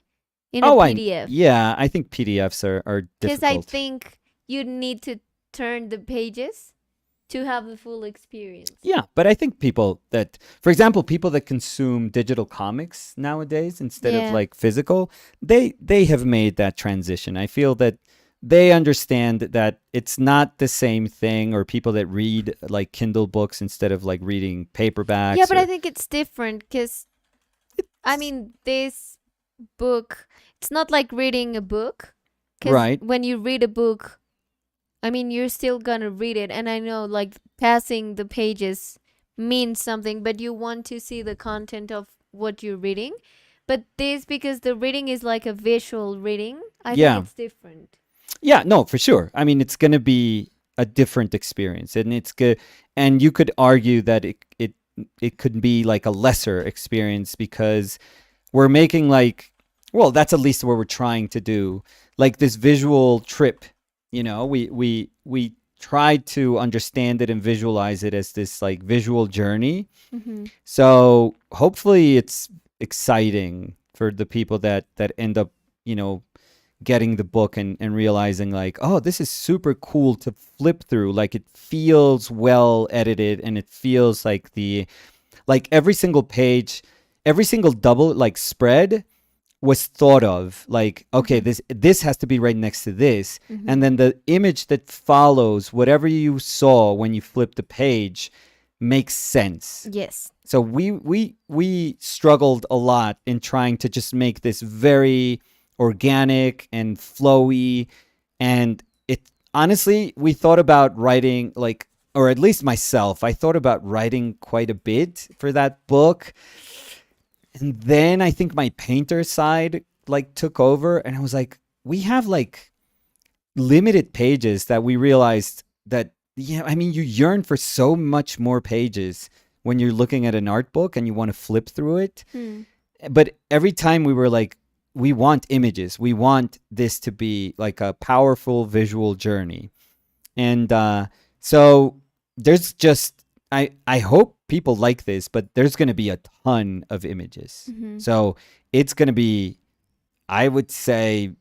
in a PDF. I think PDFs are difficult. Because I think you'd need to turn the pages to have the full experience. Yeah, but I think people that consume digital comics nowadays instead of like physical, they have made that transition. I feel that they understand that it's not the same thing, or people that read like Kindle books instead of like reading Yeah, paperbacks but I or think it's different because I mean, this book, it's not like reading a book. Because right. when you read a book, I mean, you're still gonna read it. And I know, like, passing the pages means something, but you want to see the content of what you're reading. But this, because the reading is like a visual reading, I think Yeah. it's different. Yeah, no, for sure. I mean, it's going to be a different experience, and it's good. And you could argue that it could be like a lesser experience because we're making like, well, that's at least what we're trying to do, like this visual trip. We try to understand it and visualize it as this like visual journey. Mm-hmm. So hopefully, it's exciting for the people that end up, you know, getting the book and realizing like, oh, this is super cool to flip through. Like it feels well edited, and it feels like every single page, every single double like spread was thought of. Like, okay, Mm-hmm. this has to be right next to this. Mm-hmm. And then the image that follows whatever you saw when you flip the page makes sense. Yes. So we struggled a lot in trying to just make this very organic and flowy. And it honestly, we thought about writing like, or at least myself, I thought about writing quite a bit for that book. And then I think my painter side like took over, and I was like, we have like limited pages that we realized that, yeah, I mean, you yearn for so much more pages when you're looking at an art book and you want to flip through it. Hmm. But every time we were like, we want images, we want this to be like a powerful visual journey. And so there's just, I hope people like this, but there's going to be a ton of images. Mm-hmm. So it's going to be, I would say,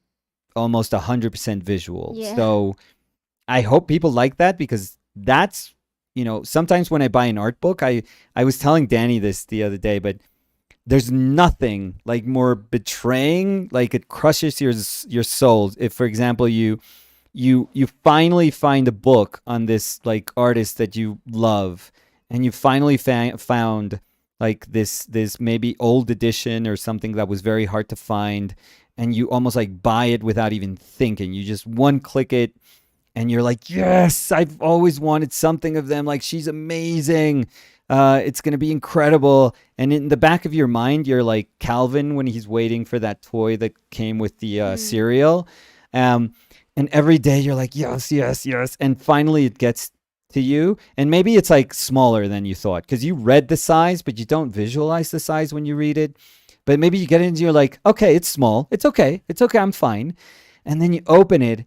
almost 100% visual. Yeah. So I hope people like that, because that's, sometimes when I buy an art book, I was telling Danny this the other day, but there's nothing like more betraying, like it crushes your soul. If, for example, you finally find a book on this like artist that you love, and you finally found like this maybe old edition or something that was very hard to find, and you almost like buy it without even thinking. You just one click it, and you're like, yes, I've always wanted something of them. Like, she's amazing. It's going to be incredible. And in the back of your mind, you're like Calvin when he's waiting for that toy that came with the Mm. cereal. And every day you're like, yes, yes, yes. And finally it gets to you. And maybe it's like smaller than you thought, because you read the size, but you don't visualize the size when you read it. But maybe you get it and you're like, okay, it's small. It's okay. It's okay. I'm fine. And then you open it,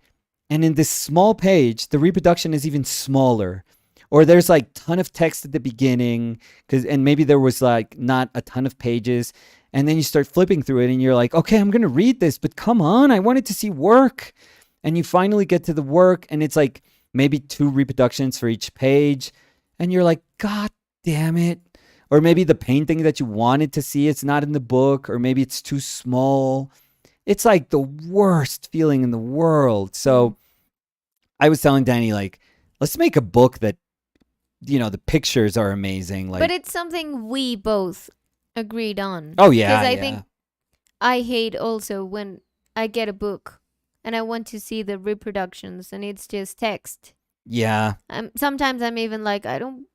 and in this small page, the reproduction is even smaller. Or there's like ton of text at the beginning, and maybe there was like not a ton of pages. And then you start flipping through it and you're like, okay, I'm going to read this, but come on, I wanted to see work. And you finally get to the work, and it's like maybe 2 reproductions for each page. And you're like, God damn it. Or maybe the painting that you wanted to see, it's not in the book, or maybe it's too small. It's like the worst feeling in the world. Mm. So I was telling Danny, like, let's make a book that, the pictures are amazing. But Like, it's something we both agreed on. oh Because yeah, I yeah. think I hate also when I get a book and I want to see the reproductions and it's just text. Yeah. Sometimes I'm even like, I don't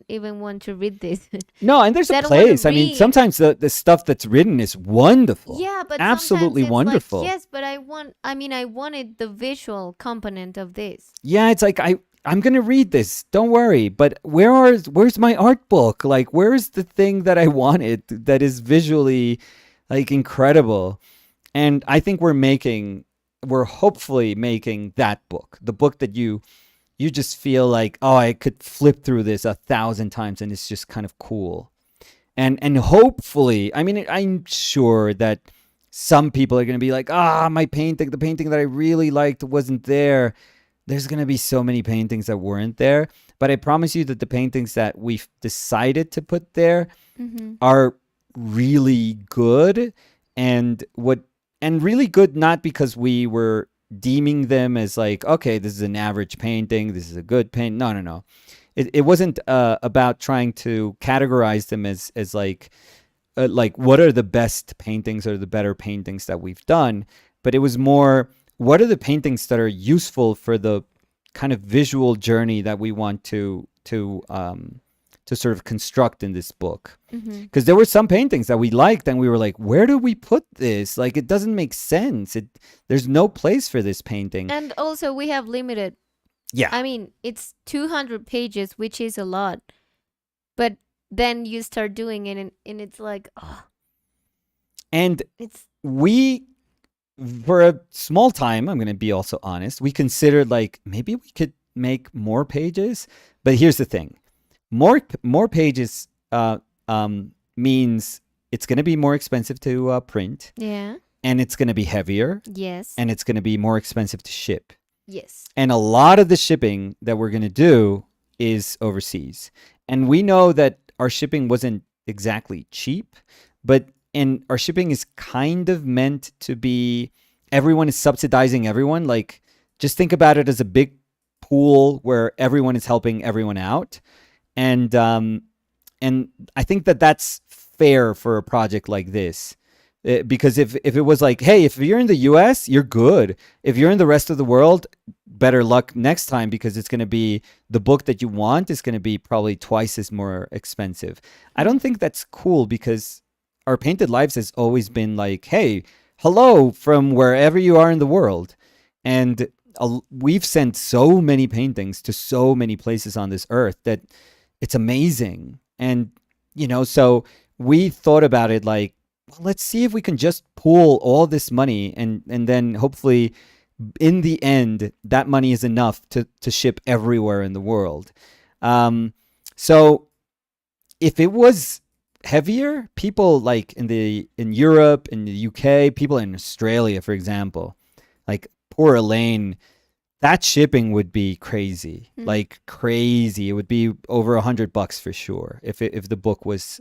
even want to read this. No, and there's a I don't want to place. I mean, read. sometimes the stuff that's written is wonderful. Yeah, but Absolutely sometimes it's wonderful. like, yes, but I wanted the visual component of this. Yeah, it's like I'm gonna read this. Don't worry. But where's my art book? Like, where's the thing that I wanted that is visually like incredible? And I think we're hopefully making that book, the book that you just feel like, oh, I could flip through this 1,000 times and it's just kind of cool. And hopefully, I mean, I'm sure that some people are going to be like, the painting that I really liked wasn't there. There's going to be so many paintings that weren't there. But I promise you that the paintings that we've decided to put there Mm-hmm. are really good. And really good, not because we were deeming them as like, okay, this is an average painting, this is a good paint. No, no, no. It wasn't about trying to categorize them as like what are the best paintings or the better paintings that we've done, but it was more what are the paintings that are useful for the kind of visual journey that we want to sort of construct in this book. Mm-hmm. Because there were some paintings that we liked and we were like, where do we put this? Like, it doesn't make sense. There's no place for this painting. And also, we have limited. Yeah. I mean, it's 200 pages, which is a lot. But then you start doing it, and it's like, oh, And it's we, for a small time, I'm going to be also honest, we considered like maybe we could make more pages. But here's the thing. More pages means it's going to be more expensive to print, yeah, and it's going to be heavier, yes, and it's going to be more expensive to ship. yes, And a lot of the shipping that we're going to do is overseas. And we know that our shipping wasn't exactly cheap, and our shipping is kind of meant to be everyone is subsidizing everyone. Like, just think about it as a big pool where everyone is helping everyone out. And I think that that's fair for a project like this. Because if it was like, hey, if you're in the US, you're good. If you're in the rest of the world, better luck next time, because it's going to be the book that you want is going to be probably twice as more expensive. I don't think that's cool, because our Painted Lives has always been like, hey, hello from wherever you are in the world. And we've sent so many paintings to so many places on this earth that it's amazing. And, so we thought about it like, well, let's see if we can just pool all this money, and then hopefully in the end, that money is enough to ship everywhere in the world. So if it was heavier, people like in Europe, in the UK, people in Australia, for example, like poor Elaine, that shipping would be crazy, like crazy. It would be over $100 for sure if the book was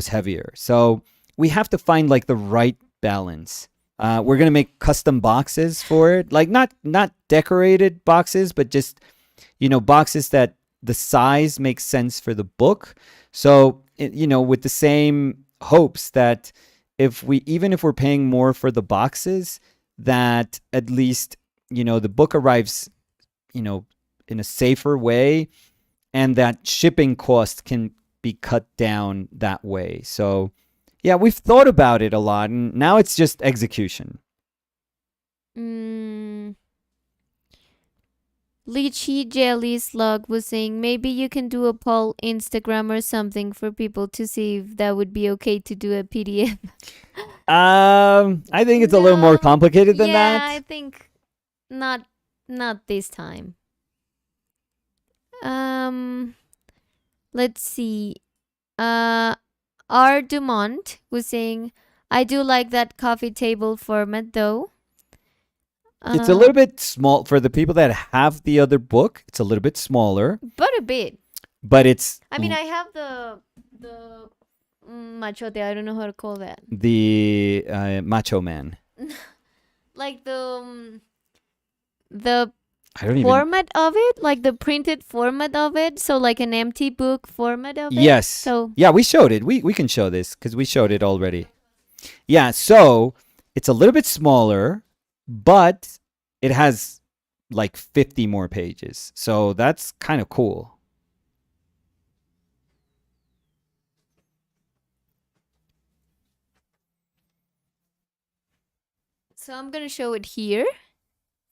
heavier. So we have to find like the right balance. We're gonna make custom boxes for it, like not decorated boxes, but just boxes that the size makes sense for the book. So with the same hopes that even if we're paying more for the boxes, that at least the book arrives in a safer way, and that shipping cost can be cut down that way. So yeah, we've thought about it a lot, and now it's just execution. Lychee Jelly Slug was saying maybe you can do a poll Instagram or something for people to see if that would be okay to do a PDF. I think it's a little more complicated than yeah, that. I think not this time. Let's see. R. Dumont was saying, I do like that coffee table format though. It's a little bit small for the people that have the other book. It's a little bit smaller, but a bit. But it's. I mean, I have the machote. I don't know how to call that. The Macho Man. Like the I don't even. format of it, like the printed format of it. So like an empty book format of it. Yes. So yeah, we showed it. We can show this because we showed it already. Yeah. So it's a little bit smaller, but it has like 50 more pages. So that's kind of cool. So I'm gonna show it here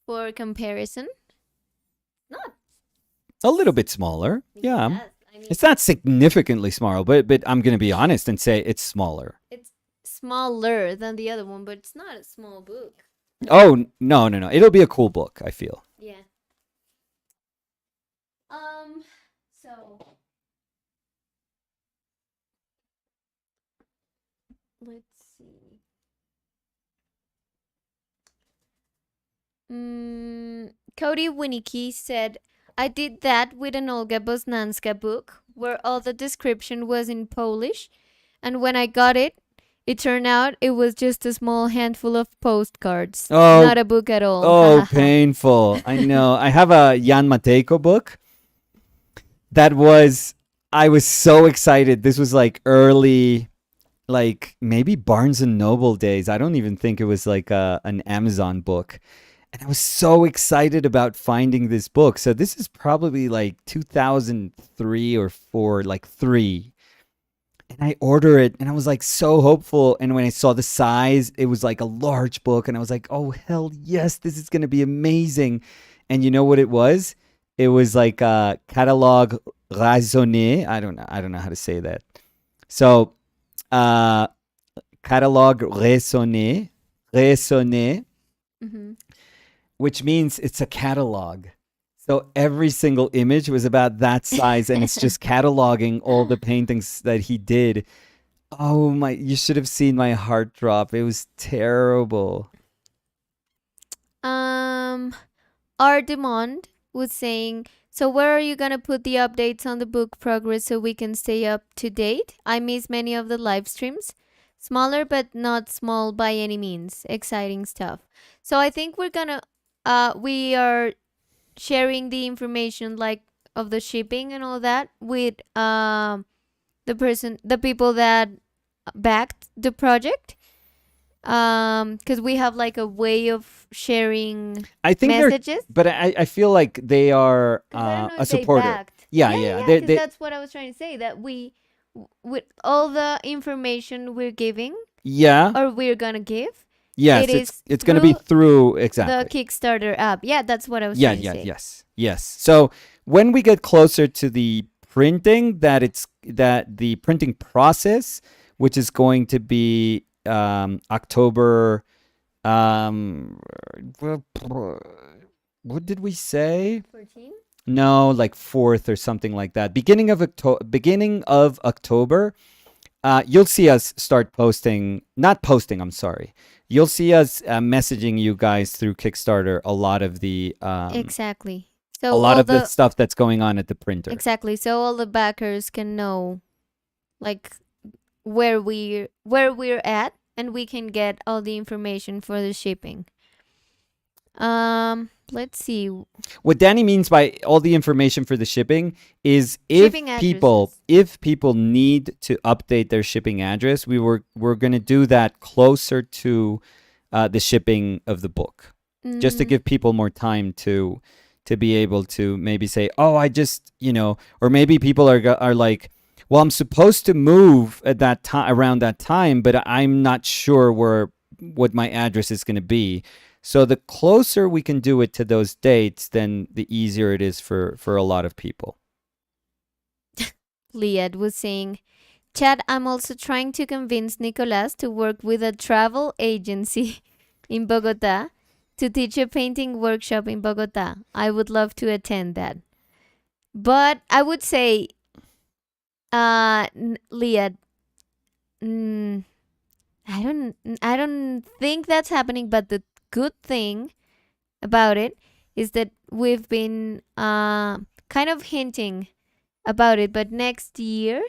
for comparison. Not A little bit smaller. Yeah. yes, I mean, It's not significantly smaller, but I'm going to be honest and say it's smaller. it's smaller than the other one, but it's not a small book. Oh, no. It'll be a cool book, I feel. Yeah. So let's see. Cody Winnicke said, I did that with an Olga Boznanska book where all the description was in Polish, and when I got it, It turned out it was just a small handful of postcards, Oh, not a book at all. Ha oh, ha ha. painful. I know. I have a Jan Matejko book that was, I was so excited. This was like early, like maybe Barnes and Noble days. I don't even think it was like an Amazon book. And I was so excited about finding this book. So this is probably like 2003 or 4, like 3. And I order it and I was like so hopeful. And when I saw the size, it was like a large book. And I was like, oh, hell yes, this is going to be amazing. And you know what it was? It was like a catalogue raisonné. I don't know how to say that. So, uh, catalogue raisonné, Hmm. which means it's a catalog. So every single image was about that size, and it's just cataloging all the paintings that he did. Oh my, you should have seen my heart drop. It was terrible. um, Ardemond was saying, so where are you gonna put the updates on the book progress so we can stay up to date? I miss many of the live streams. Smaller but not small by any means. Exciting stuff. So I think we are sharing the information like of the shipping and all that with the people that backed the project, because we have like a way of sharing I think they're, messages. but I feel like they are 'Cause I don't know a if they supporter. backed. Yeah, Yeah, yeah. yeah, They, because they, that's what I was trying to say. That with all the information we're giving yeah, or we're gonna give, yes. it is It's going to be through through the exactly. Kickstarter app. Yeah, that's what I was Yeah, trying to yeah, say. yes, yes. So when we get closer to the printing, that the printing process, which is going to be October. Um, what did we say? 14? No, like 4th or something like that. Beginning of October. Beginning of October. You'll see us start posting. Not posting. I'm sorry. You'll see us messaging you guys through Kickstarter a lot of the Exactly. a So lot all of the the stuff that's going on at the printer. exactly. So all the backers can know like where we're at, and we can get all the information for the shipping. Let's see. What Danny means by all the information for the shipping is Shipping addresses. if people need to update their shipping address, we're going to do that closer to the shipping of the book, just to Mm, give people more time to be able to maybe say, oh, I just, or maybe people are like, well, I'm supposed to move at that time, around that time, but I'm not sure what my address is going to be. So the closer we can do it to those dates, then the easier it is for a lot of people. Liad was saying, Chad, I'm also trying to convince Nicolas to work with a travel agency in Bogota to teach a painting workshop in Bogota. I would love to attend that. But I would say, Liad, mm, I don't think that's happening, but the good thing about it is that we've been kind of hinting about it, but next year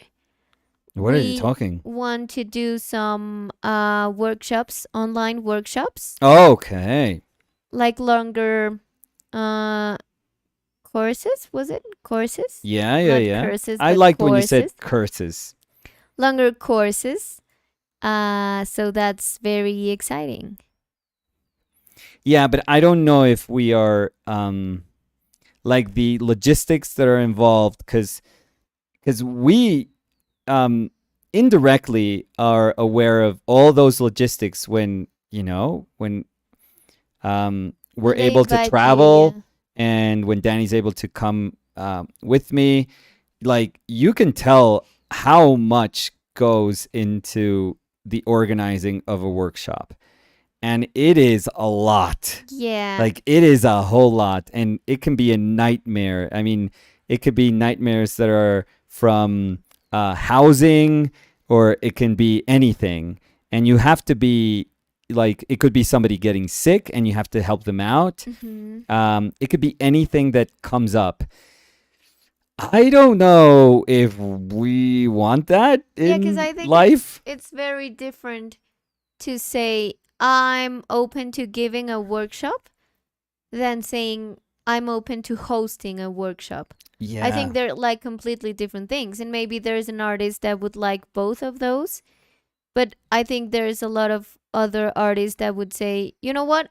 What are you we talking? want to do some workshops, online workshops, Okay. like longer uh courses. Was it courses? Yeah, yeah, Not yeah. curses, I but liked when you courses. said curses. Longer courses. So that's very exciting. Yeah, but I don't know if we are like the logistics that are involved because we indirectly are aware of all those logistics when we're When they able to invite you, travel yeah. and when Danny's able to come with me. Like, you can tell how much goes into the organizing of a workshop, and it is a lot. Yeah. Like, it is a whole lot, and it can be a nightmare. I mean, it could be nightmares that are from housing, or it can be anything. And you have to be like, it could be somebody getting sick, and you have to help them out. Hmm. It could be anything that comes up. I don't know if we want that Yeah, because in I think life. it's very different to say I'm open to giving a workshop than saying I'm open to hosting a workshop. I think Yeah. they're like completely different things. And maybe there's an artist that would like both of those. But I think there's a lot of other artists that would say, you know what?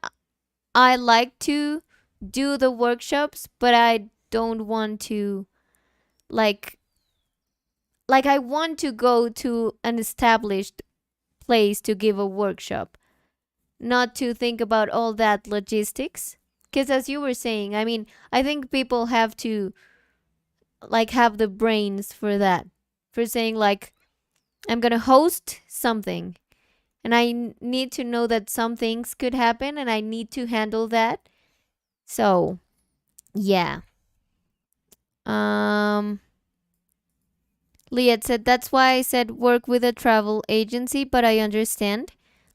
I like to do the workshops, but I don't want to like I want to go to an established place to give a workshop, not to think about all that logistics. Because as you were saying, I mean, I think people have to have the brains for that, for saying like I'm gonna host something, and I need to know that some things could happen, and I need to handle that. So yeah. Um, Liet said that's why I said work with a travel agency, but I understand.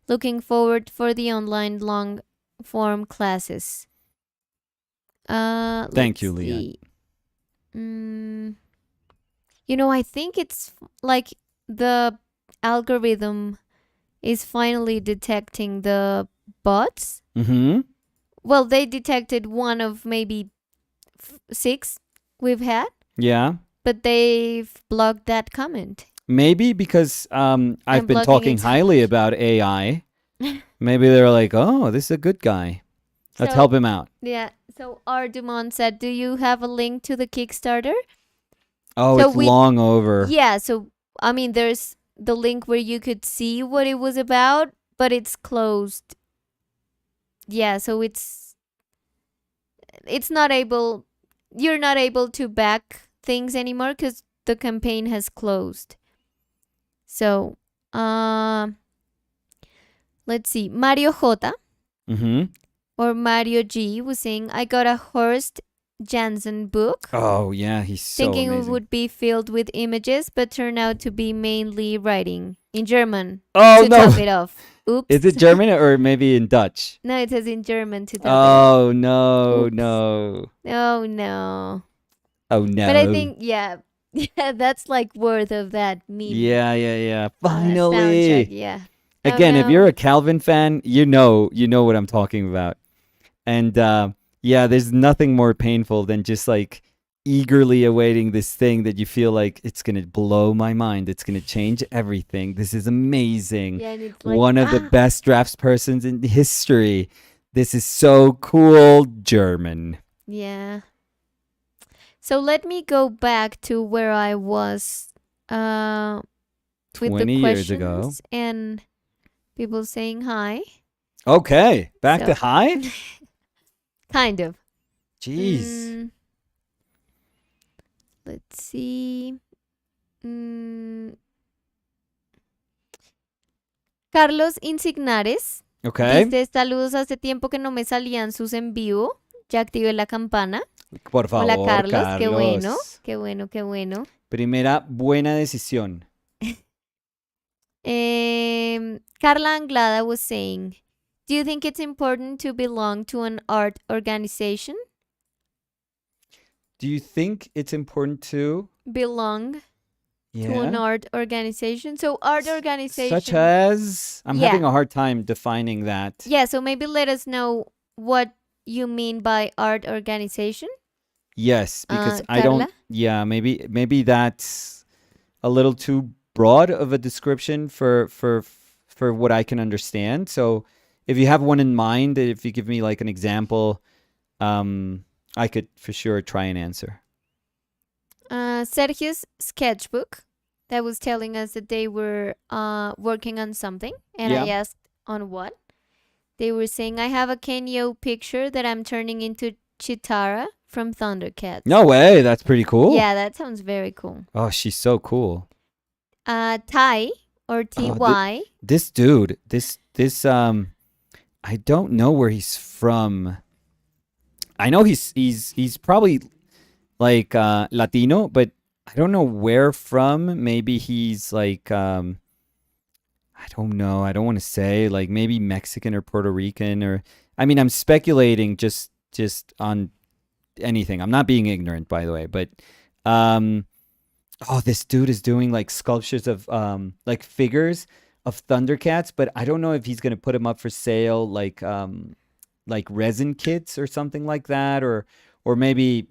Looking forward for the online long form classes. Thank Let's you, Leah. see. Mm, I think it's like the algorithm is finally detecting the bots. Mm-hmm. Well, they detected one of maybe six we've had, Yeah. but they've blocked that comment. Maybe because I've I'm been blocking talking it. highly about AI. Maybe they're like, oh, this is a good guy. Let's help So, him out. yeah. So, R. Dumont said, do you have a link to the Kickstarter? Oh, So, it's long over. yeah. So, I mean, there's the link where you could see what it was about, but it's closed. Yeah. So, it's not able, you're not able to back things anymore because the campaign has closed. So, let's see. Mario J Mm-hmm. or Mario G was saying, I got a Horst Jansen book Oh, yeah, he's so thinking it amazing. would be filled with images, but turned out to be mainly writing in German Oh, to no. top it off. Oops. Is it German or maybe in Dutch? No, it says in German to top it off. Oh, no, Oops. no. Oh, no. Oh, no. But I think, yeah, that's like worth of that meme. Yeah. Soundtrack, Finally. yeah. Again, Oh, if no. you're a Calvin fan, you know what I'm talking about. And yeah, there's nothing more painful than just like eagerly awaiting this thing that you feel like it's going to blow my mind. It's going to change everything. This is amazing. Yeah, and it's like, One of the best draftspersons in history. This is so cool. German. Yeah. So let me go back to where I was with 20 the years ago. questions and people saying hi. Okay, back to So- high? Kind of. Jeez. Let's see. Carlos Insignares Okay. dice saludos, hace tiempo que no me salían sus en vivo. Ya activé la campana. Por favor, Hola Carlos, qué bueno, Carlos. qué bueno, qué bueno. Primera buena decisión. Carla Anglada was saying, do you think it's important to belong to an art organization? Do you think it's important to Belong to an art organization? So art organization. Such as I'm Yeah. having a hard time defining that. Yeah, so maybe let us know what you mean by art organization. Yes, because I Carla? don't. Yeah, maybe that's a little too broad of a description for what I can understand. So if you have one in mind, if you give me like an example, I could for sure try and answer. Sergio's sketchbook that was telling us that they were working on something, and I Yeah. asked on what. They were saying, I have a Kenyo picture that I'm turning into Chitara from Thundercats. No way, that's pretty cool. Yeah, that sounds very cool. Oh, she's so cool. Ty or TY. This dude, this I don't know where he's from. I know he's probably like Latino, but I don't know where from. Maybe he's like I don't know. I don't want to say like maybe Mexican or Puerto Rican or I mean I'm speculating just on anything. I'm not being ignorant by the way, but Um, oh, this dude is doing like sculptures of like figures of Thundercats, but I don't know if he's gonna put them up for sale like resin kits or something like that, or maybe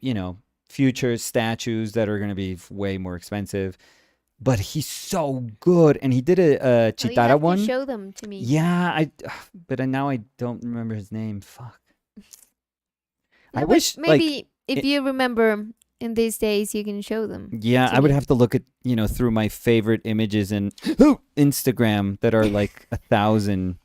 future statues that are gonna be way more expensive. But he's so good, and he did a Oh, you Chitara have to one. show them to me. Yeah, but now I don't remember his name. Fuck. I No, but wish like maybe if it, you remember in these days, you can show them yeah, to I would me. have to look at through my favorite images and Instagram that are like 1,000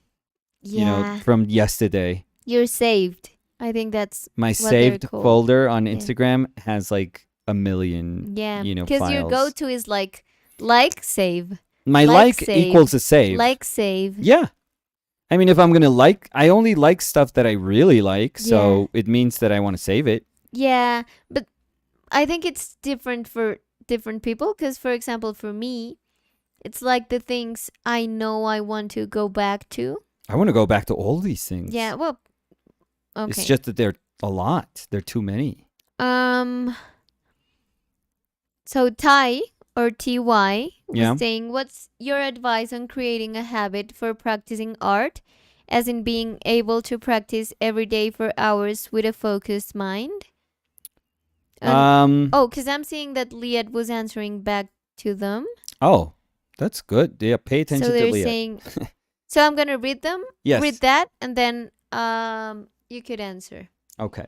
Yeah, from yesterday. you're saved. I think that's My what they're saved called. folder on Yeah. Instagram has like a million, Yeah, because your files. go-to is like save, My like like save, equals a save. like save. Yeah. I mean, if I'm going to like, I only like stuff that I really like. Yeah, So it means that I want to save it. yeah, but I think it's different for different people. Because, for example, for me, it's like the things I know I want to go back to. I want to go back to all these things. Yeah, well, It's okay. just that they're a lot. They're too many. Um, so Ty or TY was Yeah. saying, what's your advice on creating a habit for practicing art, as in being able to practice every day for hours with a focused mind? And Um. oh, because I'm seeing that Liat was answering back to them. Oh, that's good. Yeah. Pay So attention to they're Leah. saying, so I'm gonna read them, read Yes. that, and then you could answer. Okay.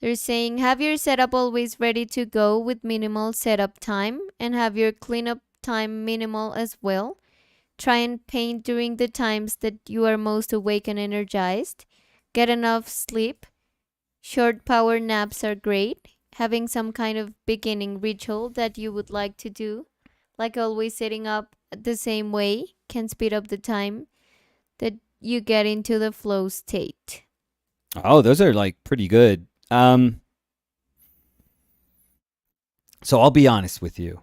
They're saying, have your setup always ready to go with minimal setup time, and have your cleanup time minimal as well. Try and paint during the times that you are most awake and energized. Get enough sleep. Short power naps are great. Having some kind of beginning ritual that you would like to do, like always sitting up the same way, can speed up the time that you get into the flow state. Oh, those are like pretty good. So I'll be honest with you.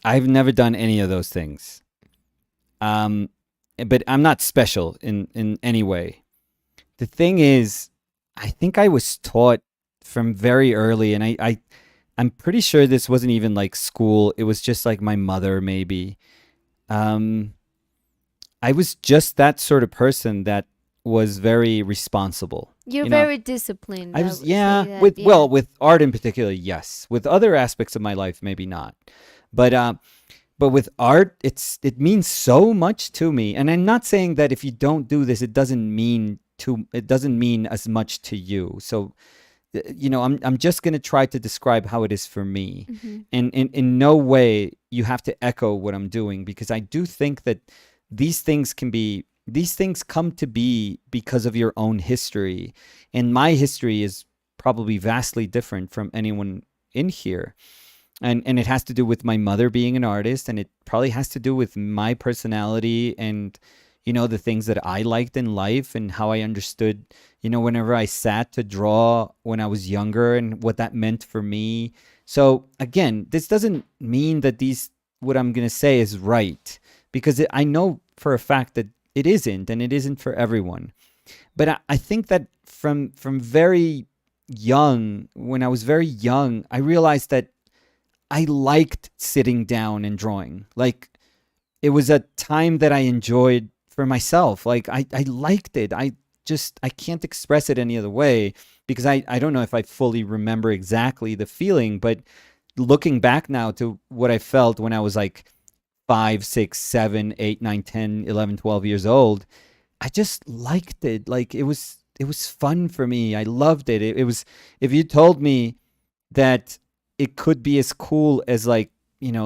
I've never done any of those things. Um, but I'm not special in any way. The thing is, I think I was taught from very early, and I'm pretty sure this wasn't even like school. It was just like my mother, maybe. Um, I was just that sort of person that was very responsible. You're You know, very disciplined, I I was, would say yeah, that. with, Yeah. well, with art in particular, yes. With other aspects of my life, maybe not. But but with art, it means so much to me. And I'm not saying that if you don't do this, it doesn't mean as much to you. So I'm just gonna try to describe how it is for me. Mm-hmm. And in no way you have to echo what I'm doing, because I do think that these things come to be because of your own history. And my history is probably vastly different from anyone in here. And it has to do with my mother being an artist, and it probably has to do with my personality and the things that I liked in life and how I understood whenever I sat to draw when I was younger and what that meant for me. So again, this doesn't mean that what I'm going to say is right, because I know for a fact that it isn't, and it isn't for everyone. But I think that from very young, when I was very young, I realized that I liked sitting down and drawing. Like, it was a time that I enjoyed for myself. Like, I liked it. I can't express it any other way, because I don't know if I fully remember exactly the feeling, but looking back now to what I felt when I was like 5, 6, 7, 8, 9, 10, 11, 12 years old, I just liked it. Like, it was fun for me. I loved it. It was, if you told me that it could be as cool as, like,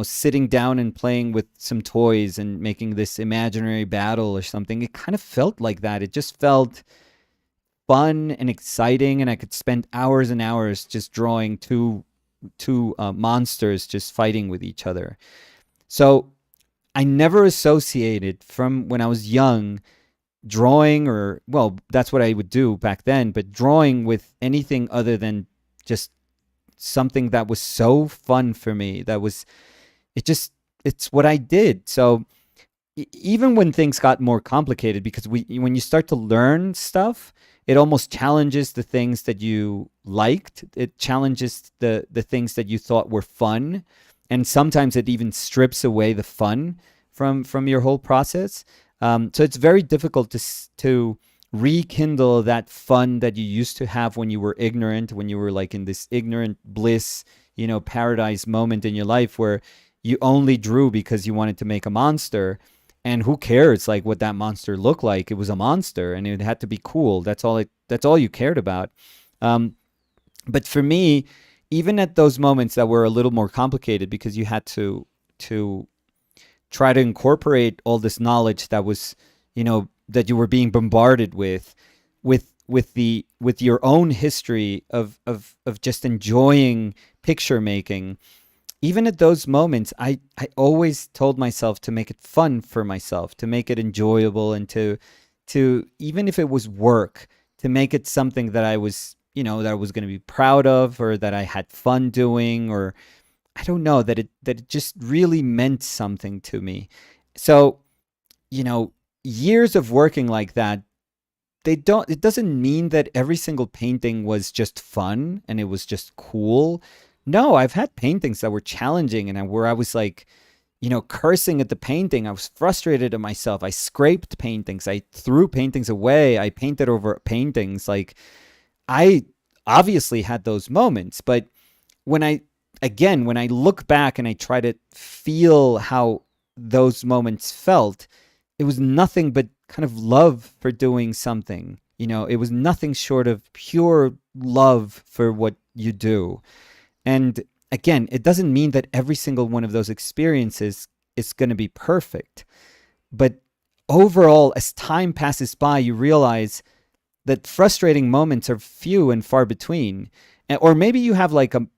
sitting down and playing with some toys and making this imaginary battle or something, it kind of felt like that. It just felt fun and exciting, and I could spend hours and hours just drawing two monsters just fighting with each other. So I never associated, from when I was young, drawing, or, well, that's what I would do back then, but drawing with anything other than just something that was so fun for me. It's what I did. So even when things got more complicated, because when you start to learn stuff, it almost challenges the things that you liked. It challenges the things that you thought were fun, and sometimes it even strips away the fun from your whole process. So it's very difficult to rekindle that fun that you used to have when you were ignorant, when you were like in this ignorant bliss, paradise moment in your life where you only drew because you wanted to make a monster. And who cares like what that monster looked like? It was a monster and it had to be cool. That's all you cared about. Um, but for me, even at those moments that were a little more complicated because you had to try to incorporate all this knowledge that was, that you were being bombarded with your own history of just enjoying picture making. Even at those moments, I always told myself to make it fun for myself, to make it enjoyable, and to even if it was work, to make it something that I was, that I was going to be proud of, or that I had fun doing, or I don't know, that it just really meant something to me. So, years of working like that, it doesn't mean that every single painting was just fun and it was just cool. No, I've had paintings that were challenging and where I was like, cursing at the painting. I was frustrated at myself. I scraped paintings. I threw paintings away. I painted over paintings. Like, I obviously had those moments, but when I look back and I try to feel how those moments felt, it was nothing but kind of love for doing something. It was nothing short of pure love for what you do. And again, it doesn't mean that every single one of those experiences is going to be perfect. But overall, as time passes by, you realize that frustrating moments are few and far between. Or maybe you have like you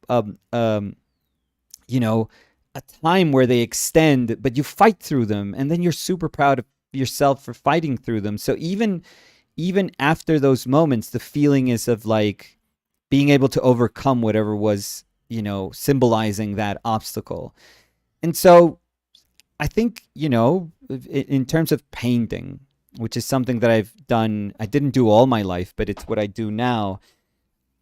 know, a time where they extend, but you fight through them, and then you're super proud of yourself for fighting through them. So even after those moments, the feeling is of like being able to overcome whatever was, symbolizing that obstacle. And so I think, in terms of painting, which is something that I've done, I didn't do all my life, but it's what I do now.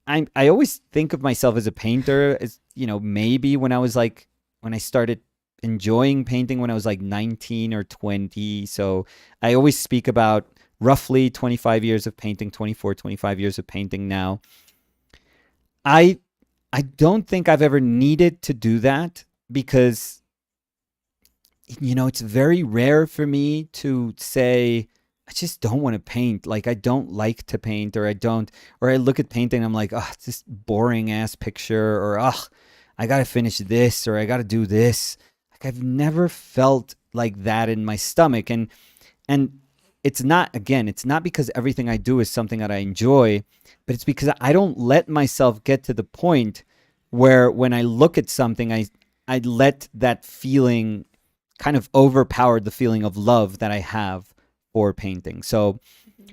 I always think of myself as a painter, as, maybe when I started enjoying painting when I was like 19 or 20. So I always speak about roughly 25 years of painting, 24, 25 years of painting now. I I don't think I've ever needed to do that because it's very rare for me to say I just don't want to paint. Like I don't like to paint, or I look at painting and I'm like, oh, it's this boring ass picture, or oh, I gotta finish this, or I gotta do this. Like I've never felt like that in my stomach, and it's not because everything I do is something that I enjoy, but it's because I don't let myself get to the point where when I look at something, I let that feeling kind of overpower the feeling of love that I have for painting. So,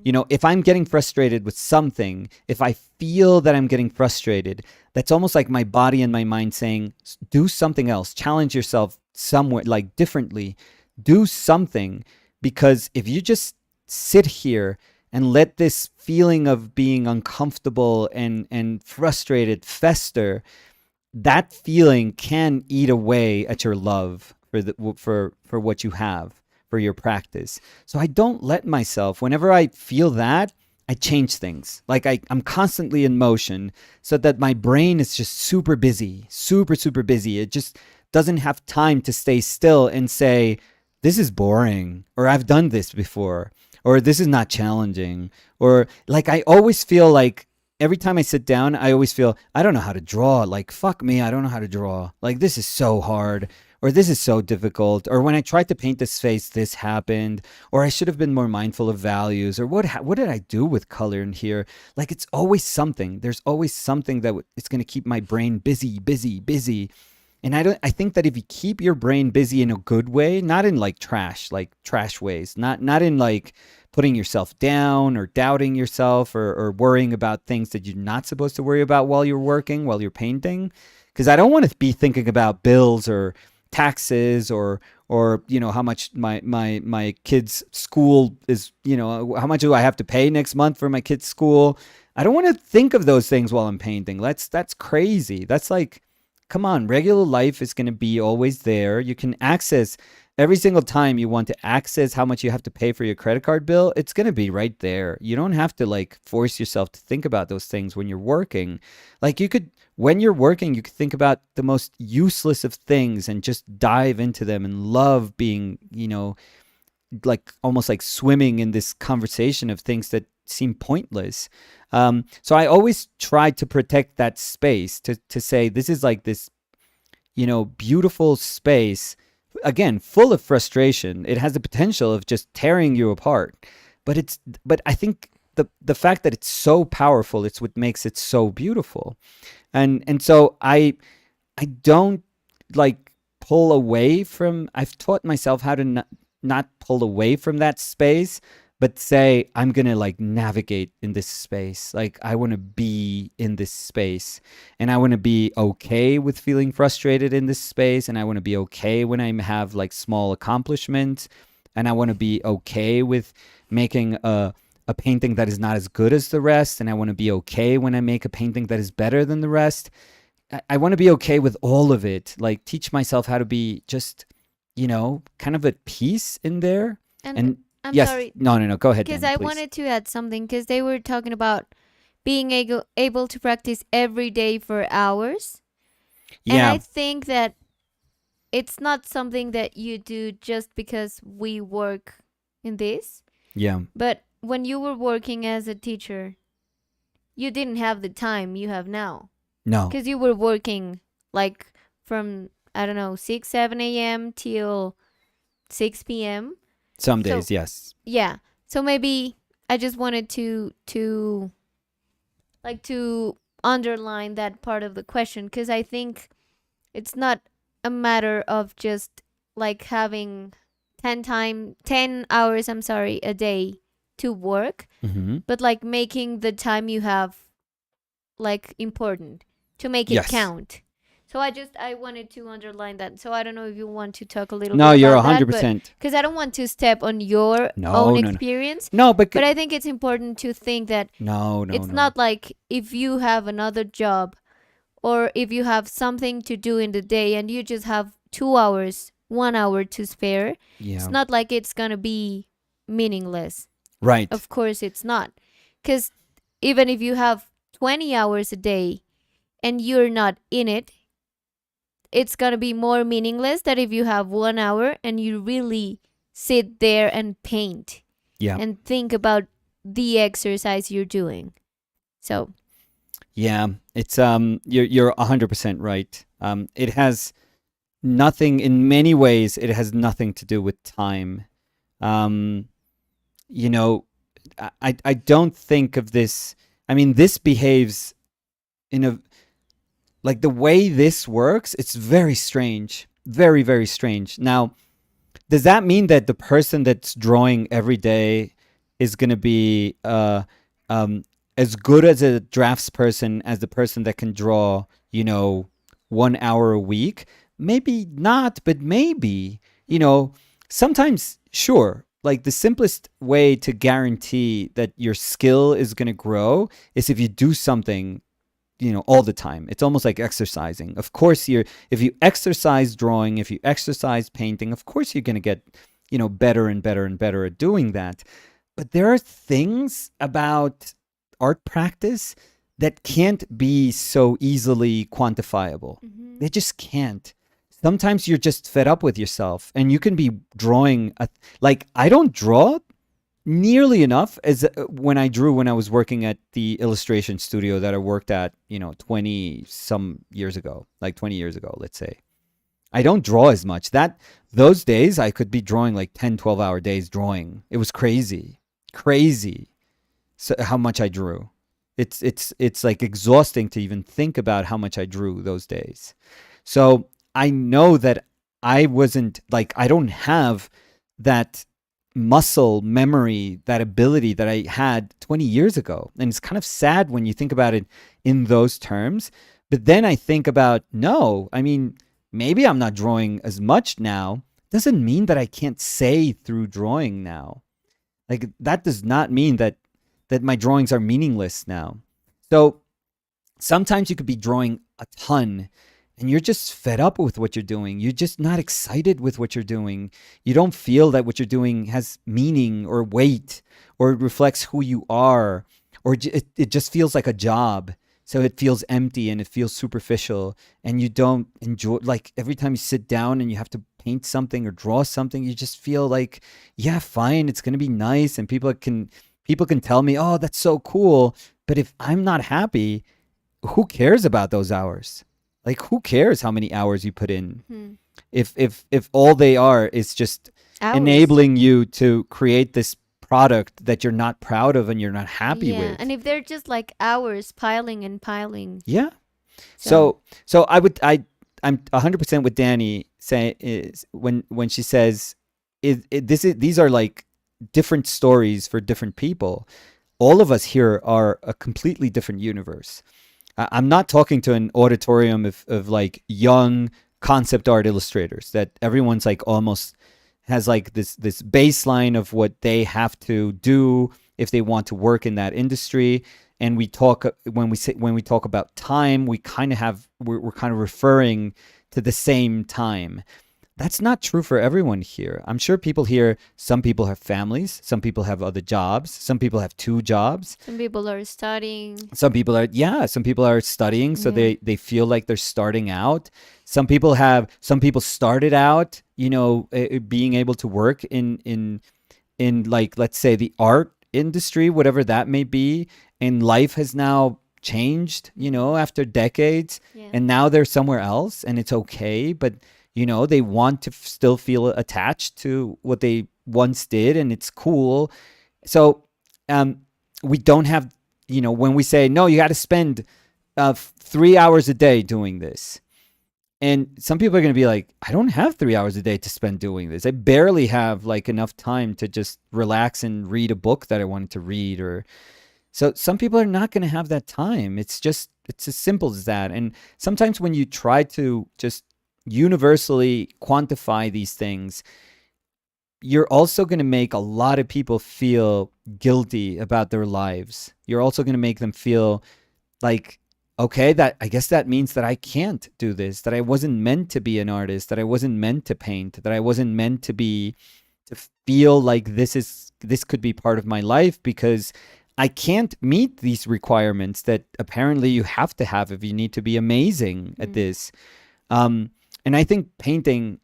if I'm getting frustrated with something, if I feel that I'm getting frustrated, that's almost like my body and my mind saying, do something else, challenge yourself somewhere, like differently, do something. Because if you just sit here and let this feeling of being uncomfortable and frustrated fester, that feeling can eat away at your love for what you have, for your practice. So I don't let myself, whenever I feel that, I change things. Like I'm constantly in motion so that my brain is just super busy, super, super busy. It just doesn't have time to stay still and say, this is boring, or I've done this before, or this is not challenging. Or like I always feel like every time I sit down, I always feel I don't know how to draw. Like, fuck me, I don't know how to draw. Like, this is so hard, or this is so difficult, or when I tried to paint this face, this happened, or I should have been more mindful of values, or what did I do with color in here? Like, it's always something. There's always something that it's going to keep my brain busy, busy, busy. And I think that if you keep your brain busy in a good way, not in like trash ways, not in like putting yourself down or doubting yourself, or worrying about things that you're not supposed to worry about while you're working, while you're painting. Because I don't want to be thinking about bills or taxes, or how much my kids' school is, how much do I have to pay next month for my kids' school. I don't want to think of those things while I'm painting. That's crazy. That's like, come on, regular life is going to be always there. You can access every single time you want to access how much you have to pay for your credit card bill. It's going to be right there. You don't have to like force yourself to think about those things when you're working. Like when you're working, you could think about the most useless of things and just dive into them and love being, like almost like swimming in this conversation of things that seem pointless. So I always try to protect that space to say this is like this, beautiful space, again, full of frustration. It has the potential of just tearing you apart. But I think the fact that it's so powerful, it's what makes it so beautiful. And so I don't like pull away from, I've taught myself how to not pull away from that space, but say, I'm going to like navigate in this space. Like I want to be in this space, and I want to be okay with feeling frustrated in this space. And I want to be okay when I have like small accomplishments, and I want to be okay with making a painting that is not as good as the rest. And I want to be okay when I make a painting that is better than the rest. I want to be okay with all of it. Like teach myself how to be just, kind of at peace in there. And I'm yes, sorry, no, go ahead, because Danny, I please. wanted to add something, because they were talking about being able to practice every day for hours. And Yeah, I think that it's not something that you do just because we work in this. yeah, But when you were working as a teacher, you didn't have the time you have now, no, because you were working like from, I don't know, 6, 7 a.m. till 6 p.m. some So days, yes. yeah. So maybe I just wanted to like to underline that part of the question, because I think it's not a matter of just like having 10 hours, I'm sorry, a day to work, Mm-hmm. but like making the time you have like important, to make it Yes. count. So I wanted to underline that. So I don't know if you want to talk a little No, bit you're about that, but 100%. because I don't want to step on your own No, no, no. experience, No, but but I think it's important to think that no, it's no. not like if you have another job, or if you have something to do in the day and you just have 2 hours, 1 hour to spare, it's Yeah. not like it's gonna be meaningless. Right. Of course it's not. Because even if you have 20 hours a day and you're not in it, it's gonna be more meaningless than if you have 1 hour and you really sit there and paint Yeah. and think about the exercise you're doing. So Yeah. It's you're 100% right. It has nothing, in many ways it has nothing to do with time. Um you know, I don't think of this. I mean, this behaves in a, like the way this works, it's very strange. Very, very strange. Now, does that mean that the person that's drawing every day is going to be um, as good as a draftsperson as the person that can draw, 1 hour a week? Maybe not, but maybe, sometimes, sure. Like the simplest way to guarantee that your skill is going to grow is if you do something, all the time. It's almost like exercising. Of course, if you exercise drawing, if you exercise painting, of course you're going to get, better and better and better at doing that. But there are things about art practice that can't be so easily quantifiable. They just can't. Sometimes you're just fed up with yourself, and you can be drawing like I don't draw nearly enough as when I drew when I was working at the illustration studio that I worked at, 20 some years ago, like 20 years ago, let's say. I don't draw as much. Those days I could be drawing like 10, 12-hour days drawing. It was crazy. Crazy. So how much I drew. It's like exhausting to even think about how much I drew those days. So I know that I wasn't like, I don't have that muscle memory, that ability that I had 20 years ago. And it's kind of sad when you think about it in those terms. But then I think about, no, I mean, maybe I'm not drawing as much now. doesn't mean that I can't say through drawing now. Like that does not mean that my drawings are meaningless now. So sometimes you could be drawing a ton and you're just fed up with what you're doing. You're just not excited with what you're doing. You don't feel that what you're doing has meaning or weight or it reflects who you are, or it just feels like a job. So it feels empty and it feels superficial, and you don't enjoy, like every time you sit down and you have to paint something or draw something, you just feel like, yeah, fine, it's going to be nice and people can tell me, "Oh, that's so cool." But if I'm not happy, who cares about those hours? Like who cares how many hours you put in Hmm. if all they are is just Hours. enabling you to create this product that you're not proud of and you're not happy Yeah, with. and if they're just like hours piling and piling, Yeah. so So I'm 100% with Danny say is when she says these are like different stories for different people. All of us here are a completely different universe. I'm not talking to an auditorium of like young concept art illustrators that everyone's like almost has like this baseline of what they have to do if they want to work in that industry. And we talk when we talk about time, we kind of have we're kind of referring to the same time. That's not true for everyone here. I'm sure people here, some people have families, some people have other jobs, some people have two jobs. some people are studying. Some people are studying, so Yeah. they feel like they're starting out. Some people started out, being able to work in like, let's say, the art industry, whatever that may be, and life has now changed, after decades, Yeah. and now they're somewhere else, and it's okay, but they want to still feel attached to what they once did, and it's cool. So we don't have, when we say, no, you got to spend 3 hours a day doing this. And some people are going to be like, I don't have 3 hours a day to spend doing this. I barely have like enough time to just relax and read a book that I wanted to read. Or so some people are not going to have that time. It's as simple as that. And sometimes when you try to just universally quantify these things, you're also going to make a lot of people feel guilty about their lives. You're also going to make them feel like, okay, that I guess that means that I can't do this, that I wasn't meant to be an artist, that I wasn't meant to paint, that I wasn't meant to feel like this could be part of my life, because I can't meet these requirements that apparently you have to have if you need to be amazing at this. And I think painting,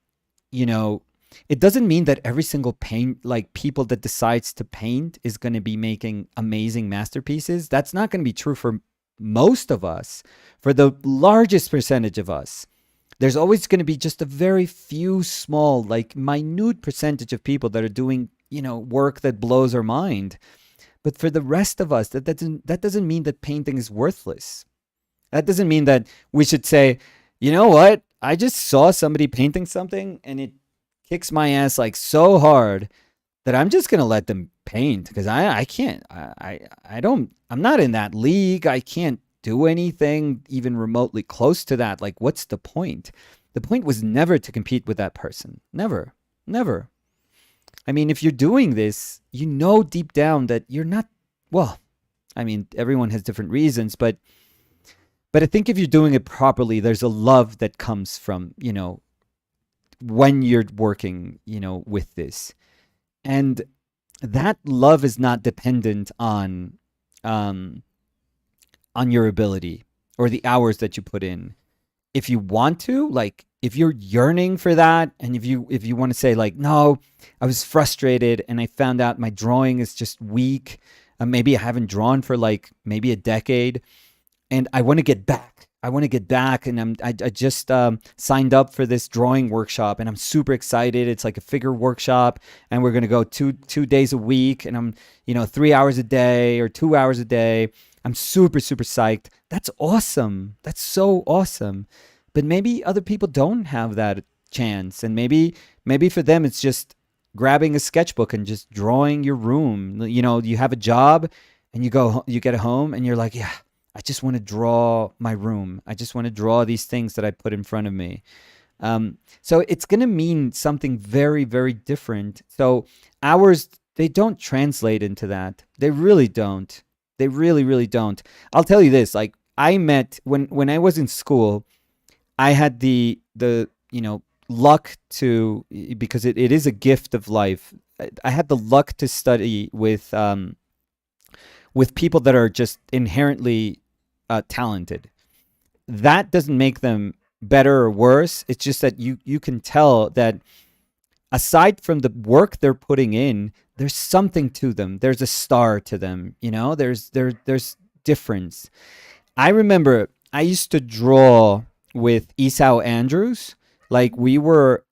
it doesn't mean that every single people that decides to paint is going to be making amazing masterpieces. That's not going to be true for most of us. For the largest percentage of us, there's always going to be just a very few small, like minute percentage of people that are doing, work that blows our mind. But for the rest of us, that doesn't mean that painting is worthless. That doesn't mean that we should say, you know what? I just saw somebody painting something and it kicks my ass like so hard that I'm just gonna let them paint, because I can't, I'm not in that league. I can't do anything even remotely close to that. Like, what's the point? The point was never to compete with that person. Never. Never. I mean, if you're doing this, deep down that you're not, well, I mean, everyone has different reasons, but I think if you're doing it properly, there's a love that comes from, when you're working, with this. And that love is not dependent on your ability or the hours that you put in. If you want to, like, if you're yearning for that, and if you want to say like, no, I was frustrated and I found out my drawing is just weak, maybe I haven't drawn for like maybe a decade, and I want to get back. I want to get back, and I just signed up for this drawing workshop, and I'm super excited. It's like a figure workshop, and we're gonna go two days a week, and I'm 3 hours a day or 2 hours a day. I'm super super psyched. That's awesome. That's so awesome. But maybe other people don't have that chance, and maybe for them it's just grabbing a sketchbook and just drawing your room. You have a job, and you get home, and you're like, yeah, I just want to draw my room. I just want to draw these things that I put in front of me. So it's going to mean something very, very different. So ours, they don't translate into that. They really don't. They really, really don't. I'll tell you this, like I met when I was in school, I had the luck to, because it is a gift of life. I had the luck to study with people that are just inherently talented. That doesn't make them better or worse. It's just that you can tell that aside from the work they're putting in, there's something to them. There's a star to them. There's difference. I remember I used to draw with Esau Andrews. Like we were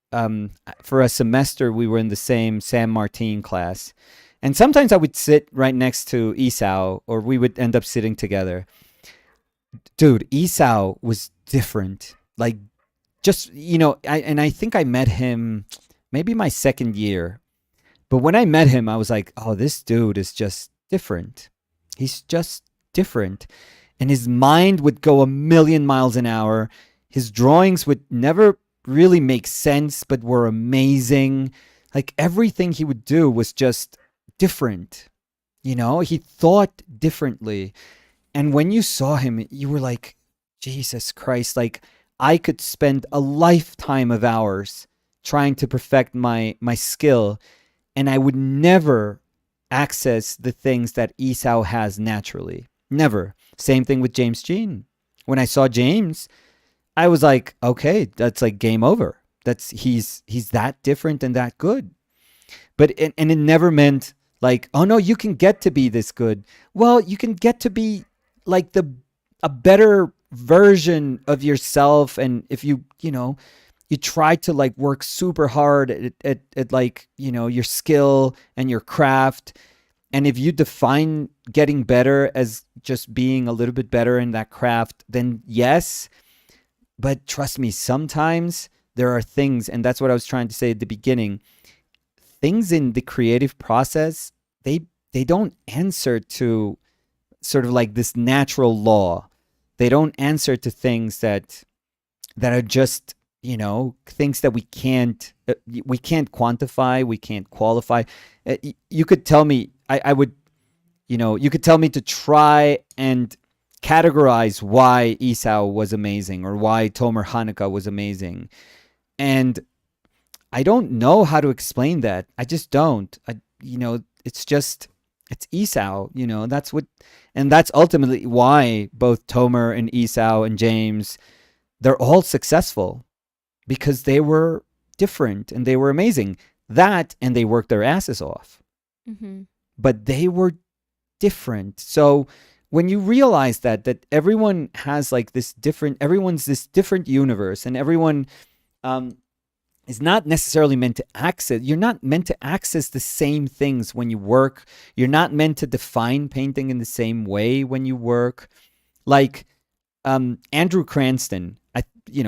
for a semester, we were in the same San Martin class, and sometimes I would sit right next to Esau, or we would end up sitting together. Dude, Esau was different. Like just I think I met him maybe my second year, but when I met him, I was like, oh, this dude is just different. He's just different. And his mind would go a million miles an hour. His drawings would never really make sense, but were amazing. Like everything he would do was just different. He thought differently. And when you saw him, you were like, Jesus Christ, like I could spend a lifetime of hours trying to perfect my skill, and I would never access the things that Esau has naturally. Never. Same thing with James Jean. When I saw James, I was like, okay, that's like game over. He's that different and that good. But it never meant like, oh no, you can get to be this good. Well, you can get to be like a better version of yourself, and if you try to like work super hard at like your skill and your craft, and if you define getting better as just being a little bit better in that craft, then yes. But trust me, sometimes there are things, and that's what I was trying to say at the beginning, things in the creative process, they don't answer to sort of like this natural law. They don't answer to things that are just things that we can't quantify, we can't qualify. You could tell me, I would, you could tell me to try and categorize why Esau was amazing or why Tomer Hanukkah was amazing, and I don't know how to explain that. I just don't. It's Esau. And that's ultimately why both Tomer and Esau and James, they're all successful, because they were different and they were amazing. That, and they worked their asses off. Mm-hmm. But they were different. So when you realize that everyone has like this different, everyone's this different universe, and everyone is not necessarily meant to access, you're not meant to access the same things when you work. You're not meant to define painting in the same way when you work. Like Andrew Cranston,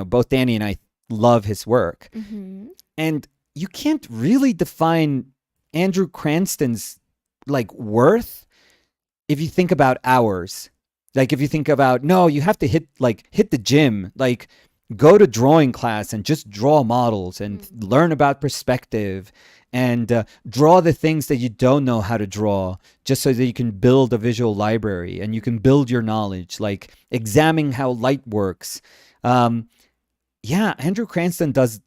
both Danny and I love his work. Mm-hmm. And you can't really define Andrew Cranston's like worth if you think about hours. Like if you think about, no, you have to hit the gym, like go to drawing class and just draw models and learn about perspective and draw the things that you don't know how to draw, just so that you can build a visual library and you can build your knowledge, like examining how light works. Andrew Cranston does,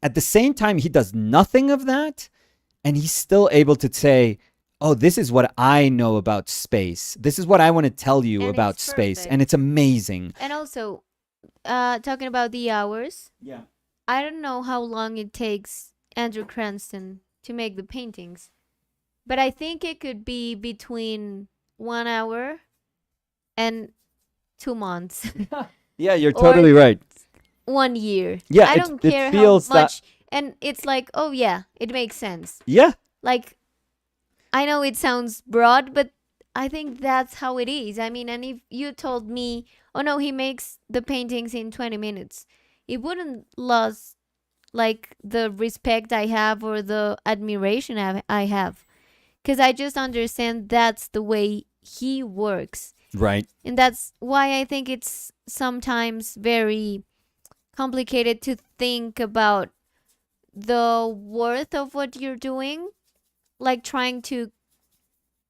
at the same time, he does nothing of that, and he's still able to say, oh, this is what I know about space. This is what I want to tell you And about it's space. perfect. And it's amazing. And also, talking about the hours, Yeah. I don't know how long it takes Andrew Cranston to make the paintings, but I think it could be between 1 hour and 2 months. Yeah, you're Or totally right. 1 year. Yeah, I it- don't it care feels how that- much. And it's like, oh yeah, it makes sense. Yeah. Like, I know it sounds broad, but I think that's how it is. I mean, and if you told me, oh no, he makes the paintings in 20 minutes, it wouldn't lose like the respect I have or the admiration I have. Because I just understand that's the way he works. Right. And that's why I think it's sometimes very complicated to think about the worth of what you're doing, like trying to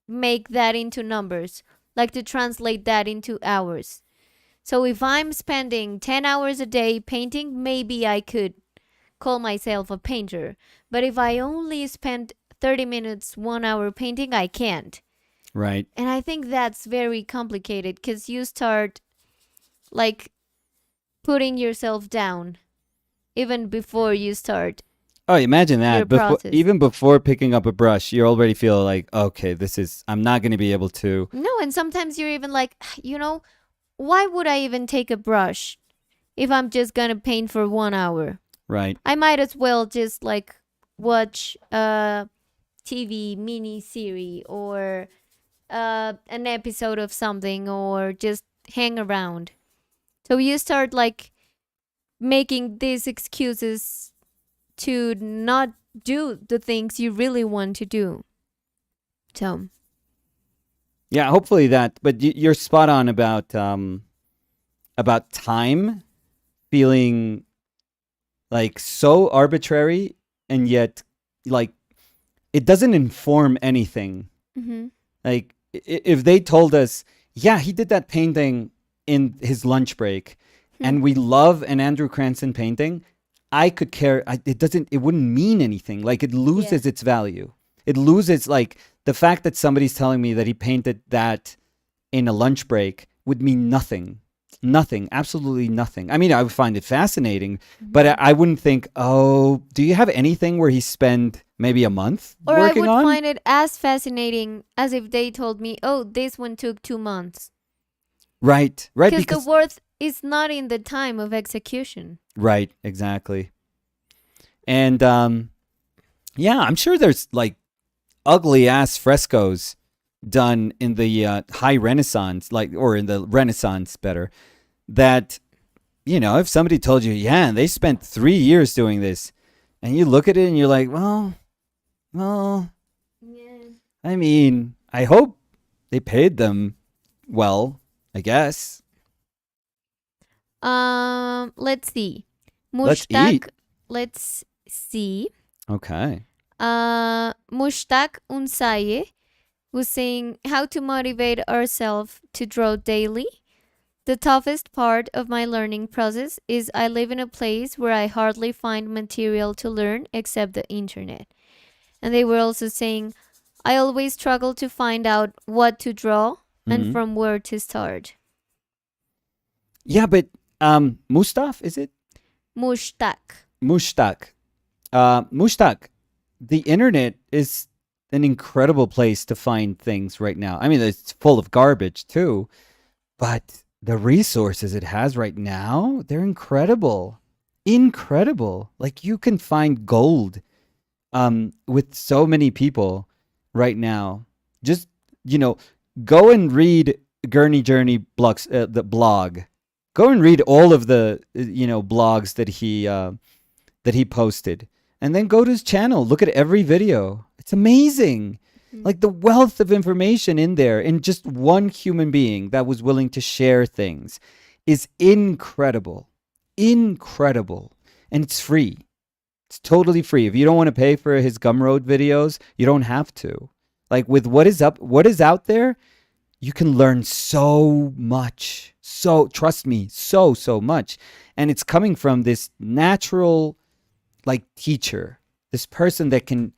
make that into numbers, like to translate that into hours. So if I'm spending 10 hours a day painting, maybe I could call myself a painter. But if I only spend 30 minutes, 1 hour painting, I can't. Right. And I think that's very complicated because you start like putting yourself down even before you start Oh, imagine your that. process. Even before picking up a brush, you already feel like, okay, I'm not going to be able to. No, and sometimes you're even like, why would I even take a brush if I'm just gonna paint for 1 hour? Right. I might as well just like watch a TV mini series or an episode of something or just hang around. So you start like making these excuses to not do the things you really want to do. So, Yeah, hopefully that. But you're spot on about time feeling like so arbitrary, and yet like it doesn't inform anything. mm-hmm. Like if they told us, yeah, he did that painting in his lunch break, and we love an Andrew Cranston painting, I could care. It wouldn't mean anything. Like it loses its value. It loses like the fact that somebody's telling me that he painted that in a lunch break would mean nothing. Nothing, absolutely nothing. I mean, I would find it fascinating, but I wouldn't think, oh, do you have anything where he spent maybe a month Or I working would on? find it as fascinating as if they told me, oh, this one took 2 months. Right, Because the worth is not in the time of execution. Right, exactly. And yeah, I'm sure there's like ugly ass frescoes done in the high Renaissance, or in the Renaissance better, that, if somebody told you, yeah, they spent 3 years doing this, and you look at it and you're like, well, Yeah. I mean, I hope they paid them well, I guess. Let's see. Let's eat. Let's see. Okay. Mushtaq Unsaye was saying how to motivate ourselves to draw daily. The toughest part of my learning process is I live in a place where I hardly find material to learn except the internet. And they were also saying I always struggle to find out what to draw and Mhm. from where to start. Yeah, but Mustaf, is it? Mushtaq. Mushtaq. Mushtaq, the internet is an incredible place to find things right now. I mean, it's full of garbage too, but the resources it has right now, they're incredible. Incredible. Like you can find gold with so many people right now. Just, go and read Gurney Journey blogs, the blog. Go and read all of the, blogs that he posted. And then go to his channel. Look at every video. It's amazing. Like the wealth of information in there in just one human being that was willing to share things is incredible. Incredible. And it's free. It's totally free. If you don't want to pay for his Gumroad videos, you don't have to. Like with what is out there, you can learn so much. So, trust me, so much. And it's coming from this natural like teacher, this person that can,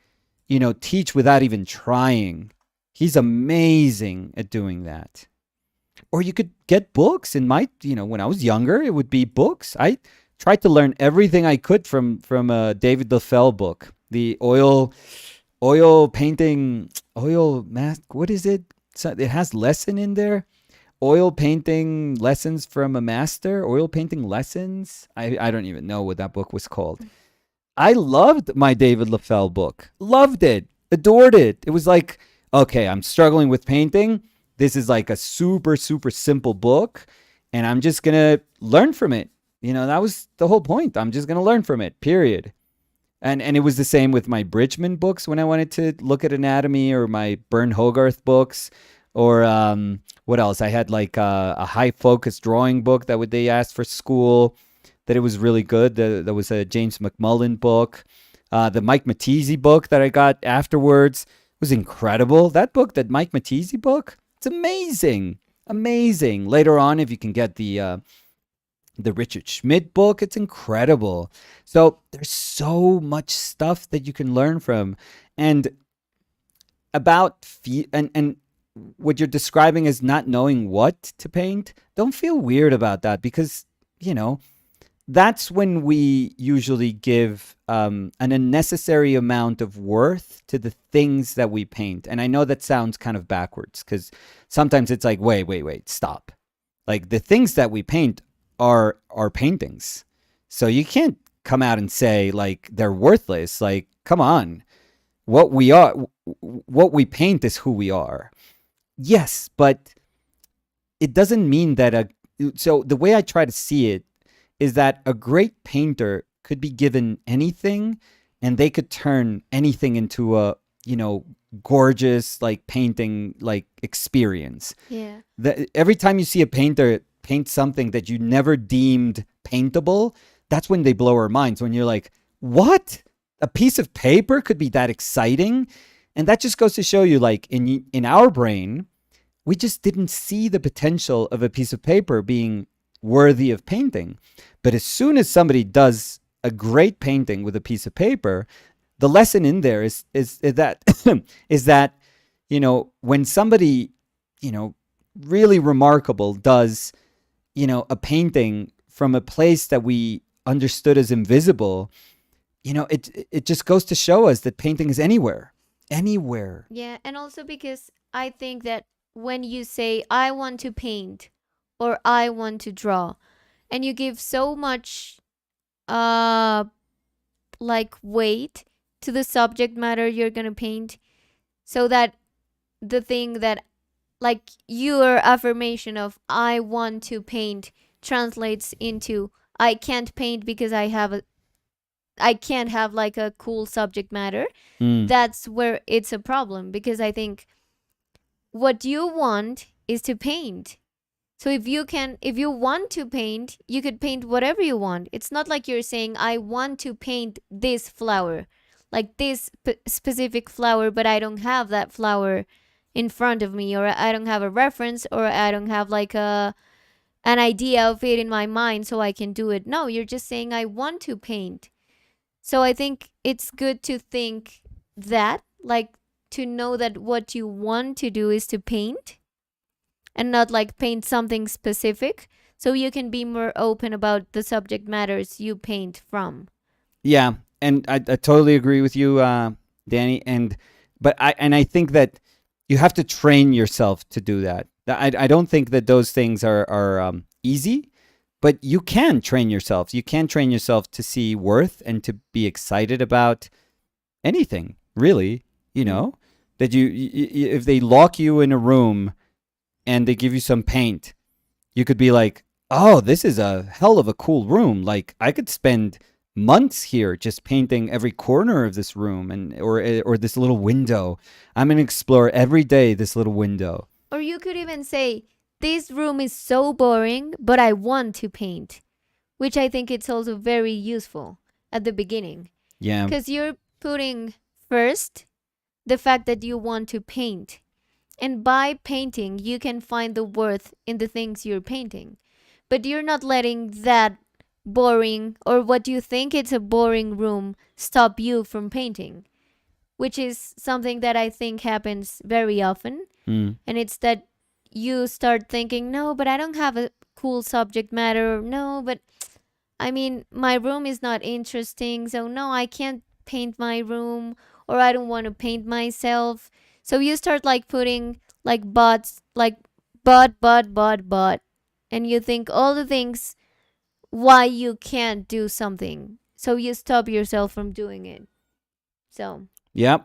teach without even trying. He's amazing at doing that. Or you could get books. In my, when I was younger, it would be books. I tried to learn everything I could from a David LaFell book, the oil painting, oil mask. What is it? So it has lesson in there. Oil painting lessons from a master. Oil painting lessons. I don't even know what that book was called. I loved my David LaFell book. Loved it. Adored it. It was like, okay, I'm struggling with painting. This is like a super, super simple book, and I'm just going to learn from it. That was the whole point. I'm just going to learn from it, period. And it was the same with my Bridgman books when I wanted to look at anatomy, or my Bern Hogarth books, or what else? I had like a high focus drawing book that they asked for school. that it was really good. There was a James McMullen book. The Mike Matese book that I got afterwards was incredible. That book, that Mike Matese book, it's amazing. Amazing. Later on, if you can get the Richard Schmidt book, it's incredible. So there's so much stuff that you can learn from. And about and what you're describing as not knowing what to paint, don't feel weird about that, because that's when we usually give an unnecessary amount of worth to the things that we paint. And I know that sounds kind of backwards, because sometimes it's like, wait, stop. Like, the things that we paint are paintings. So you can't come out and say like they're worthless. Like, come on. What we paint is who we are. Yes, but it doesn't mean that so the way I try to see it is that a great painter could be given anything and they could turn anything into a, gorgeous like painting like experience. Yeah. Every time you see a painter paint something that you never deemed paintable, that's when they blow our minds. When you're like, what? A piece of paper could be that exciting? And that just goes to show you, like, in our brain, we just didn't see the potential of a piece of paper being worthy of painting. But as soon as somebody does a great painting with a piece of paper, the lesson in there is that is that, when somebody, really remarkable does, a painting from a place that we understood as invisible, it just goes to show us that painting is anywhere. Yeah, and also because I think that when you say I want to paint or I want to draw, and you give so much like weight to the subject matter you're going to paint, so that the thing that, like, your affirmation of I want to paint translates into I can't paint because I can't have like a cool subject matter. That's where it's a problem, because I think what you want is to paint. So if you want to paint, you could paint whatever you want. It's not like you're saying I want to paint this flower, like this specific flower, but I don't have that flower in front of me, or I don't have a reference, or I don't have like an idea of it in my mind so I can do it. No, you're just saying I want to paint. So I think it's good to think that, like, to know that what you want to do is to paint and not like paint something specific, so you can be more open about the subject matters you paint from. Yeah, and I totally agree with you, Danny. But I think that you have to train yourself to do that. I don't think that those things are easy, but you can train yourself. You can train yourself to see worth and to be excited about anything, really. That you if they lock you in a room and they give you some paint, you could be like, oh, this is a hell of a cool room. Like, I could spend months here just painting every corner of this room or this little window. I'm going to explore every day this little window. Or you could even say, this room is so boring, but I want to paint, which I think it's also very useful at the beginning. Yeah. Because you're putting first the fact that you want to paint. And by painting, you can find the worth in the things you're painting. But you're not letting that boring, or what you think it's a boring room, stop you from painting, which is something that I think happens very often. And it's that you start thinking, no, but I don't have a cool subject matter. No, but I mean, my room is not interesting. So no, I can't paint my room, or I don't want to paint myself. So you start like putting like buts, like but, and you think all the things why you can't do something. So you stop yourself from doing it. So. Yep.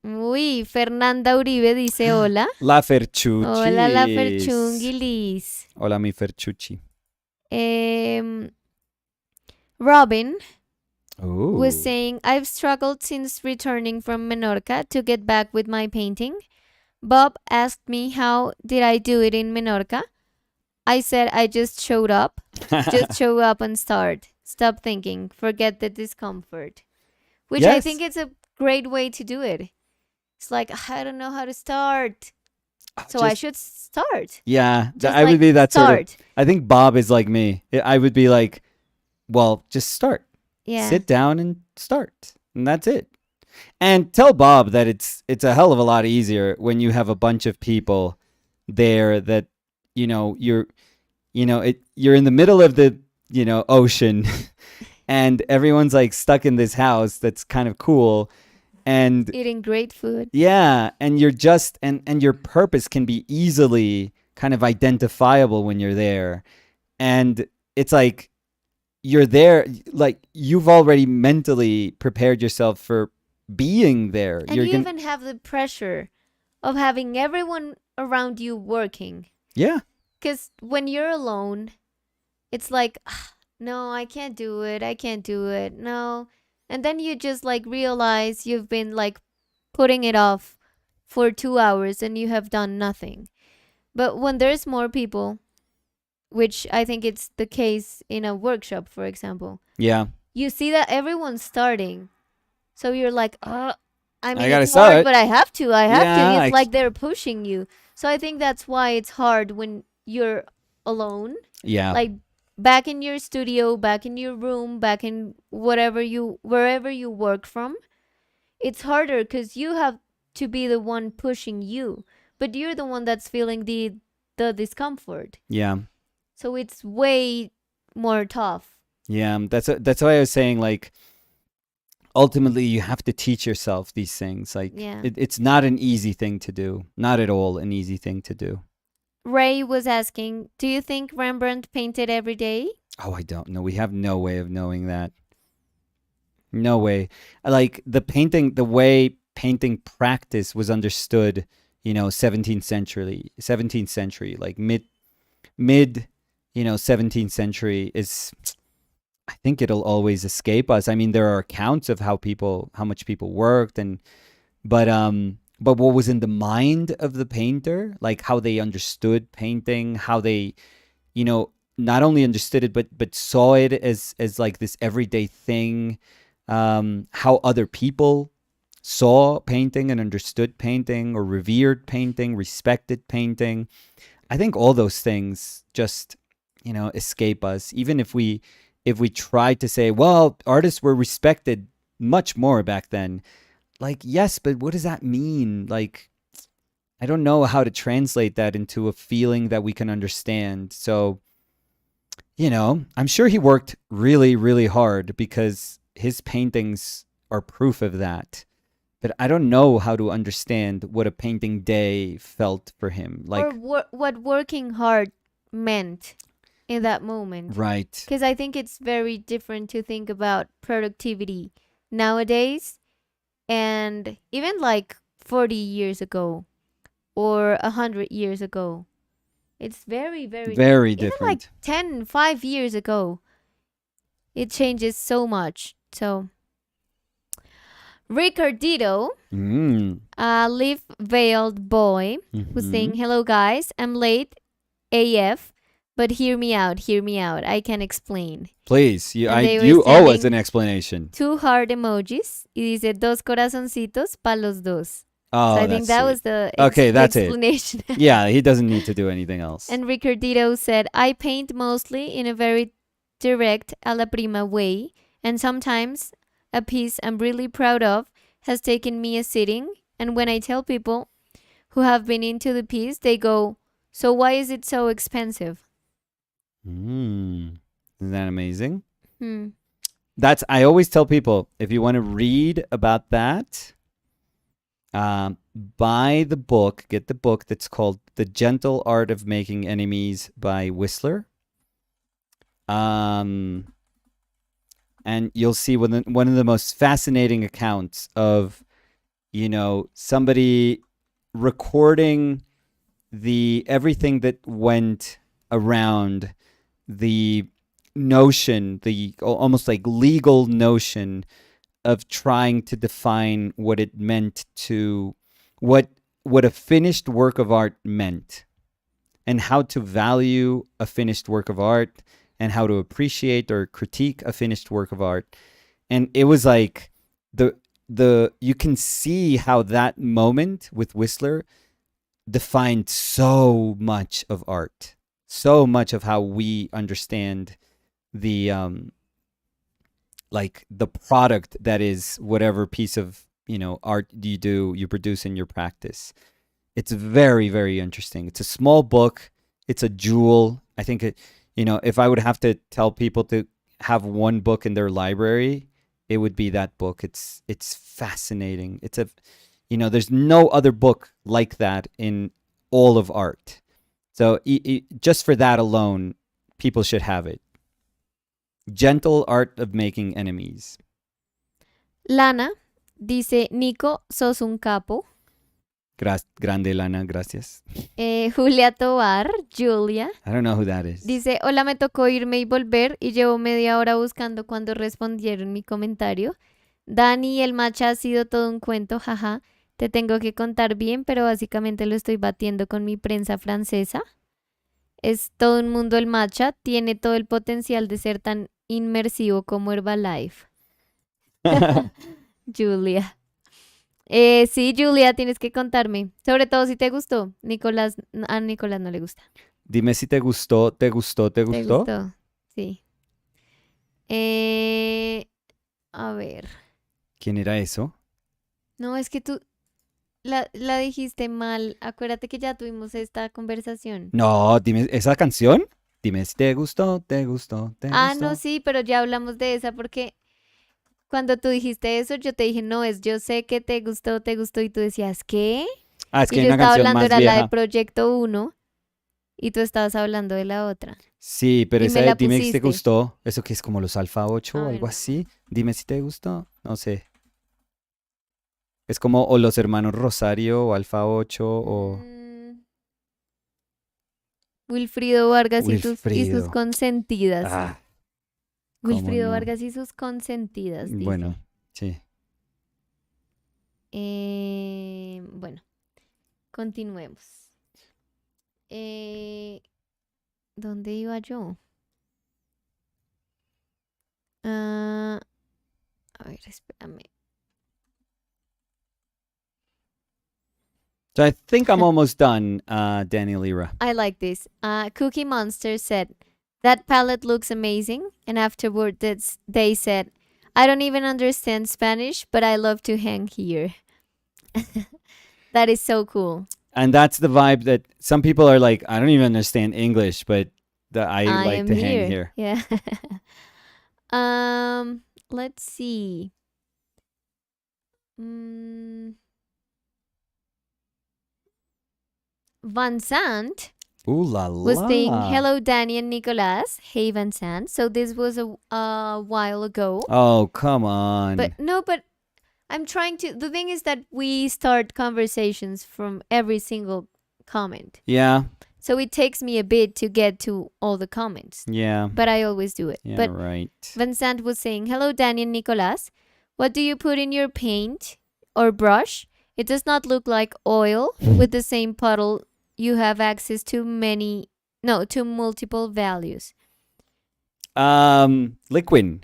Uy, Fernanda Uribe dice hola. La Ferchuchi. Hola, la Ferchungilis. Hola, mi Ferchuchi. Robin Ooh. was saying, I've struggled since returning from Menorca to get back with my painting. Bob asked me how did I do it in Menorca. I said I just showed up. Just show up and start. Stop thinking. Forget the discomfort. Which I think Yes. is a great way to do it. It's like, I don't know how to start. So I Just should start. yeah, Just I would like be that sort of. start. I think Bob is like me. I would be like, well, just start. Yeah. Sit down and start, and that's it. And tell Bob that it's a hell of a lot easier when you have a bunch of people there that you're you're in the middle of the ocean and everyone's like stuck in this house that's kind of cool and Eating great food. yeah, and you're just and your purpose can be easily kind of identifiable when you're there. And it's like you're there, like you've already mentally prepared yourself for being there. And You're you gonna even have the pressure of having everyone around you working. yeah, Because when you're alone, it's like, "Ah, no, I can't do it. I can't do it. No." And then you just like realize you've been like putting it off for 2 hours and you have done nothing. But when there's more people, which I think it's the case in a workshop, for example, yeah, you see that everyone's starting. So you're like, I I mean, gotta it's hard, start. but I have to. I have to. Yeah, It's like they're pushing you. So I think that's why it's hard when you're alone, yeah, like back in your studio, back in your room, back in wherever you work from. It's harder because you have to be the one pushing you, but you're the one that's feeling the discomfort. yeah, So it's way more tough. yeah. That's why I was saying, like, ultimately you have to teach yourself these things. Like, Yeah. it's not an easy thing to do. Not at all an easy thing to do. Ray was asking, do you think Rembrandt painted every day? Oh, I don't know. We have no way of knowing that. No way. Like the way painting practice was understood, 17th century, like mid, 17th century is, I think it'll always escape us. I mean, there are accounts of how much people worked but what was in the mind of the painter, like how they understood painting, how they, not only understood it, but saw it as like this everyday thing, how other people saw painting and understood painting or revered painting, respected painting. I think all those things just, escape us. Even if we try to say, well, artists were respected much more back then. Like, yes, but what does that mean? Like, I don't know how to translate that into a feeling that we can understand. So, I'm sure he worked really, really hard because his paintings are proof of that. But I don't know how to understand what a painting day felt for him. Or Like, what working hard meant in that moment? right. Because I think it's very different to think about productivity nowadays and even like 40 years ago or 100 years ago. It's very, very different. Very Even like different. 5 years ago, it changes so much. So, Ricardito, Mm. a leaf veiled boy, who's saying, Mhm. hello guys, I'm late AF, but hear me out, hear me out. I can explain. Please, And they were you owe us sending an explanation. 2 heart emojis. Y dice dos corazoncitos pa los dos. Oh, So I that's think that sweet. was the Okay, that's it. explanation. Yeah, he doesn't need to do anything else. And Ricardito said, I paint mostly in a very direct a la prima way, and sometimes a piece I'm really proud of has taken me a sitting, and when I tell people who have been into the piece, they go, so why is it so expensive? Isn't that amazing? Hmm. I always tell people, if you want to read about that, buy the book, get the book that's called The Gentle Art of Making Enemies by Whistler. And you'll see one of the most fascinating accounts of, somebody recording everything that went around the notion, the almost like legal notion of trying to define what it meant to what a finished work of art meant. and how to value a finished work of art and how to appreciate or critique a finished work of art. And it was like the you can see how that moment with Whistler defined so much of art, so much of how we understand the like the product that is whatever piece of art you produce in your practice. It's very, very interesting. It's a small book. It's a jewel. I think if I would have to tell people to have one book in their library, it would be that book. It's fascinating. There's no other book like that in all of art. So just for that alone, people should have it. Gentle Art of Making Enemies. Lana dice, Nico, sos un capo. Grande Lana, gracias. Julia Tovar, Julia, I don't know who that is. dice, hola, me tocó irme y volver y llevo media hora buscando cuando respondieron mi comentario. Dani, el matcha ha sido todo un cuento, jaja. Te tengo que contar bien, pero básicamente lo estoy batiendo con mi prensa francesa. Es todo un mundo el matcha, tiene todo el potencial de ser tan inmersivo como Herbalife. Julia. Sí, Julia, tienes que contarme. Sobre todo si te gustó. A Nicolás no le gusta. Dime si te gustó, te gustó, te ¿Te gustó. gustó? Sí. A ver. ¿Quién era eso? No, es que tú la dijiste mal. Acuérdate que ya tuvimos esta conversación. No, dime, ¿esa canción? Dime si te gustó, te gustó, te Ah, gustó. no, sí, pero ya hablamos de esa porque cuando tú dijiste eso, yo te dije, no, yo sé que te gustó, y tú decías, ¿qué? Ah, es que Y hay yo una estaba canción hablando, más era la de vieja. Proyecto 1 y tú estabas hablando de la otra. Sí, pero Y esa me de la Dime si te pusiste. gustó, eso que es como los Alfa 8 A o ver, algo no. así. Dime si te gustó, no sé. Es como o los hermanos Rosario o Alfa 8 o Wilfrido Vargas y sus Wilfrido. consentidas. Ah, cómo Wilfrido no. Vargas y sus consentidas, dice. Bueno, sí. Bueno, continuemos. ¿Dónde iba yo? A ver, espérame. So I think I'm almost done, Daniel Ira. I like this. Cookie Monster said, that palette looks amazing. And afterward, they said, I don't even understand Spanish, but I love to hang here. That is so cool. And that's the vibe that some people are like, I don't even understand English, but I like am to hang here. Yeah. Let's see. Van Sant Ooh la la. was saying, hello, Danny and Nicolas. Hey, Van Sant. So this was a while ago. Oh, come on. But I'm trying to. The thing is that we start conversations from every single comment. Yeah. So it takes me a bit to get to all the comments. Yeah. But I always do it. Yeah, but right. Vincent was saying, hello, Danny and Nicolas. What do you put in your paint or brush? It does not look like oil. With the same puddle, you have access to multiple values. Liquin.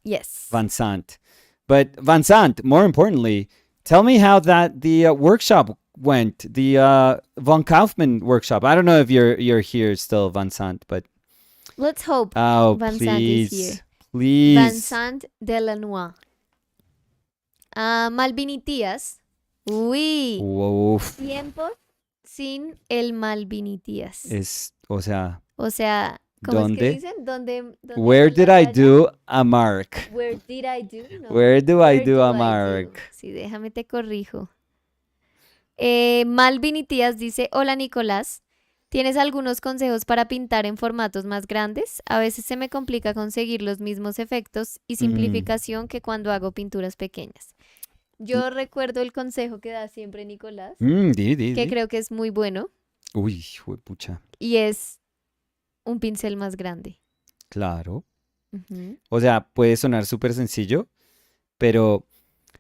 Yes. Van Sant. But Van Sant, more importantly, tell me how the workshop went, the von Kaufman workshop. I don't know if you're here still, Van Sant, but let's hope Van Sant is here. Please. Van Sant de la Nuance. Malvinitías. Uy. Whoa. Tiempos sin el Malvinitías. O sea, ¿cómo ¿dónde? es que dicen? ¿Dónde Where did I do a mark? Where did I do? No. Where do I do a mark? Sí, déjame te corrijo. Malvinitías dice, hola Nicolás, ¿tienes algunos consejos para pintar en formatos más grandes? A veces se me complica conseguir los mismos efectos y simplificación que cuando hago pinturas pequeñas. Yo recuerdo el consejo que da siempre Nicolás, que creo que es muy bueno. Uy, pucha. Y es un pincel más grande. Claro. Uh-huh. O sea, puede sonar súper sencillo, pero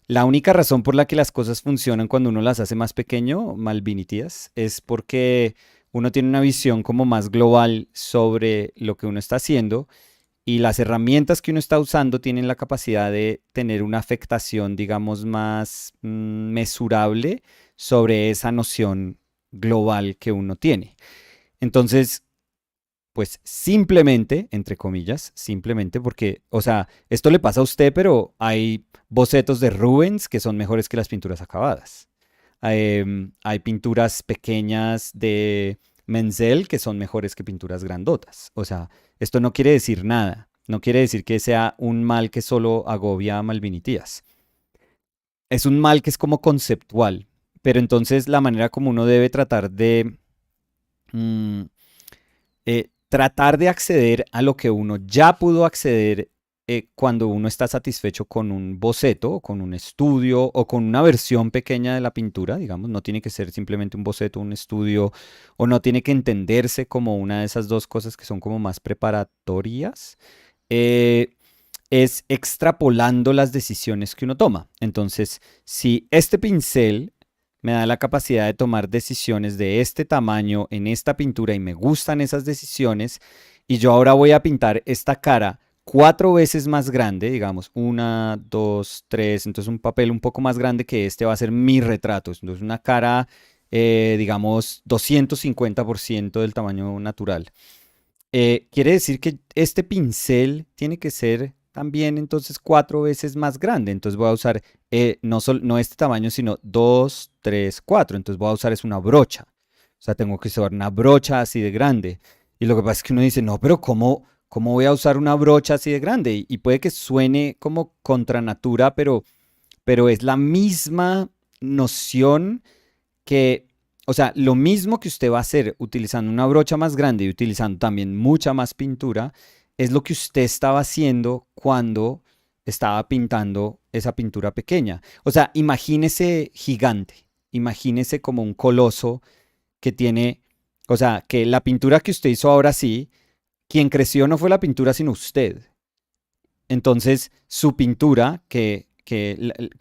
la única razón por la que las cosas funcionan cuando uno las hace más pequeño, Malvinitías, es porque uno tiene una visión como más global sobre lo que uno está haciendo y las herramientas que uno está usando tienen la capacidad de tener una afectación, digamos, más mesurable sobre esa noción global que uno tiene. Entonces, pues simplemente, entre comillas, simplemente porque, o sea, esto le pasa a usted, pero hay bocetos de Rubens que son mejores que las pinturas acabadas. Hay pinturas pequeñas de Menzel que son mejores que pinturas grandotas. O sea, esto no quiere decir nada. No quiere decir que sea un mal que solo agobia a Malvinitías. Es un mal que es como conceptual. Pero entonces la manera como uno debe tratar de mm, tratar de acceder a lo que uno ya pudo acceder cuando uno está satisfecho con un boceto, o con un estudio o con una versión pequeña de la pintura, digamos, no tiene que ser simplemente un boceto, un estudio, o no tiene que entenderse como una de esas dos cosas que son como más preparatorias. eh, es extrapolando las decisiones que uno toma. Entonces, si este pincel me da la capacidad de tomar decisiones de este tamaño en esta pintura y me gustan esas decisiones, y yo ahora voy a pintar esta cara 4 veces más grande, digamos, una, dos, tres, entonces un papel un poco más grande que este va a ser mi retrato. Entonces una cara, digamos, 250% del tamaño natural. Quiere decir que este pincel tiene que ser también entonces 4 veces más grande. Entonces voy a usar no este tamaño, sino 2, 3, 4. Entonces voy a usar es una brocha. O sea, tengo que usar una brocha así de grande. Y lo que pasa es que uno dice, no, pero ¿cómo voy a usar una brocha así de grande? Y puede que suene como contra natura, pero es la misma noción que, o sea, lo mismo que usted va a hacer utilizando una brocha más grande y utilizando también mucha más pintura, es lo que usted estaba haciendo cuando estaba pintando esa pintura pequeña. O sea, imagínese gigante, imagínese como un coloso que tiene, o sea, que la pintura que usted hizo ahora sí, quien creció no fue la pintura, sino usted. Entonces, su pintura, que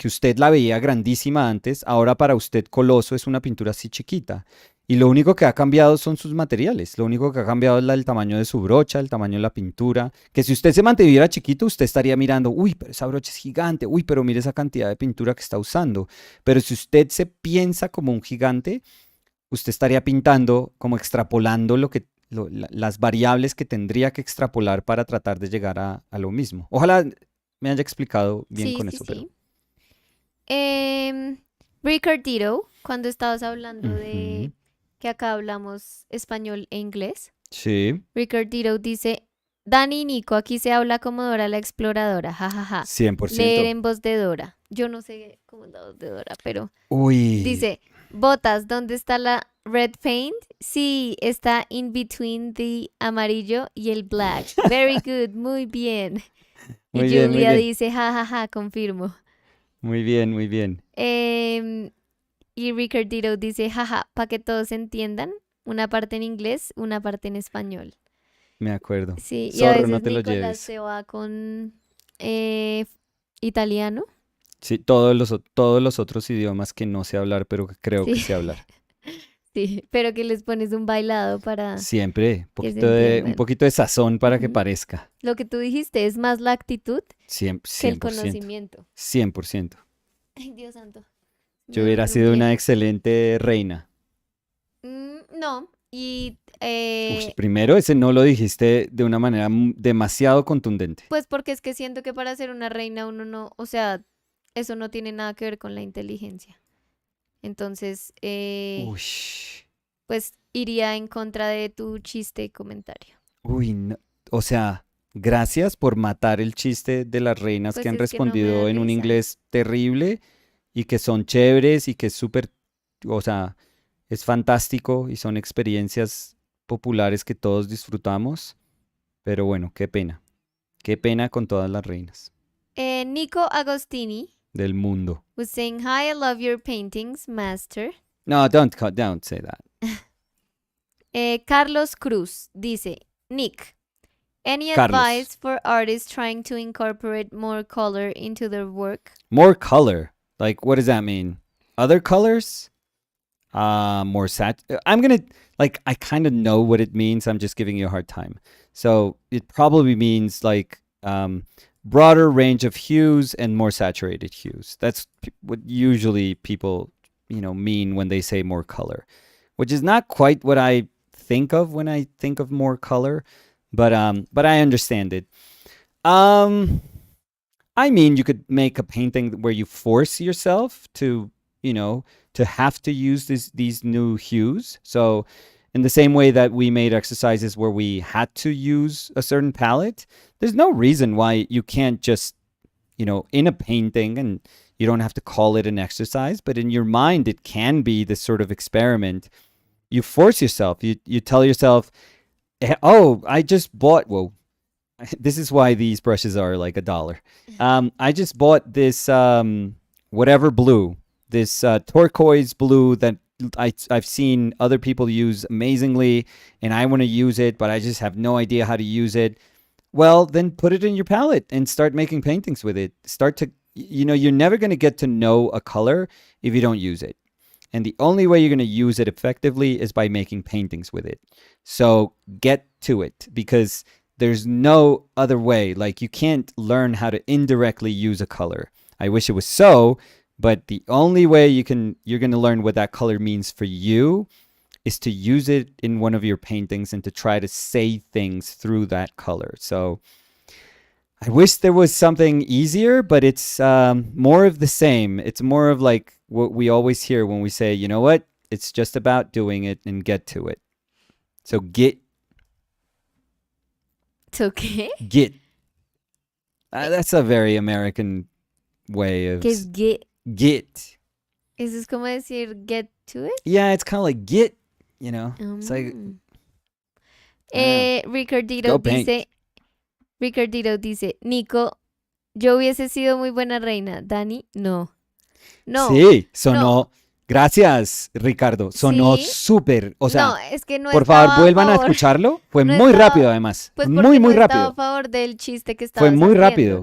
usted la veía grandísima antes, ahora para usted Coloso es una pintura así chiquita. Y lo único que ha cambiado son sus materiales. Lo único que ha cambiado es el tamaño de su brocha, el tamaño de la pintura. Que si usted se mantuviera chiquito, usted estaría mirando, uy, pero esa brocha es gigante, uy, pero mire esa cantidad de pintura que está usando. Pero si usted se piensa como un gigante, usted estaría pintando, como extrapolando las variables que tendría que extrapolar para tratar de llegar a lo mismo. Ojalá me haya explicado bien Sí, con sí, eso, pero... sí. Em, Ricardito, cuando estabas hablando de Ujú. que acá hablamos español e inglés, Sí, Ricardito dice, Dani y Nico, aquí se habla como Dora la exploradora, jajaja. cien por Leer ciento. en voz de Dora. Yo no sé cómo es la voz de Dora, pero Uy, dice, Botas, ¿dónde está la red paint? Sí, está in between the amarillo y el black. Very good, muy bien. Y muy bien, muy Julia bien. dice, jajaja, confirmo. Muy bien, muy bien. Em, y Ricardito dice, jaja, para que todos entiendan, una parte en inglés, una parte en español. Me acuerdo. Sí, y a Zorro, no veces te lo Nicolás lleves. se va con italiano. Sí, todos los otros idiomas que no sé hablar, pero que creo que Sí, sé hablar. sí, pero que les pones un bailado para Siempre, que se un entiendan. poquito de sazón para que Ujú. parezca. Lo que tú dijiste es más la actitud que el 100%. conocimiento. 100%. Ay, Dios santo, me Yo hubiera duele un sido pie. una excelente reina. No, y Uy, primero, ese no lo dijiste de una manera demasiado contundente. pues porque es que siento que para ser una reina uno no, o sea, eso no tiene nada que ver con la inteligencia. Entonces, Uy, pues iría en contra de tu chiste y comentario. uy, o sea, gracias por matar el chiste de las reinas que Pues han es que no me da respondido en un risa. inglés terrible y que son chéveres y que es súper, o sea, es fantástico y son experiencias populares que todos disfrutamos. Pero bueno, qué pena con todas las reinas Nico Agostini del mundo. was saying, Hi, I love your paintings, master. No, don't say that. Carlos Cruz dice, Nick, any Carlos. advice for artists trying to incorporate more color into their work? More color. Like, what does that mean? Other colors? more I'm gonna like I kind of know what it means. I'm just giving you a hard time. So it probably means like broader range of hues and more saturated hues. That's what usually people mean when they say more color, which is not quite what I think of when I think of more color, but I understand it. Um, I mean, you could make a painting where you force yourself to, you know, to have to use these new hues. So, in the same way that we made exercises where we had to use a certain palette, there's no reason why you can't just, in a painting, and you don't have to call it an exercise, but in your mind, it can be this sort of experiment. You force yourself. You tell yourself, "Oh, I just bought." Well, this is why these brushes are like $1. I just bought this whatever blue, this turquoise blue that I've seen other people use amazingly, and I want to use it, but I just have no idea how to use it. Well, then put it in your palette and start making paintings with it. Start to, you're never going to get to know a color if you don't use it. And the only way you're going to use it effectively is by making paintings with it. So get to it, because there's no other way. Like, you can't learn how to indirectly use a color. I wish it was so, but the only way you're going to learn what that color means for you is to use it in one of your paintings and to try to say things through that color. So I wish there was something easier, but it's more of the same. It's more of like what we always hear when we say, you know what? It's just about doing it and get to it. So get. ¿It's okay? Get. That's a very American way of. ¿Qué es get? Get. Eso es como decir get to it. Yeah, it's kind of like get, It's like. Ricardito dice, Nico, yo hubiese sido muy buena reina. Dani, no. No. Sí, sonó. Gracias, Ricardo. Sonó ¿Sí? súper. O sea, no, es que no por estaba favor, vuelvan a favor. escucharlo. Fue No muy estaba- rápido, además. Pues muy, porque muy no estaba rápido. a favor del chiste que estabas Fue muy haciendo. rápido.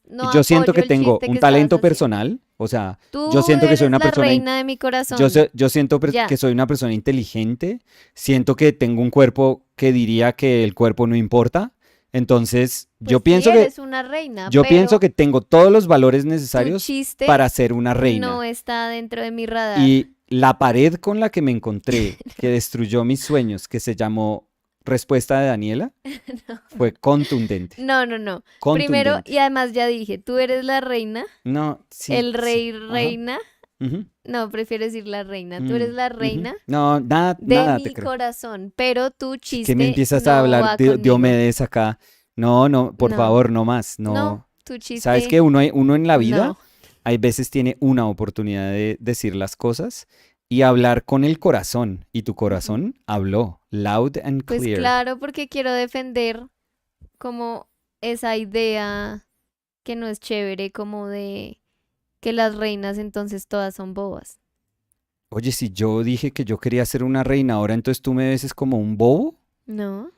No Yo siento que apoyo el tengo chiste un que talento estabas haciendo. personal. O sea, Tú yo siento que soy eres una la persona. reina de mi corazón. Yo siento Ya. que soy una persona inteligente. Siento que tengo un cuerpo que diría que el cuerpo no importa. Entonces, Pues yo sí, pienso que eres una reina, yo pero pienso que tengo todos los valores tu necesarios chiste para ser una reina. no está dentro de mi radar. Y la pared con la que me encontré, que destruyó mis sueños, que se llamó Respuesta de Daniela, fue contundente. No. Primero, Contundente. y además ya dije, tú eres la reina, No, sí. el rey, sí. Ajá. reina. Ujú. No, prefiero decir la reina. Tú eres la Ujú. reina No, de nada mi te creo. corazón, pero tu Es chiste que me empiezas no a hablar va de conmigo. Diomedes acá. No, por No. favor, no más. No. No, tu chiste. ¿Sabes qué? Uno en la vida No. hay veces tiene una oportunidad de decir las cosas y hablar con el corazón. Y tu corazón habló loud and Pues clear. claro, porque quiero defender como esa idea que no es chévere, como de que las reinas entonces todas son bobas. Oye, si yo dije que yo quería ser una reina, ahora entonces tú me ves como un bobo. ¿No?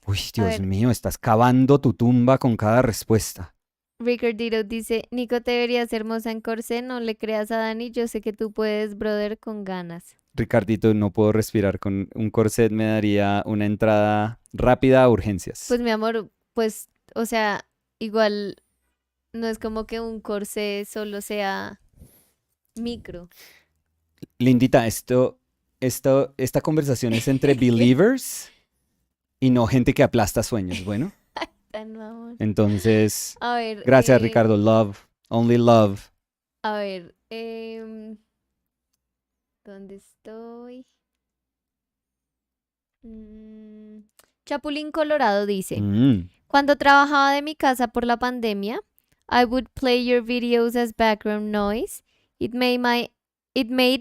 Uy, Dios ver. mío, estás cavando tu tumba con cada respuesta. Ricardito dice, Nico, te verías hermosa en corsé, no le creas a Dani, yo sé que tú puedes, brother, con ganas. Ricardito, no puedo respirar con un corset, me daría una entrada rápida a urgencias. Pues mi amor, pues, o sea, igual no es como que un corsé solo sea micro. Lindita, esta conversación es entre believers y no gente que aplasta sueños, bueno. Tan mamón. Entonces, A ver. gracias Ricardo, love, only love. A ver, ¿dónde estoy? Chapulín Colorado dice, cuando trabajaba de mi casa por la pandemia, I would play your videos as background noise. It made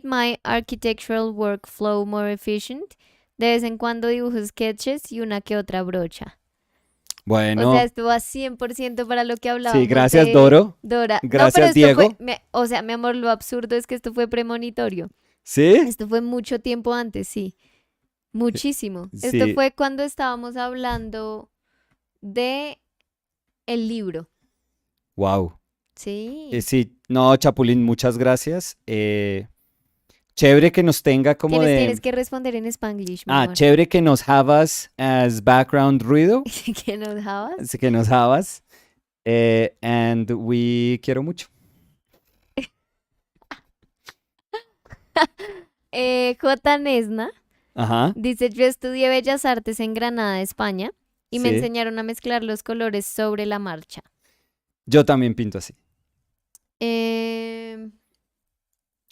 my architectural workflow more efficient. De vez en cuando dibujo sketches y una que otra brocha. Bueno. O sea, esto va 100% para lo que hablábamos. Sí, gracias de Dora. Gracias no, pero Diego. O sea, mi amor, lo absurdo es que esto fue premonitorio. ¿Sí? Esto fue mucho tiempo antes, sí. Muchísimo. Sí. Esto fue cuando estábamos hablando de el libro. Wow. Sí. Sí, no, Chapulín, muchas gracias. Chévere que nos tenga como Tienes de... que responder en Spanglish, mi amor. Chévere que nos havas as background ruido. ¿Que nos dejabas? Así que nos havas. And we quiero mucho. J. Nesna Ajá, dice, yo estudié Bellas Artes en Granada, España, y me sí. enseñaron a mezclar los colores sobre la marcha. Yo también pinto así. Eh,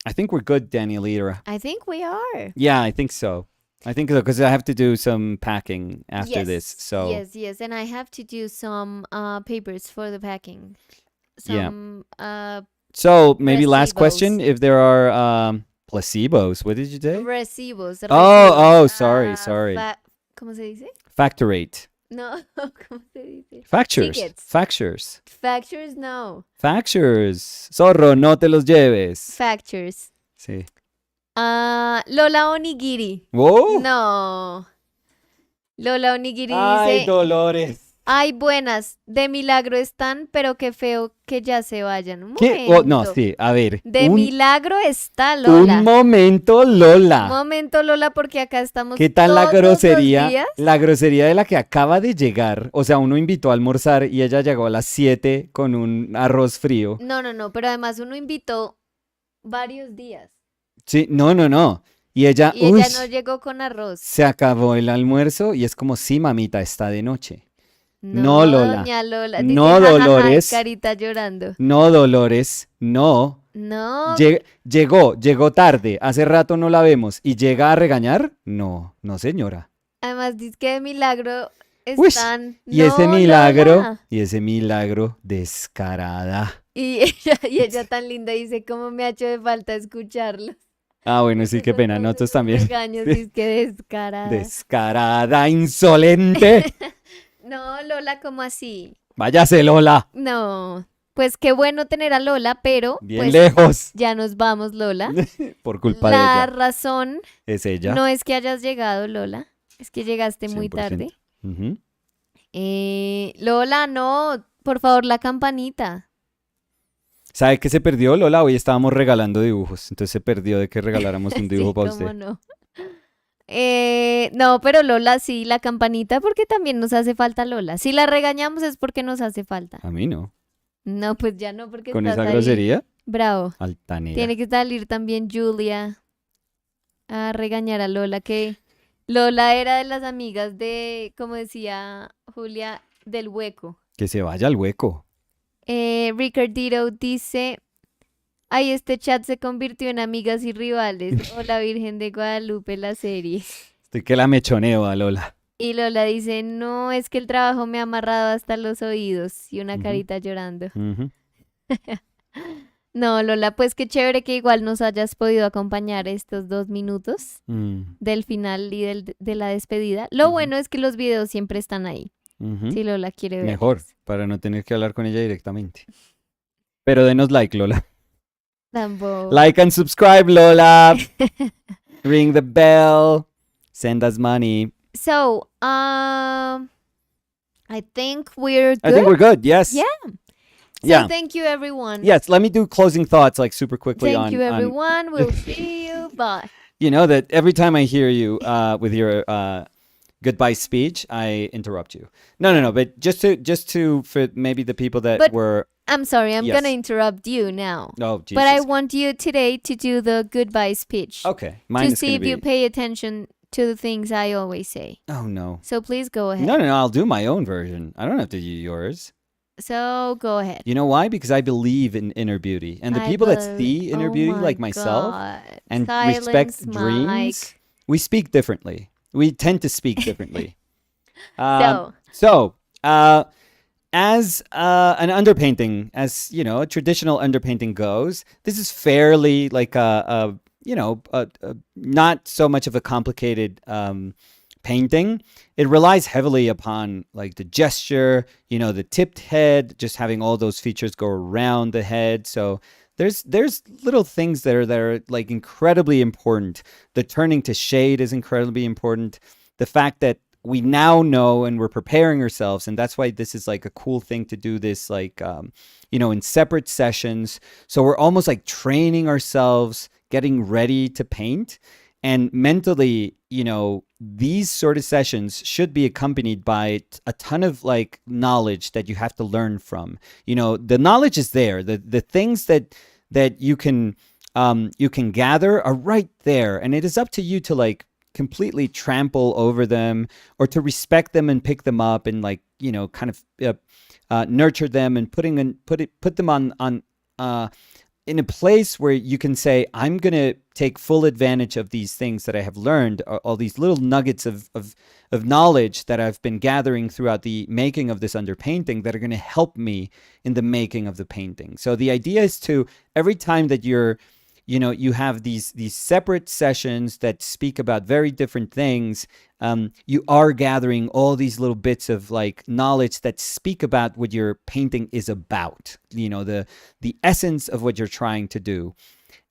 I think we're good, Daniel Lira. I think we are. Yeah, I think so. I think so, because I have to do some packing after this. So Yes, and I have to do some papers for the packing. Yeah. Some So maybe last Recibos. question, if there are placebos. What did you say? recibos. Oh, recibos. sorry. ¿Cómo se dice? Factorate. No, ¿cómo se dice? Factures. Tickets. Factures. Factures, no. Factures. Zorro, no te los lleves. Factures. Sí. Lola Onigiri. ¡Oh! No. Lola Onigiri Ay, dice, Dolores. ay, buenas, de milagro están, pero qué feo que ya se vayan. Un ¿Qué? Oh, no, momento. sí, a ver. De un, milagro está Lola. un momento, Un Lola. momento, Lola, porque acá estamos ¿Qué tal la todos los grosería? días. La grosería de la que acaba de llegar. O sea, uno invitó a almorzar y ella llegó a las 7 con un arroz frío. No, pero además uno invitó varios días. Sí, no. Y ella, Y ella no llegó con arroz. se acabó el almuerzo y es como, sí, mamita, está de noche. No, No, Lola. doña Lola. No, dice, "Ja, ja, ja", Dolores. carita llorando. No, Dolores, no. No, Llegó tarde, hace rato no la vemos y llega a regañar. No, señora. además dice que de milagro Uy, están. y ese No, milagro, Lola. descarada. Y ella tan linda dice, ¿cómo me ha hecho de falta escucharlo? Ah, bueno, sí, qué Esos pena, son nosotros esos también. regaños, dice que descarada. Descarada, insolente. No, Lola, ¿cómo así? Váyase, Lola. No, pues qué bueno tener a Lola, pero Bien pues lejos. ya nos vamos, Lola. Por culpa La de ella. razón Es ella. no es que hayas llegado, Lola, es que llegaste muy 100%. tarde. Ujú. Lola, no, por favor, la campanita. ¿Sabe qué se perdió, Lola? Hoy estábamos regalando dibujos, entonces se perdió de que regaláramos un dibujo Sí, para cómo usted. no. No, pero Lola, sí, la campanita porque también nos hace falta Lola. Si la regañamos es porque nos hace falta. A mí no. No, pues ya no, porque Con estás esa ahí. grosería, Bravo. altanera. Tiene que salir también Julia a regañar a Lola, que Lola era de las amigas de, como decía Julia, del hueco. Que se vaya al hueco. Ricardito dice, ay, este chat se convirtió en amigas y rivales. O la Virgen de Guadalupe, la serie. Estoy que la mechoneo a Lola. Y Lola dice, no, es que el trabajo me ha amarrado hasta los oídos. Y una Ujú. carita llorando. Ujú. No, Lola, pues qué chévere que igual nos hayas podido acompañar estos 2 minutos Mm. del final y de la despedida. Lo Ujú. bueno es que los videos siempre están ahí. Ujú. Si Lola quiere ver. Mejor, para no tener que hablar con ella directamente. Pero denos like, Lola. Tampoco. Like and subscribe, Lola. Ring the bell. Send us money. So, I think we're good. I think we're good. Yes. Yeah. So Yeah. thank you, everyone. Yes. Let me do closing thoughts, like super quickly Thank on. you, everyone. We'll see you. Bye. You know that every time I hear you with your goodbye speech, I interrupt you. No. But just to for maybe the people that But were. I'm sorry, I'm Yes. gonna interrupt you now. Oh, Jesus. But I want you today to do the goodbye speech. Okay. Mine To is see gonna if be. you pay attention to the things I always say. Oh no. So please go ahead. No. I'll do my own version. I don't have to do yours. So go ahead. You know why? Because I believe in inner beauty, and the people that see inner beauty, like myself, and respect dreams, we speak differently. We tend to speak differently. So, as an underpainting, as you know, a traditional underpainting goes, this is fairly like a not so much of a complicated painting. It relies heavily upon like the gesture, the tipped head, just having all those features go around the head. So there's little things that are like incredibly important. The turning to shade is incredibly important. The fact that we now know and we're preparing ourselves, and that's why this is like a cool thing to do this like in separate sessions. So we're almost like training ourselves, getting ready to paint. And mentally, these sort of sessions should be accompanied by a ton of like knowledge that you have to learn from. The knowledge is there. The things that you can gather are right there, and it is up to you to like completely trample over them or to respect them and pick them up and like kind of nurture them and put them on in a place where you can say, I'm going to take full advantage of these things that I have learned, all these little nuggets of knowledge that I've been gathering throughout the making of this underpainting that are going to help me in the making of the painting. So the idea is to, every time that you have these separate sessions that speak about very different things, you are gathering all these little bits of like knowledge that speak about what your painting is about, the essence of what you're trying to do.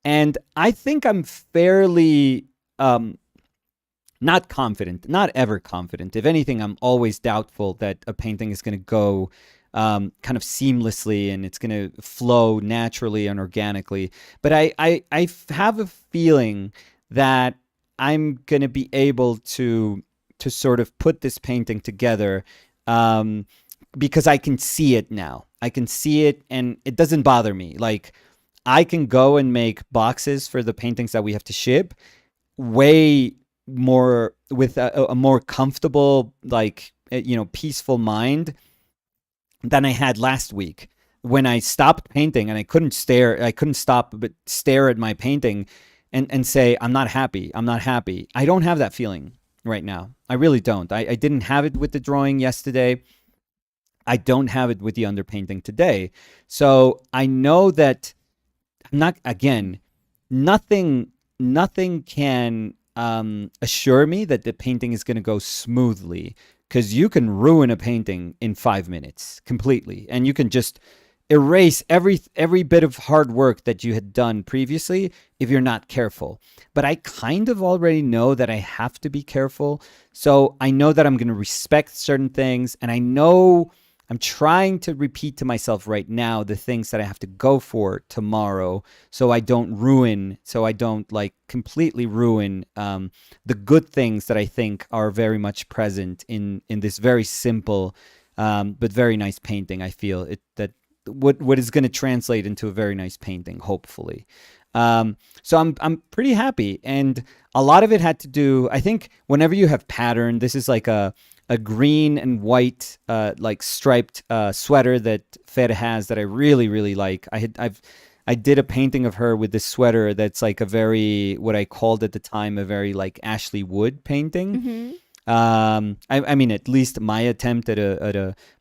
And I think I'm fairly not confident, not ever confident. If anything, I'm always doubtful that a painting is going to go kind of seamlessly and it's going to flow naturally and organically. But I have a feeling that I'm going to be able to sort of put this painting together because I can see it now. I can see it and it doesn't bother me. Like, I can go and make boxes for the paintings that we have to ship way more with a more comfortable, like, peaceful mind than I had last week when I stopped painting and I couldn't stop but stare at my painting and say, I'm not happy. I don't have that feeling right now. I really don't. I didn't have it with the drawing yesterday. I don't have it with the underpainting today. So I know that nothing can assure me that the painting is going to go smoothly, because you can ruin a painting in 5 minutes completely, and you can just erase every bit of hard work that you had done previously if you're not careful. But I kind of already know that I have to be careful, so I know that I'm going to respect certain things, and I know I'm trying to repeat to myself right now the things that I have to go for tomorrow, so I don't like completely ruin the good things that I think are very much present in this very simple but very nice painting. I feel that what is going to translate into a very nice painting, hopefully. So I'm pretty happy, and a lot of it had to do, I think, whenever you have pattern. This is like a green and white like striped sweater that Fede has that I really, really like. I did a painting of her with this sweater that's like a very, what I called at the time, a very like Ashley Wood painting. Mm-hmm. I mean, at least my attempt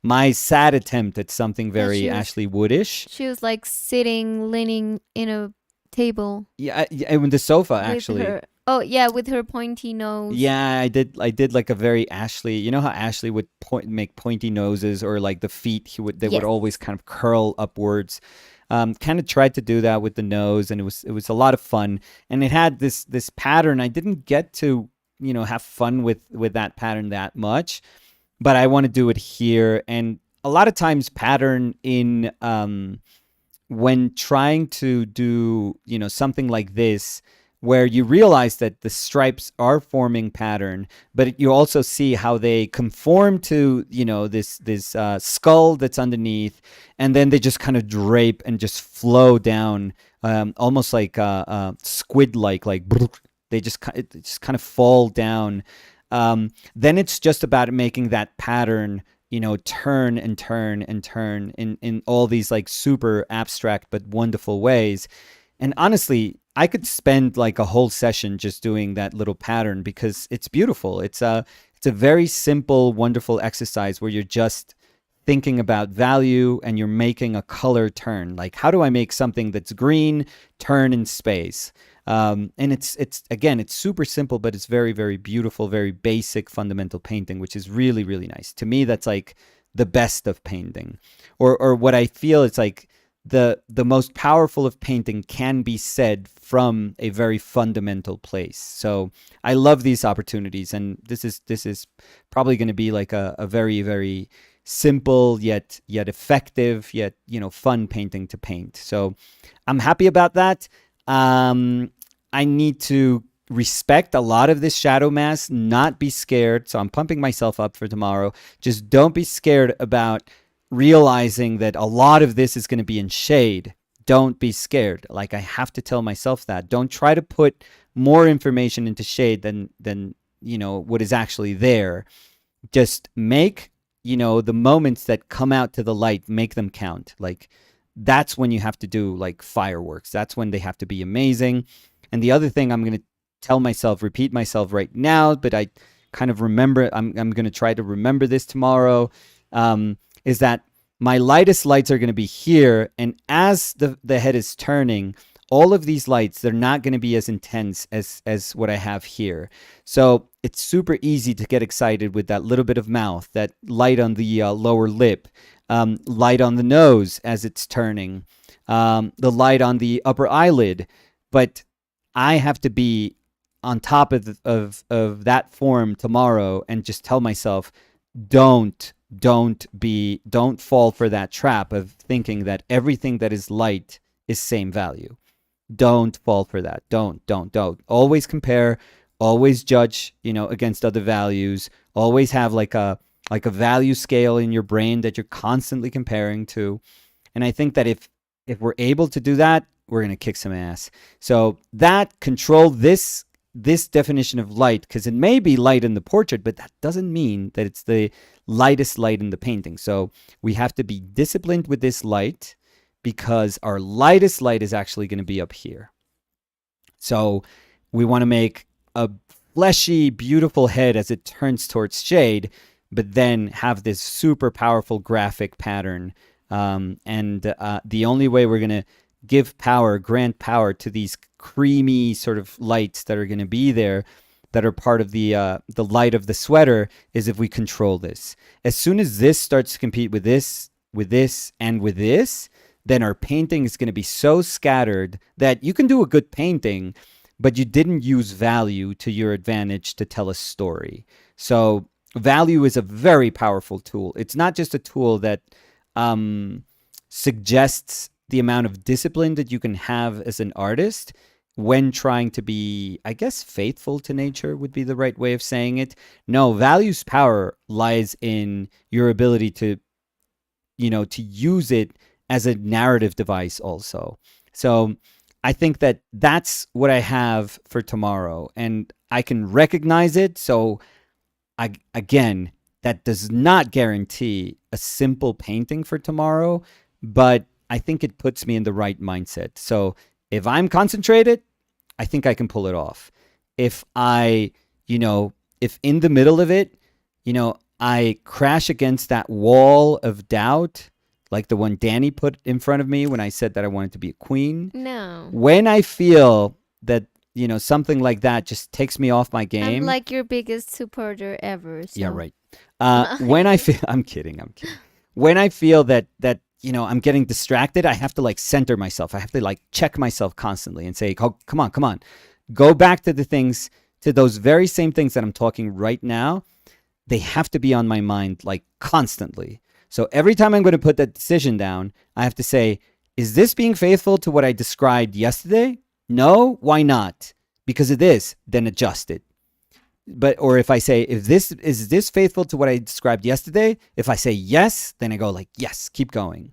my sad attempt at something very Ashley Woodish. She was like sitting, leaning in a table. Yeah, in the sofa actually. Oh yeah, with her pointy nose. Yeah, I did like a very Ashley. You know how Ashley would make pointy noses, or like the feet, they would always kind of curl upwards. Kind of tried to do that with the nose, and it was a lot of fun. And it had this pattern. I didn't get to have fun with that pattern that much, but I want to do it here. And a lot of times pattern in when trying to do something like this, where you realize that the stripes are forming pattern, but you also see how they conform to this skull that's underneath, and then they just kind of drape and just flow down, almost like squid like they just kind of fall down. Then it's just about making that pattern turn and turn and turn in all these like super abstract but wonderful ways. And honestly, I could spend like a whole session just doing that little pattern because it's beautiful. It's a very simple, wonderful exercise where you're just thinking about value and you're making a color turn. Like, how do I make something that's green turn in space? And it's again, it's super simple, but it's very, very beautiful, very basic, fundamental painting, which is really, really nice. To me, that's like the best of painting, or what I feel it's like the most powerful of painting can be said from a very fundamental place. So I love these opportunities, and this is probably going to be like a very, very simple yet effective yet fun painting to paint. So I'm happy about that. I need to respect a lot of this shadow mass, not be scared. So I'm pumping myself up for tomorrow. Just don't be scared about realizing that a lot of this is going to be in shade. Don't be scared. Like, I have to tell myself that. Don't try to put more information into shade than what is actually there. Just make the moments that come out to the light, make them count. Like, that's when you have to do like fireworks. That's when they have to be amazing. And the other thing I'm going to repeat myself right now, but I kind of remember, I'm going to try to remember this tomorrow, is that my lightest lights are going to be here. And as the head is turning, all of these lights, they're not going to be as intense as what I have here. So it's super easy to get excited with that little bit of mouth, that light on the lower lip, light on the nose as it's turning, the light on the upper eyelid. But I have to be on top of that form tomorrow and just tell myself, don't fall for that trap of thinking that everything that is light is same value. Don't fall for that. Don't. Always compare, always judge, against other values. Always have like a value scale in your brain that you're constantly comparing to. And I think that if we're able to do that, we're going to kick some ass. So that control this definition of light, because it may be light in the portrait, but that doesn't mean that it's the lightest light in the painting. So we have to be disciplined with this light, because our lightest light is actually going to be up here. So we want to make a fleshy, beautiful head as it turns towards shade, but then have this super powerful graphic pattern. And the only way we're going to grant power to these creamy sort of lights that are going to be there, that are part of the light of the sweater, is if we control this. As soon as this starts to compete with this, and with this, then our painting is going to be so scattered that you can do a good painting, but you didn't use value to your advantage to tell a story. So value is a very powerful tool. It's not just a tool that suggests the amount of discipline that you can have as an artist when trying to be, I guess, faithful to nature would be the right way of saying it. No, value's power lies in your ability to use it as a narrative device also. So I think that that's what I have for tomorrow, and I can recognize it. So again, that does not guarantee a simple painting for tomorrow, but I think it puts me in the right mindset. So if I'm concentrated, I think I can pull it off. If if in the middle of it, I crash against that wall of doubt, like the one Danny put in front of me when I said that I wanted to be a queen. No. When I feel that, something like that just takes me off my game. I'm like your biggest supporter ever. So. Yeah, right. When I feel, I'm kidding. When I feel that I'm getting distracted, I have to like center myself. I have to like check myself constantly and say, oh, come on. Go back to those very same things that I'm talking right now. They have to be on my mind like constantly. So every time I'm going to put that decision down, I have to say, is this being faithful to what I described yesterday? No? Why not? Because of this, then adjust it. Or if I say, is this faithful to what I described yesterday? If I say yes, then I go like, yes, keep going.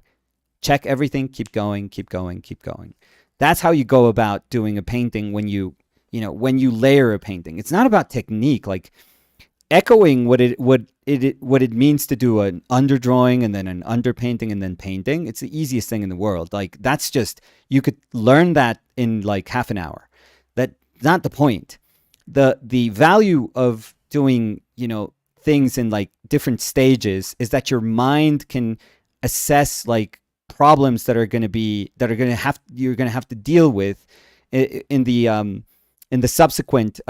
Check everything, keep going. That's how you go about doing a painting when you layer a painting. It's not about technique, like echoing what it means to do an underdrawing and then an underpainting and then painting. It's the easiest thing in the world. Like, that's just, you could learn that in like half an hour. That's not the point. The value of doing, things in like different stages is that your mind can assess like problems you're going to have to deal with in the subsequent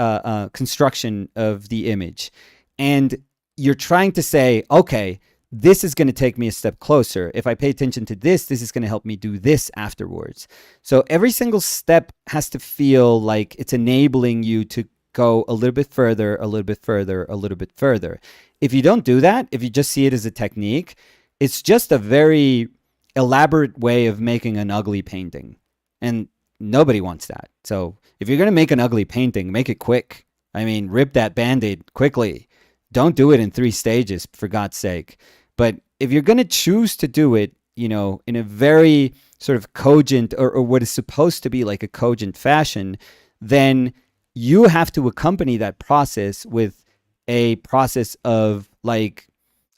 construction of the image. And you're trying to say, okay, this is going to take me a step closer. If I pay attention to this is going to help me do this afterwards. So every single step has to feel like it's enabling you to go a little bit further, a little bit further, a little bit further. If you don't do that, if you just see it as a technique, it's just a very elaborate way of making an ugly painting. And nobody wants that. So if you're going to make an ugly painting, make it quick. I mean, rip that Band-Aid quickly. Don't do it in 3 stages, for God's sake. But if you're going to choose to do it, in a very sort of cogent or what is supposed to be like a cogent fashion, then you have to accompany that process with a process of like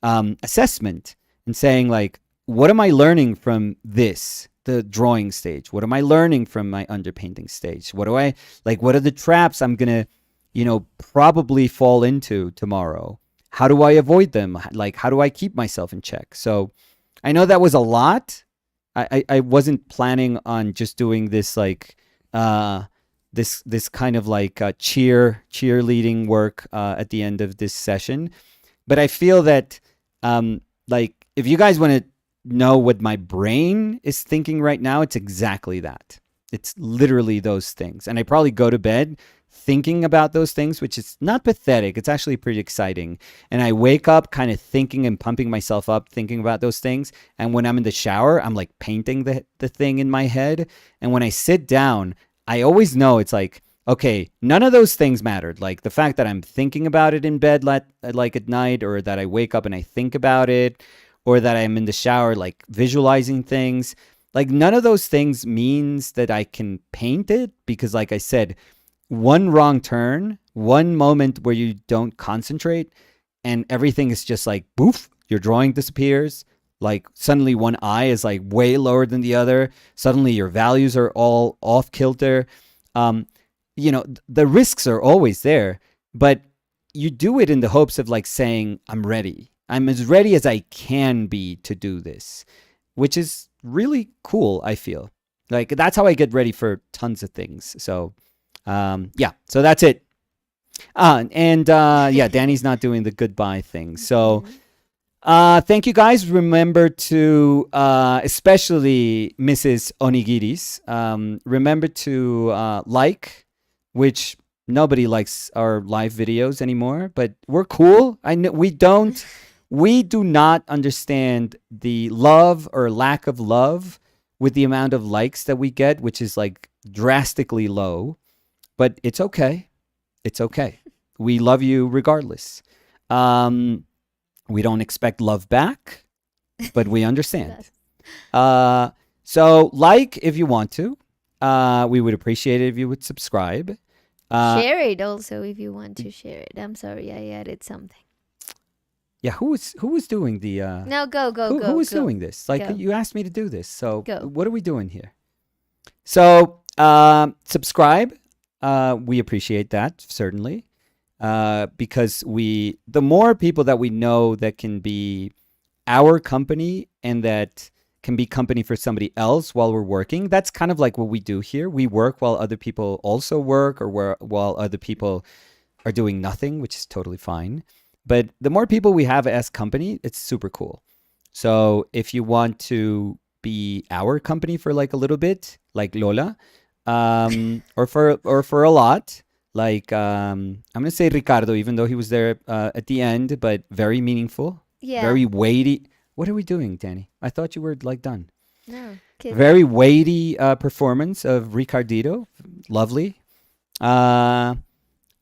assessment and saying like, what am I learning from this, the drawing stage? What am I learning from my underpainting stage? What are the traps I'm going to, probably fall into tomorrow? How do I avoid them? Like, how do I keep myself in check? So I know that was a lot. I wasn't planning on just doing this like this kind of like cheerleading work at the end of this session, but I feel that like if you guys want to know what my brain is thinking right now, it's exactly that. It's literally those things, and I probably go to bed thinking about those things, which is not pathetic. It's actually pretty exciting. And I wake up kind of thinking and pumping myself up, thinking about those things. And when I'm in the shower, I'm like painting the thing in my head. And when I sit down, I always know it's like, okay, none of those things mattered. Like the fact that I'm thinking about it in bed like at night, or that I wake up and I think about it, or that I'm in the shower like visualizing things. Like none of those things means that I can paint it, because like I said, one wrong turn, one moment where you don't concentrate, and everything is just like boof, your drawing disappears. Like suddenly one eye is like way lower than the other. Suddenly your values are all off kilter. The risks are always there, but you do it in the hopes of like saying, I'm ready. I'm as ready as I can be to do this, which is really cool, I feel. Like that's how I get ready for tons of things. So so that's it. Danny's not doing the goodbye thing. So thank you guys. Remember to, especially Mrs. Onigiris, remember to like, which nobody likes our live videos anymore, but we're cool. I know we do not understand the love or lack of love with the amount of likes that we get, which is like drastically low. But it's okay. It's okay. We love you regardless. We don't expect love back, but we understand. So like if you want to. We would appreciate it if you would subscribe. Share it also if you want to share it. I'm sorry, I added something. Yeah, who was doing the... No, go. Who was doing this? Like, Go. you asked me to do this, so Go. what are we doing here? So, subscribe. We appreciate that, certainly. Because the more people that we know that can be our company and that can be company for somebody else while we're working, that's kind of like what we do here. We work while other people also work, or while other people are doing nothing, which is totally fine. But the more people we have as company, it's super cool. So if you want to be our company for like a little bit, like Lola, or for a lot, like I'm gonna say Ricardo, even though he was there at the end, but very meaningful, Yeah. very weighty. What are we doing, Danny? I thought you were like done. No. Kidding. Very weighty performance of Ricardito. Lovely.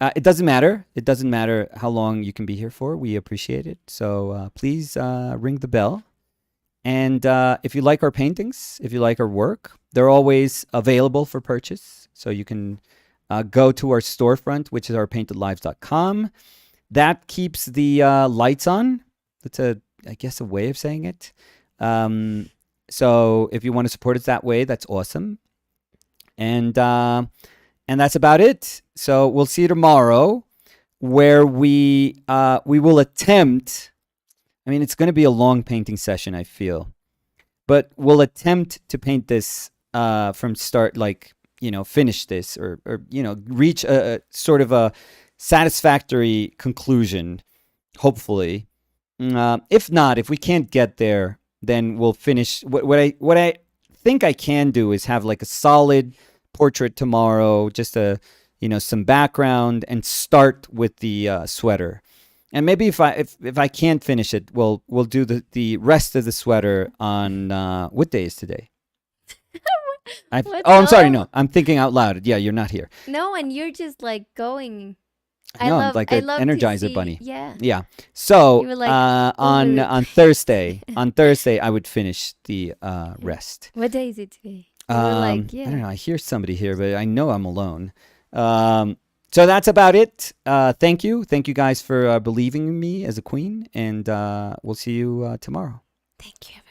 It doesn't matter. It doesn't matter how long you can be here for. We appreciate it. So please ring the bell. And if you like our paintings, if you like our work, they're always available for purchase. So you can go to our storefront, which is ourpaintedlives.com. That keeps the lights on. That's I guess a way of saying it. So if you want to support us that way, that's awesome. And that's about it. So we'll see you tomorrow, where we will attempt. I mean, it's going to be a long painting session, I feel, but we'll attempt to paint this from start, like, finish this, or reach a sort of a satisfactory conclusion, hopefully. If not, if we can't get there, then we'll finish. What I think I can do is have like a solid portrait tomorrow, just some background, and start with the sweater. And maybe if I can't finish it, we'll do the rest of the sweater on what day is today? What? I'm sorry. No. No, I'm thinking out loud. Yeah, you're not here. No, and you're just like going. No, I'm like I an love to Energizer see. bunny. Yeah. Yeah. You So were like over it. on Thursday, I would finish the rest. What day is it today? You were like, I don't yeah. know. I hear somebody here, but I know I'm alone. So that's about it. Thank you guys for believing in me as a queen, and we'll see you tomorrow. Thank you.